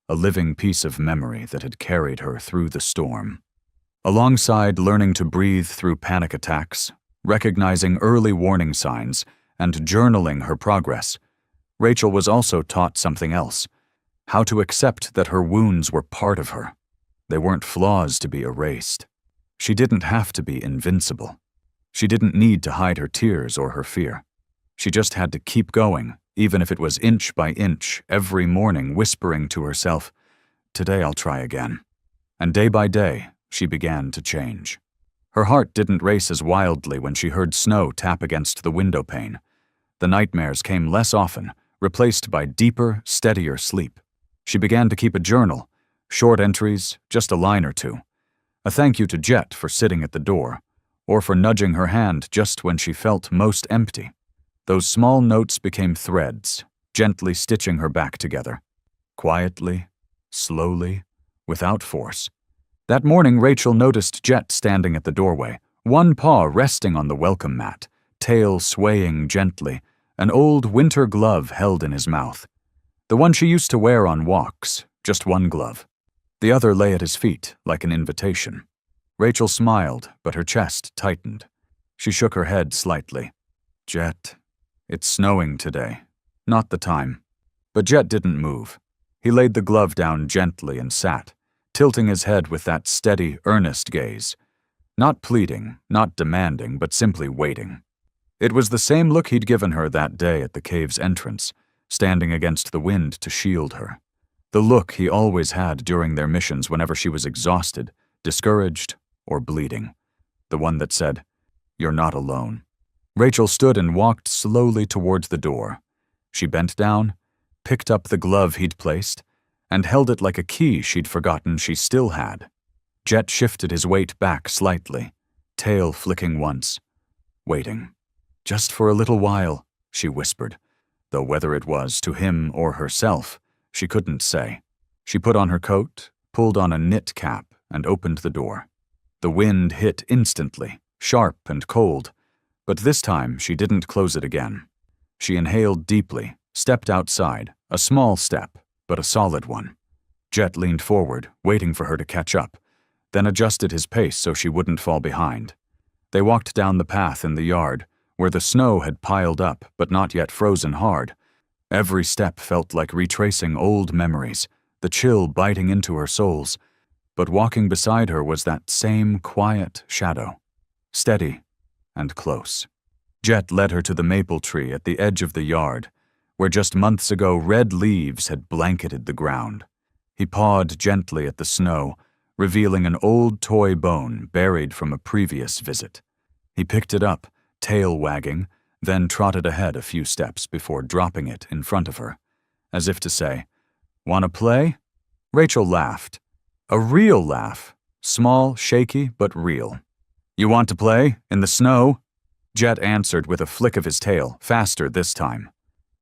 S1: a living piece of memory that had carried her through the storm. Alongside learning to breathe through panic attacks, recognizing early warning signs, and journaling her progress, Rachel was also taught something else: how to accept that her wounds were part of her. They weren't flaws to be erased. She didn't have to be invincible. She didn't need to hide her tears or her fear. She just had to keep going, even if it was inch by inch, every morning whispering to herself, "Today I'll try again." And day by day, she began to change. Her heart didn't race as wildly when she heard snow tap against the window pane. The nightmares came less often, replaced by deeper, steadier sleep. She began to keep a journal, short entries, just a line or two. A thank you to Jet for sitting at the door, or for nudging her hand just when she felt most empty. Those small notes became threads, gently stitching her back together. Quietly, slowly, without force. That morning, Rachel noticed Jet standing at the doorway, one paw resting on the welcome mat, tail swaying gently, an old winter glove held in his mouth. The one she used to wear on walks, just one glove. The other lay at his feet, like an invitation. Rachel smiled, but her chest tightened. She shook her head slightly. "Jet, it's snowing today. Not the time." But Jet didn't move. He laid the glove down gently and sat, tilting his head with that steady, earnest gaze. Not pleading, not demanding, but simply waiting. It was the same look he'd given her that day at the cave's entrance, standing against the wind to shield her. The look he always had during their missions whenever she was exhausted, discouraged, or bleeding. The one that said, "You're not alone." Rachel stood and walked slowly towards the door. She bent down, picked up the glove he'd placed, and held it like a key she'd forgotten she still had. Jet shifted his weight back slightly, tail flicking once. Waiting. "Just for a little while," she whispered, though whether it was to him or herself, she couldn't say. She put on her coat, pulled on a knit cap, and opened the door. The wind hit instantly, sharp and cold, but this time she didn't close it again. She inhaled deeply, stepped outside, a small step, but a solid one. Jet leaned forward, waiting for her to catch up, then adjusted his pace so she wouldn't fall behind. They walked down the path in the yard, where the snow had piled up but not yet frozen hard. Every step felt like retracing old memories, the chill biting into her soles. But walking beside her was that same quiet shadow, steady and close. Jet led her to the maple tree at the edge of the yard, where just months ago red leaves had blanketed the ground. He pawed gently at the snow, revealing an old toy bone buried from a previous visit. He picked it up, tail wagging, then trotted ahead a few steps before dropping it in front of her, as if to say, "Want to play?" Rachel laughed. A real laugh, small, shaky, but real. "You want to play? In the snow?" Jet answered with a flick of his tail, faster this time.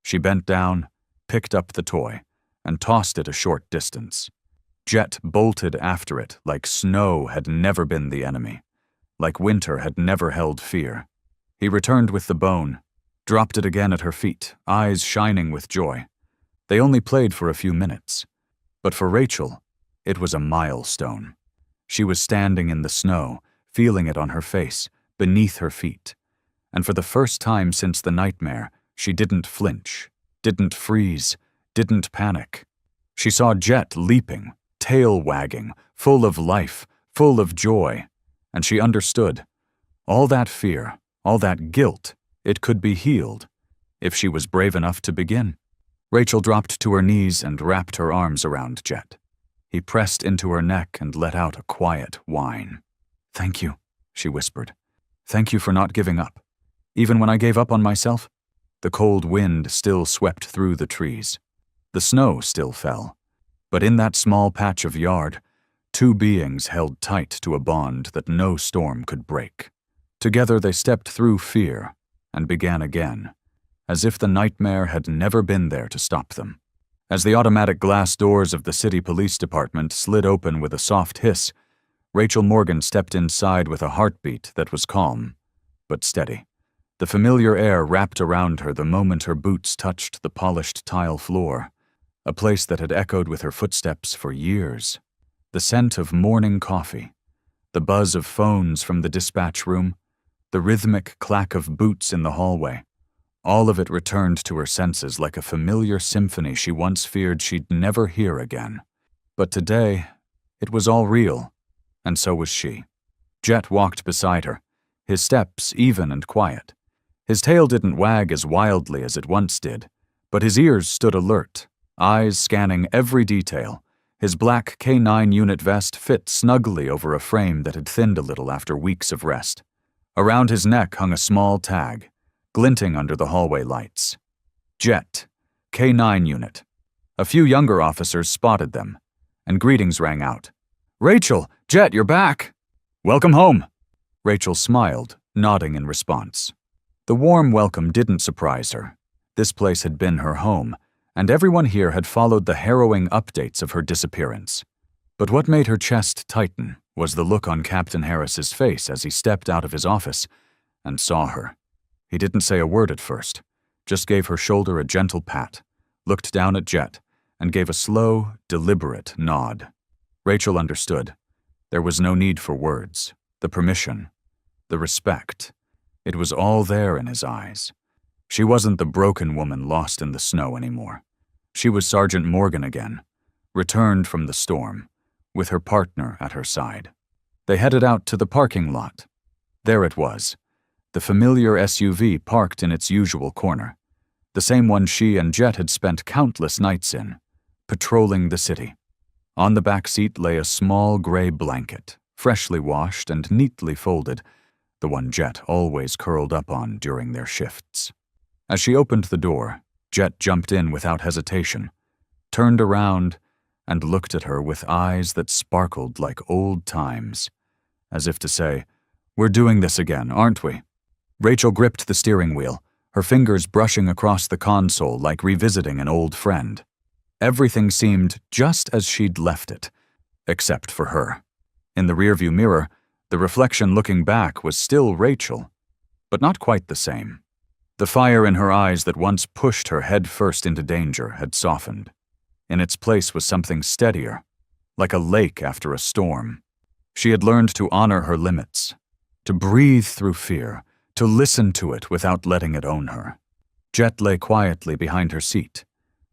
S1: She bent down, picked up the toy, and tossed it a short distance. Jet bolted after it like snow had never been the enemy, like winter had never held fear. He returned with the bone, dropped it again at her feet, eyes shining with joy. They only played for a few minutes. But for Rachel, it was a milestone. She was standing in the snow, feeling it on her face, beneath her feet. And for the first time since the nightmare, she didn't flinch, didn't freeze, didn't panic. She saw Jet leaping, tail wagging, full of life, full of joy, and she understood. All that fear, all that guilt, it could be healed, if she was brave enough to begin. Rachel dropped to her knees and wrapped her arms around Jet. He pressed into her neck and let out a quiet whine. "Thank you," she whispered. "Thank you for not giving up. Even when I gave up on myself?" The cold wind still swept through the trees. The snow still fell. But in that small patch of yard, two beings held tight to a bond that no storm could break. Together they stepped through fear and began again, as if the nightmare had never been there to stop them. As the automatic glass doors of the city police department slid open with a soft hiss, Rachel Morgan stepped inside with a heartbeat that was calm, but steady. The familiar air wrapped around her the moment her boots touched the polished tile floor, a place that had echoed with her footsteps for years. The scent of morning coffee, the buzz of phones from the dispatch room, the rhythmic clack of boots in the hallway. All of it returned to her senses like a familiar symphony she once feared she'd never hear again. But today, it was all real, and so was she. Jet walked beside her, his steps even and quiet. His tail didn't wag as wildly as it once did, but his ears stood alert, eyes scanning every detail. His black K9 unit vest fit snugly over a frame that had thinned a little after weeks of rest. Around his neck hung a small tag, glinting under the hallway lights. Jet, K9 unit. A few younger officers spotted them, and greetings rang out. "Rachel, Jet, you're back!" "Welcome home!" Rachel smiled, nodding in response. The warm welcome didn't surprise her. This place had been her home, and everyone here had followed the harrowing updates of her disappearance. But what made her chest tighten was the look on Captain Harris's face as he stepped out of his office and saw her. He didn't say a word at first, just gave her shoulder a gentle pat, looked down at Jet, and gave a slow, deliberate nod. Rachel understood. There was no need for words, the permission, the respect. It was all there in his eyes. She wasn't the broken woman lost in the snow anymore. She was Sergeant Morgan again, returned from the storm, with her partner at her side. They headed out to the parking lot. There it was, the familiar SUV parked in its usual corner, the same one she and Jet had spent countless nights in, patrolling the city. On the back seat lay a small gray blanket, freshly washed and neatly folded, the one Jet always curled up on during their shifts. As she opened the door, Jet jumped in without hesitation, turned around, and looked at her with eyes that sparkled like old times, as if to say, "We're doing this again, aren't we?" Rachel gripped the steering wheel, her fingers brushing across the console like revisiting an old friend. Everything seemed just as she'd left it, except for her. In the rearview mirror, the reflection looking back was still Rachel, but not quite the same. The fire in her eyes that once pushed her head first into danger had softened. In its place was something steadier, like a lake after a storm. She had learned to honor her limits, to breathe through fear, to listen to it without letting it own her. Jet lay quietly behind her seat,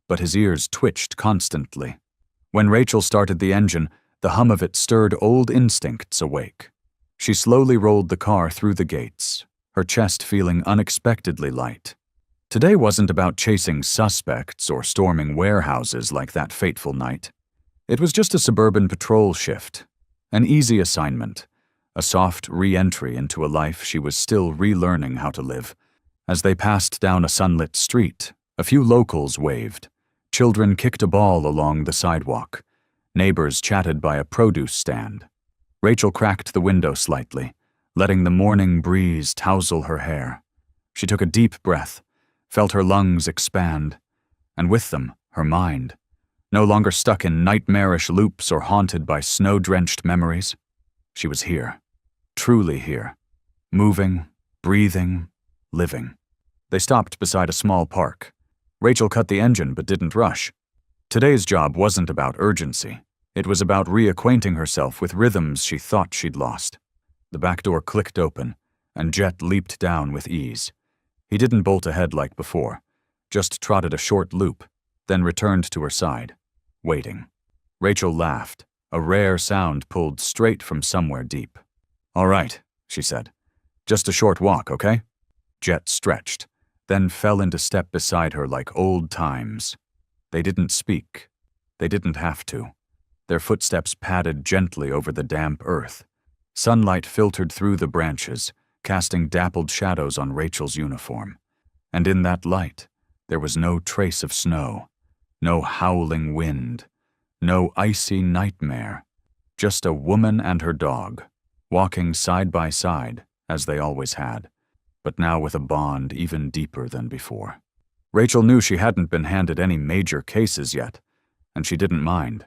S1: but his ears twitched constantly. When Rachel started the engine, the hum of it stirred old instincts awake. She slowly rolled the car through the gates, her chest feeling unexpectedly light. Today wasn't about chasing suspects or storming warehouses like that fateful night. It was just a suburban patrol shift, an easy assignment, a soft re-entry into a life she was still relearning how to live. As they passed down a sunlit street, a few locals waved. Children kicked a ball along the sidewalk. Neighbors chatted by a produce stand. Rachel cracked the window slightly, letting the morning breeze tousle her hair. She took a deep breath, felt her lungs expand, and with them, her mind, no longer stuck in nightmarish loops or haunted by snow-drenched memories. She was here, truly here, moving, breathing, living. They stopped beside a small park. Rachel cut the engine but didn't rush. Today's job wasn't about urgency. It was about reacquainting herself with rhythms she thought she'd lost. The back door clicked open, and Jet leaped down with ease. He didn't bolt ahead like before, just trotted a short loop, then returned to her side, waiting. Rachel laughed, a rare sound pulled straight from somewhere deep. "All right," she said. "Just a short walk, okay?" Jet stretched, then fell into step beside her like old times. They didn't speak. They didn't have to. Their footsteps padded gently over the damp earth. Sunlight filtered through the branches, casting dappled shadows on Rachel's uniform. And in that light, there was no trace of snow, no howling wind, no icy nightmare, just a woman and her dog, walking side by side, as they always had, but now with a bond even deeper than before. Rachel knew she hadn't been handed any major cases yet, and she didn't mind.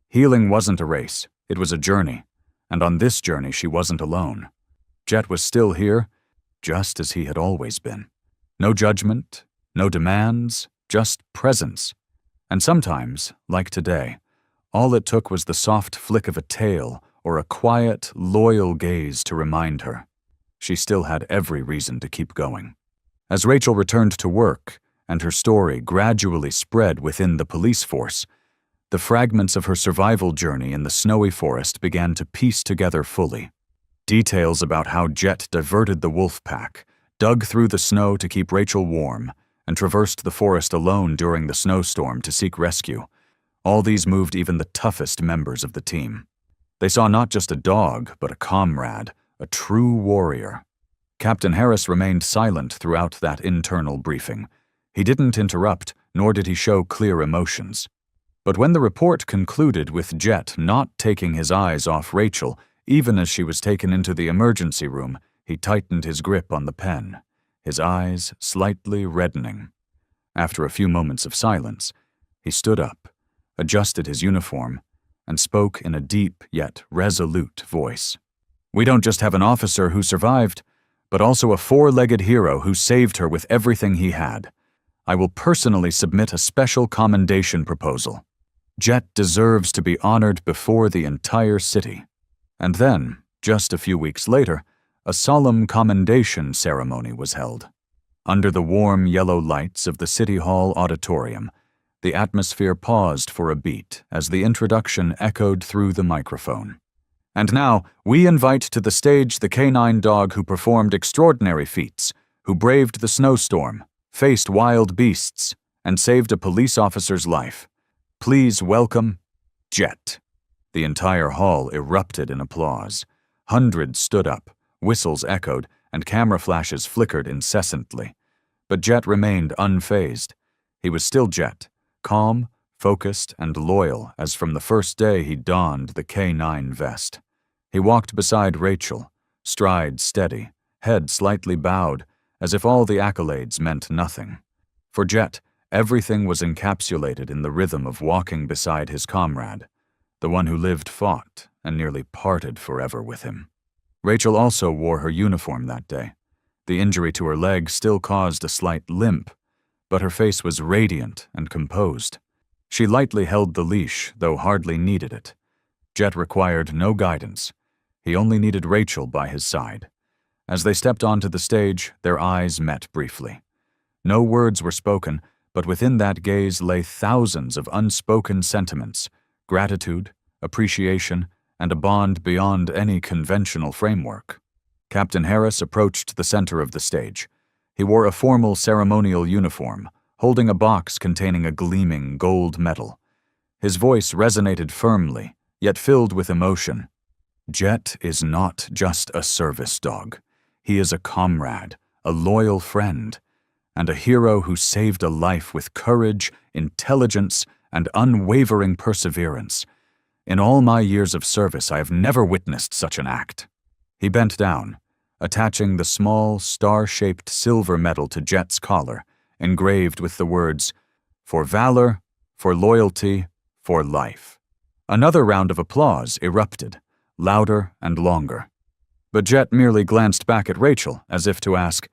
S1: Healing wasn't a race, it was a journey, and on this journey she wasn't alone. Jet was still here, just as he had always been. No judgment, no demands, just presence. And sometimes, like today, all it took was the soft flick of a tail or a quiet, loyal gaze to remind her. She still had every reason to keep going. As Rachel returned to work, and her story gradually spread within the police force, the fragments of her survival journey in the snowy forest began to piece together fully. Details about how Jet diverted the wolf pack, dug through the snow to keep Rachel warm, and traversed the forest alone during the snowstorm to seek rescue. All these moved even the toughest members of the team. They saw not just a dog, but a comrade, a true warrior. Captain Harris remained silent throughout that internal briefing. He didn't interrupt, nor did he show clear emotions. But when the report concluded with Jet not taking his eyes off Rachel, even as she was taken into the emergency room, he tightened his grip on the pen, his eyes slightly reddening. After a few moments of silence, he stood up, adjusted his uniform, and spoke in a deep yet resolute voice. "We don't just have an officer who survived, but also a four-legged hero who saved her with everything he had. I will personally submit a special commendation proposal. Jet deserves to be honored before the entire city." And then, just a few weeks later, a solemn commendation ceremony was held. Under the warm yellow lights of the City Hall auditorium, the atmosphere paused for a beat as the introduction echoed through the microphone. "And now, we invite to the stage the canine dog who performed extraordinary feats, who braved the snowstorm, faced wild beasts, and saved a police officer's life. Please welcome Jet." The entire hall erupted in applause. Hundreds stood up, whistles echoed, and camera flashes flickered incessantly. But Jet remained unfazed. He was still Jet, calm, focused, and loyal as from the first day he donned the K9 vest. He walked beside Rachel, stride steady, head slightly bowed, as if all the accolades meant nothing. For Jet, everything was encapsulated in the rhythm of walking beside his comrade, the one who lived, fought, and nearly parted forever with him. Rachel also wore her uniform that day. The injury to her leg still caused a slight limp, but her face was radiant and composed. She lightly held the leash, though hardly needed it. Jet required no guidance. He only needed Rachel by his side. As they stepped onto the stage, their eyes met briefly. No words were spoken, but within that gaze lay thousands of unspoken sentiments, gratitude, appreciation, and a bond beyond any conventional framework. Captain Harris approached the center of the stage. He wore a formal ceremonial uniform, holding a box containing a gleaming gold medal. His voice resonated firmly, yet filled with emotion. Jet is not just a service dog. He is a comrade, a loyal friend, and a hero who saved a life with courage, intelligence, and unwavering perseverance. In all my years of service, I have never witnessed such an act. He bent down, attaching the small, star-shaped silver medal to Jet's collar, engraved with the words, "For valor, for loyalty, for life." Another round of applause erupted, louder and longer. But Jet merely glanced back at Rachel, as if to ask,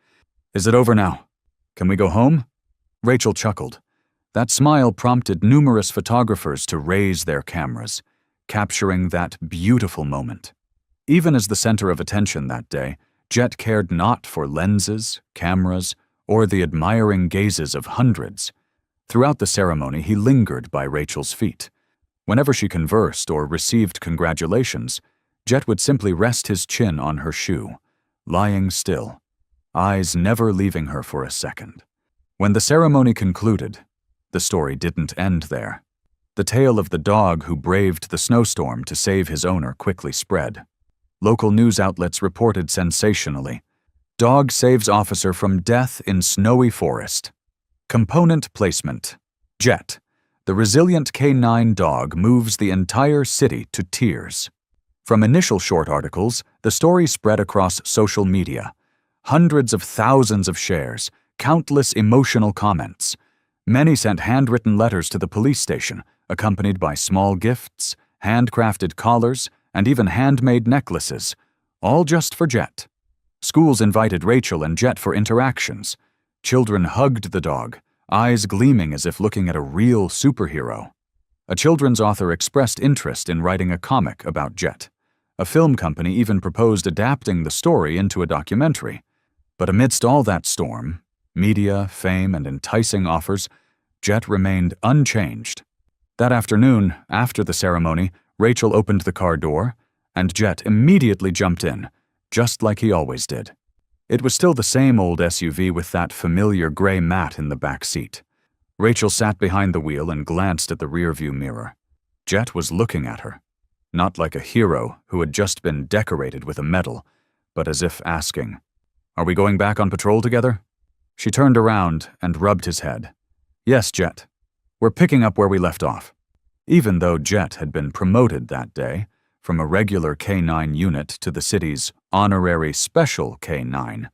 S1: "Is it over now? Can we go home?" Rachel chuckled. That smile prompted numerous photographers to raise their cameras, capturing that beautiful moment. Even as the center of attention that day, Jet cared not for lenses, cameras, or the admiring gazes of hundreds. Throughout the ceremony, he lingered by Rachel's feet. Whenever she conversed or received congratulations, Jet would simply rest his chin on her shoe, lying still, eyes never leaving her for a second. When the ceremony concluded, the story didn't end there. The tale of the dog who braved the snowstorm to save his owner quickly spread. Local news outlets reported sensationally, "Dog saves officer from death in snowy forest." Component placement. Jet, the resilient canine dog, moves the entire city to tears. From initial short articles, the story spread across social media. Hundreds of thousands of shares, countless emotional comments. Many sent handwritten letters to the police station, accompanied by small gifts, handcrafted collars, and even handmade necklaces, all just for Jet. Schools invited Rachel and Jet for interactions. Children hugged the dog, eyes gleaming as if looking at a real superhero. A children's author expressed interest in writing a comic about Jet. A film company even proposed adapting the story into a documentary. But amidst all that storm, media, fame, and enticing offers, Jet remained unchanged. That afternoon, after the ceremony, Rachel opened the car door, and Jet immediately jumped in, just like he always did. It was still the same old SUV with that familiar gray mat in the back seat. Rachel sat behind the wheel and glanced at the rearview mirror. Jet was looking at her, not like a hero who had just been decorated with a medal, but as if asking, "Are we going back on patrol together?" She turned around and rubbed his head. "Yes, Jet. We're picking up where we left off." Even though Jet had been promoted that day, from a regular K-9 unit to the city's honorary special K-9,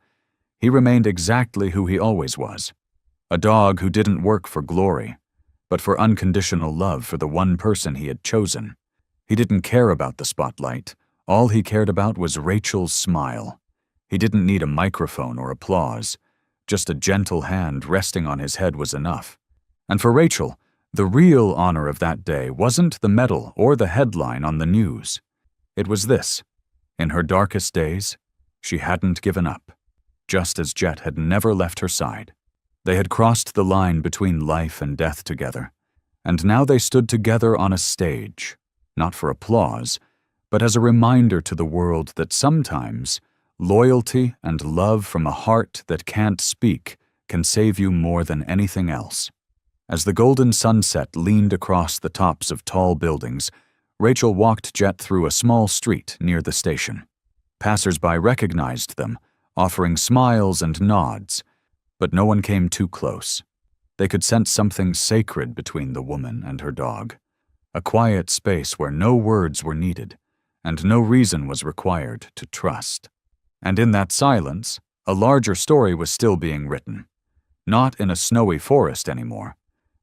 S1: he remained exactly who he always was. A dog who didn't work for glory, but for unconditional love for the one person he had chosen. He didn't care about the spotlight. All he cared about was Rachel's smile. He didn't need a microphone or applause. Just a gentle hand resting on his head was enough. And for Rachel, the real honor of that day wasn't the medal or the headline on the news. It was this. In her darkest days, she hadn't given up, just as Jet had never left her side. They had crossed the line between life and death together, and now they stood together on a stage, not for applause, but as a reminder to the world that sometimes loyalty and love from a heart that can't speak can save you more than anything else. As the golden sunset leaned across the tops of tall buildings, Rachel walked Jet through a small street near the station. Passers-by recognized them, offering smiles and nods, but no one came too close. They could sense something sacred between the woman and her dog, a quiet space where no words were needed, and no reason was required to trust. And in that silence, a larger story was still being written, not in a snowy forest anymore,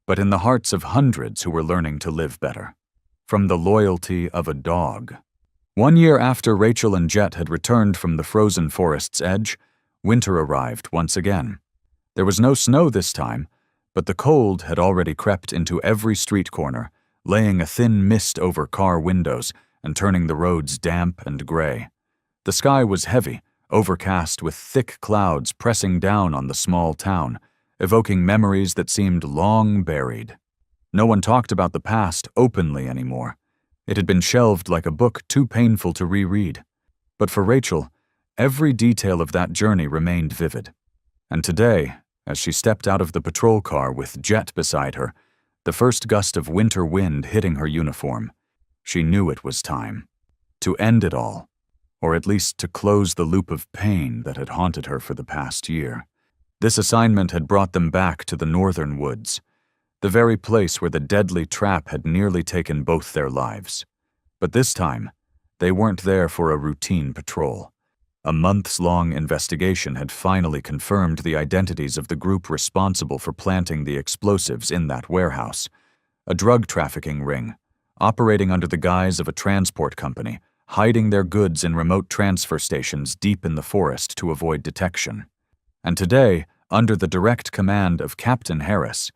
S1: but in the hearts of hundreds who were learning to live better. From the loyalty of a dog. 1 year after Rachel and Jet had returned from the frozen forest's edge, winter arrived once again. There was no snow this time, but the cold had already crept into every street corner, laying a thin mist over car windows and turning the roads damp and gray. The sky was heavy, overcast with thick clouds pressing down on the small town, evoking memories that seemed long buried. No one talked about the past openly anymore. It had been shelved like a book too painful to reread. But for Rachel, every detail of that journey remained vivid. And today, as she stepped out of the patrol car with Jet beside her, the first gust of winter wind hitting her uniform, she knew it was time to end it all, or at least to close the loop of pain that had haunted her for the past year. This assignment had brought them back to the northern woods, the very place where the deadly trap had nearly taken both their lives. But this time, they weren't there for a routine patrol. A months-long investigation had finally confirmed the identities of the group responsible for planting the explosives in that warehouse. A drug trafficking ring, operating under the guise of a transport company, hiding their goods in remote transfer stations deep in the forest to avoid detection. And today, under the direct command of Captain Harris,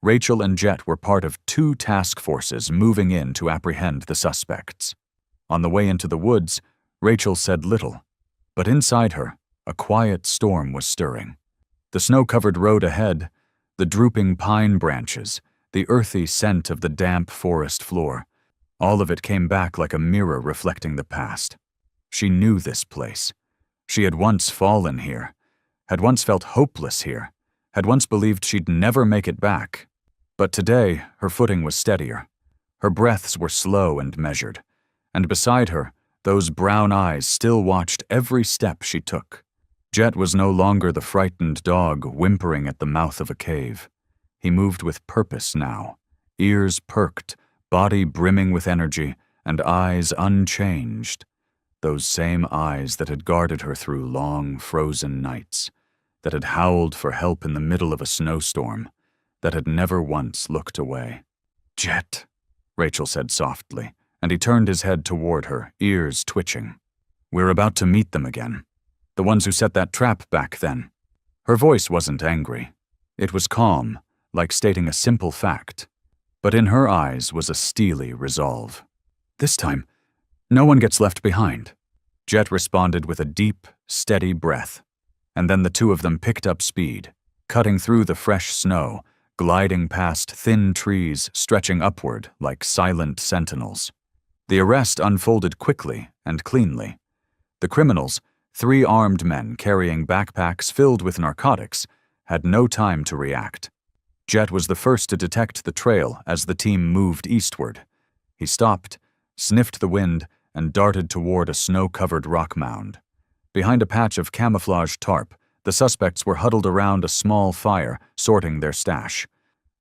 S1: Rachel and Jet were part of 2 task forces moving in to apprehend the suspects. On the way into the woods, Rachel said little, but inside her, a quiet storm was stirring. The snow-covered road ahead, the drooping pine branches, the earthy scent of the damp forest floor, all of it came back like a mirror reflecting the past. She knew this place. She had once fallen here, had once felt hopeless here, had once believed she'd never make it back. But today, her footing was steadier. Her breaths were slow and measured, and beside her, those brown eyes still watched every step she took. Jet was no longer the frightened dog whimpering at the mouth of a cave. He moved with purpose now, ears perked, body brimming with energy, and eyes unchanged. Those same eyes that had guarded her through long, frozen nights, that had howled for help in the middle of a snowstorm, that had never once looked away. "Jet," Rachel said softly, and he turned his head toward her, ears twitching. "We're about to meet them again. The ones who set that trap back then." Her voice wasn't angry. It was calm, like stating a simple fact. But in her eyes was a steely resolve. "This time, no one gets left behind." Jet responded with a deep, steady breath. And then the 2 of them picked up speed, cutting through the fresh snow, gliding past thin trees stretching upward like silent sentinels. The arrest unfolded quickly and cleanly. The criminals, 3 armed men carrying backpacks filled with narcotics, had no time to react. Jet was the first to detect the trail as the team moved eastward. He stopped, sniffed the wind, and darted toward a snow-covered rock mound. Behind a patch of camouflage tarp, the suspects were huddled around a small fire, sorting their stash.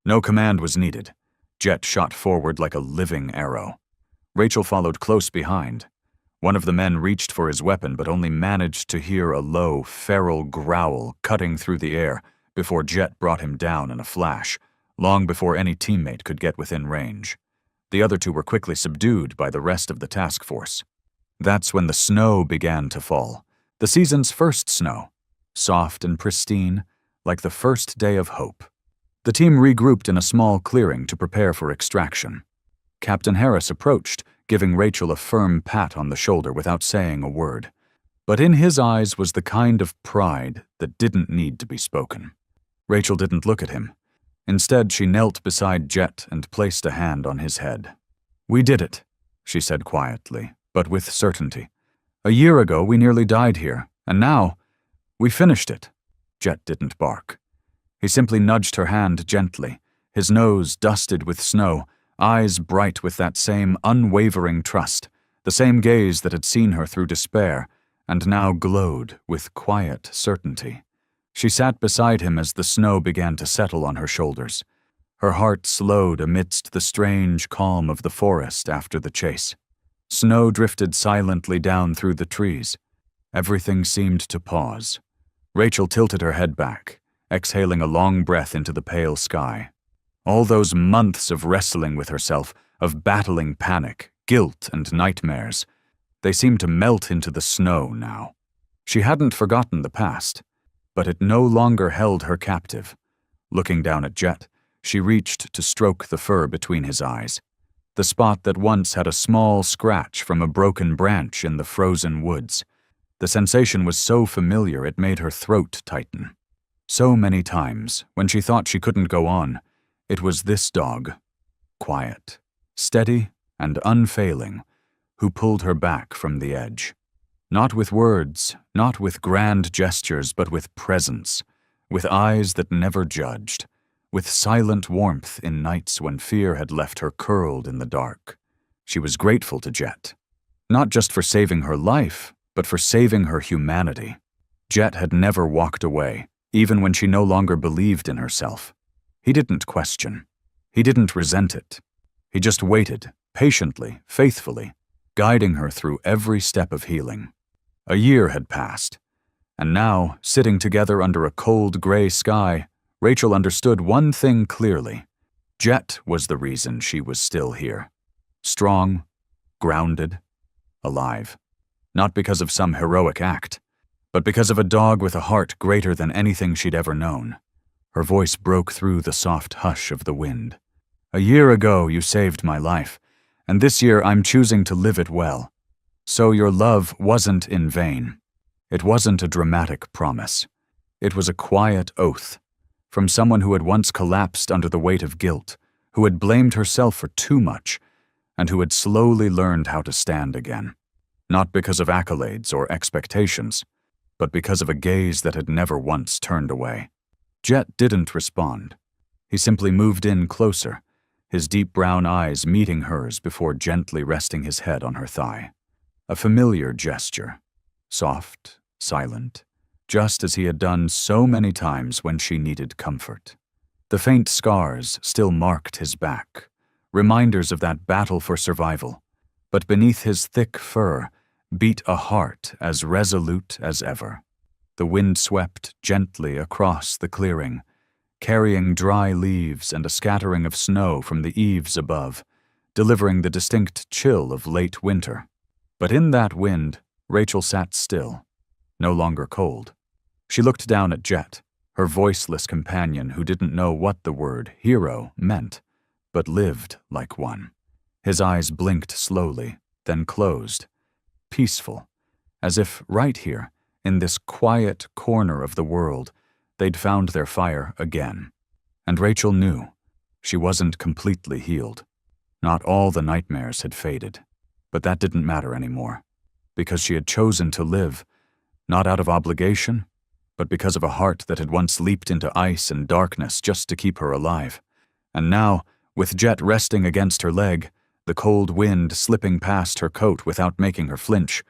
S1: No command was needed. Jet shot forward like a living arrow. Rachel followed close behind. One of the men reached for his weapon but only managed to hear a low, feral growl cutting through the air before Jet brought him down in a flash, long before any teammate could get within range. The other 2 were quickly subdued by the rest of the task force. That's when the snow began to fall. The season's first snow, soft and pristine, like the first day of hope. The team regrouped in a small clearing to prepare for extraction. Captain Harris approached, giving Rachel a firm pat on the shoulder without saying a word. But in his eyes was the kind of pride that didn't need to be spoken. Rachel didn't look at him. Instead, she knelt beside Jet and placed a hand on his head. "We did it," she said quietly, but with certainty. "A year ago, we nearly died here, and now, we finished it." Jet didn't bark. He simply nudged her hand gently, his nose dusted with snow, eyes bright with that same unwavering trust, the same gaze that had seen her through despair, and now glowed with quiet certainty. She sat beside him as the snow began to settle on her shoulders. Her heart slowed amidst the strange calm of the forest after the chase. Snow drifted silently down through the trees. Everything seemed to pause. Rachel tilted her head back, exhaling a long breath into the pale sky. All those months of wrestling with herself, of battling panic, guilt, and nightmares, they seemed to melt into the snow now. She hadn't forgotten the past, but it no longer held her captive. Looking down at Jet, she reached to stroke the fur between his eyes, the spot that once had a small scratch from a broken branch in the frozen woods, The sensation was so familiar it made her throat tighten. So many times, when she thought she couldn't go on, it was this dog, quiet, steady, and unfailing, who pulled her back from the edge. Not with words, not with grand gestures, but with presence, with eyes that never judged, with silent warmth in nights when fear had left her curled in the dark. She was grateful to Jet, not just for saving her life, but for saving her humanity. Jet had never walked away, even when she no longer believed in herself. He didn't question. He didn't resent it. He just waited, patiently, faithfully, guiding her through every step of healing. A year had passed, and now, sitting together under a cold gray sky, Rachel understood one thing clearly. Jet was the reason she was still here. Strong, grounded, alive. Not because of some heroic act, but because of a dog with a heart greater than anything she'd ever known. Her voice broke through the soft hush of the wind. "A year ago you saved my life, and this year I'm choosing to live it well. So your love wasn't in vain." It wasn't a dramatic promise. It was a quiet oath, from someone who had once collapsed under the weight of guilt, who had blamed herself for too much, and who had slowly learned how to stand again. Not because of accolades or expectations, but because of a gaze that had never once turned away. Jet didn't respond. He simply moved in closer, his deep brown eyes meeting hers before gently resting his head on her thigh. A familiar gesture, soft, silent, just as he had done so many times when she needed comfort. The faint scars still marked his back, reminders of that battle for survival, but beneath his thick fur beat a heart as resolute as ever. The wind swept gently across the clearing, carrying dry leaves and a scattering of snow from the eaves above, delivering the distinct chill of late winter. But in that wind, Rachel sat still, no longer cold. She looked down at Jet, her voiceless companion who didn't know what the word hero meant, but lived like one. His eyes blinked slowly, then closed, peaceful, as if right here, in this quiet corner of the world, they'd found their fire again. And Rachel knew she wasn't completely healed. Not all the nightmares had faded, but that didn't matter anymore, because she had chosen to live, not out of obligation, but because of a heart that had once leaped into ice and darkness just to keep her alive. And now, with Jet resting against her leg, the cold wind slipping past her coat without making her flinch,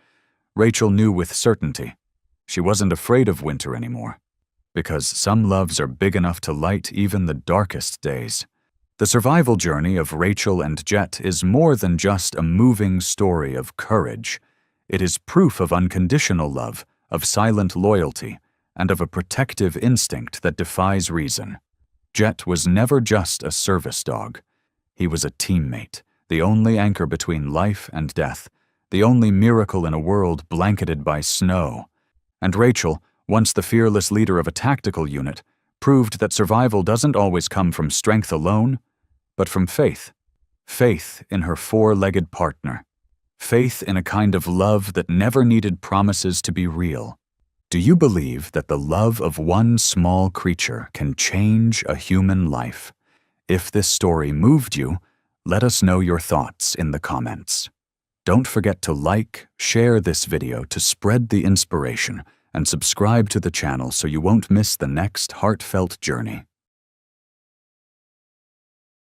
S1: Rachel knew with certainty she wasn't afraid of winter anymore, because some loves are big enough to light even the darkest days. The survival journey of Rachel and Jet is more than just a moving story of courage. It is proof of unconditional love, of silent loyalty, and of a protective instinct that defies reason. Jet was never just a service dog. He was a teammate, the only anchor between life and death, the only miracle in a world blanketed by snow. And Rachel, once the fearless leader of a tactical unit, proved that survival doesn't always come from strength alone, but from faith. Faith in her four-legged partner. Faith in a kind of love that never needed promises to be real. Do you believe that the love of one small creature can change a human life? If this story moved you, let us know your thoughts in the comments. Don't forget to like, share this video to spread the inspiration, and subscribe to the channel so you won't miss the next heartfelt journey.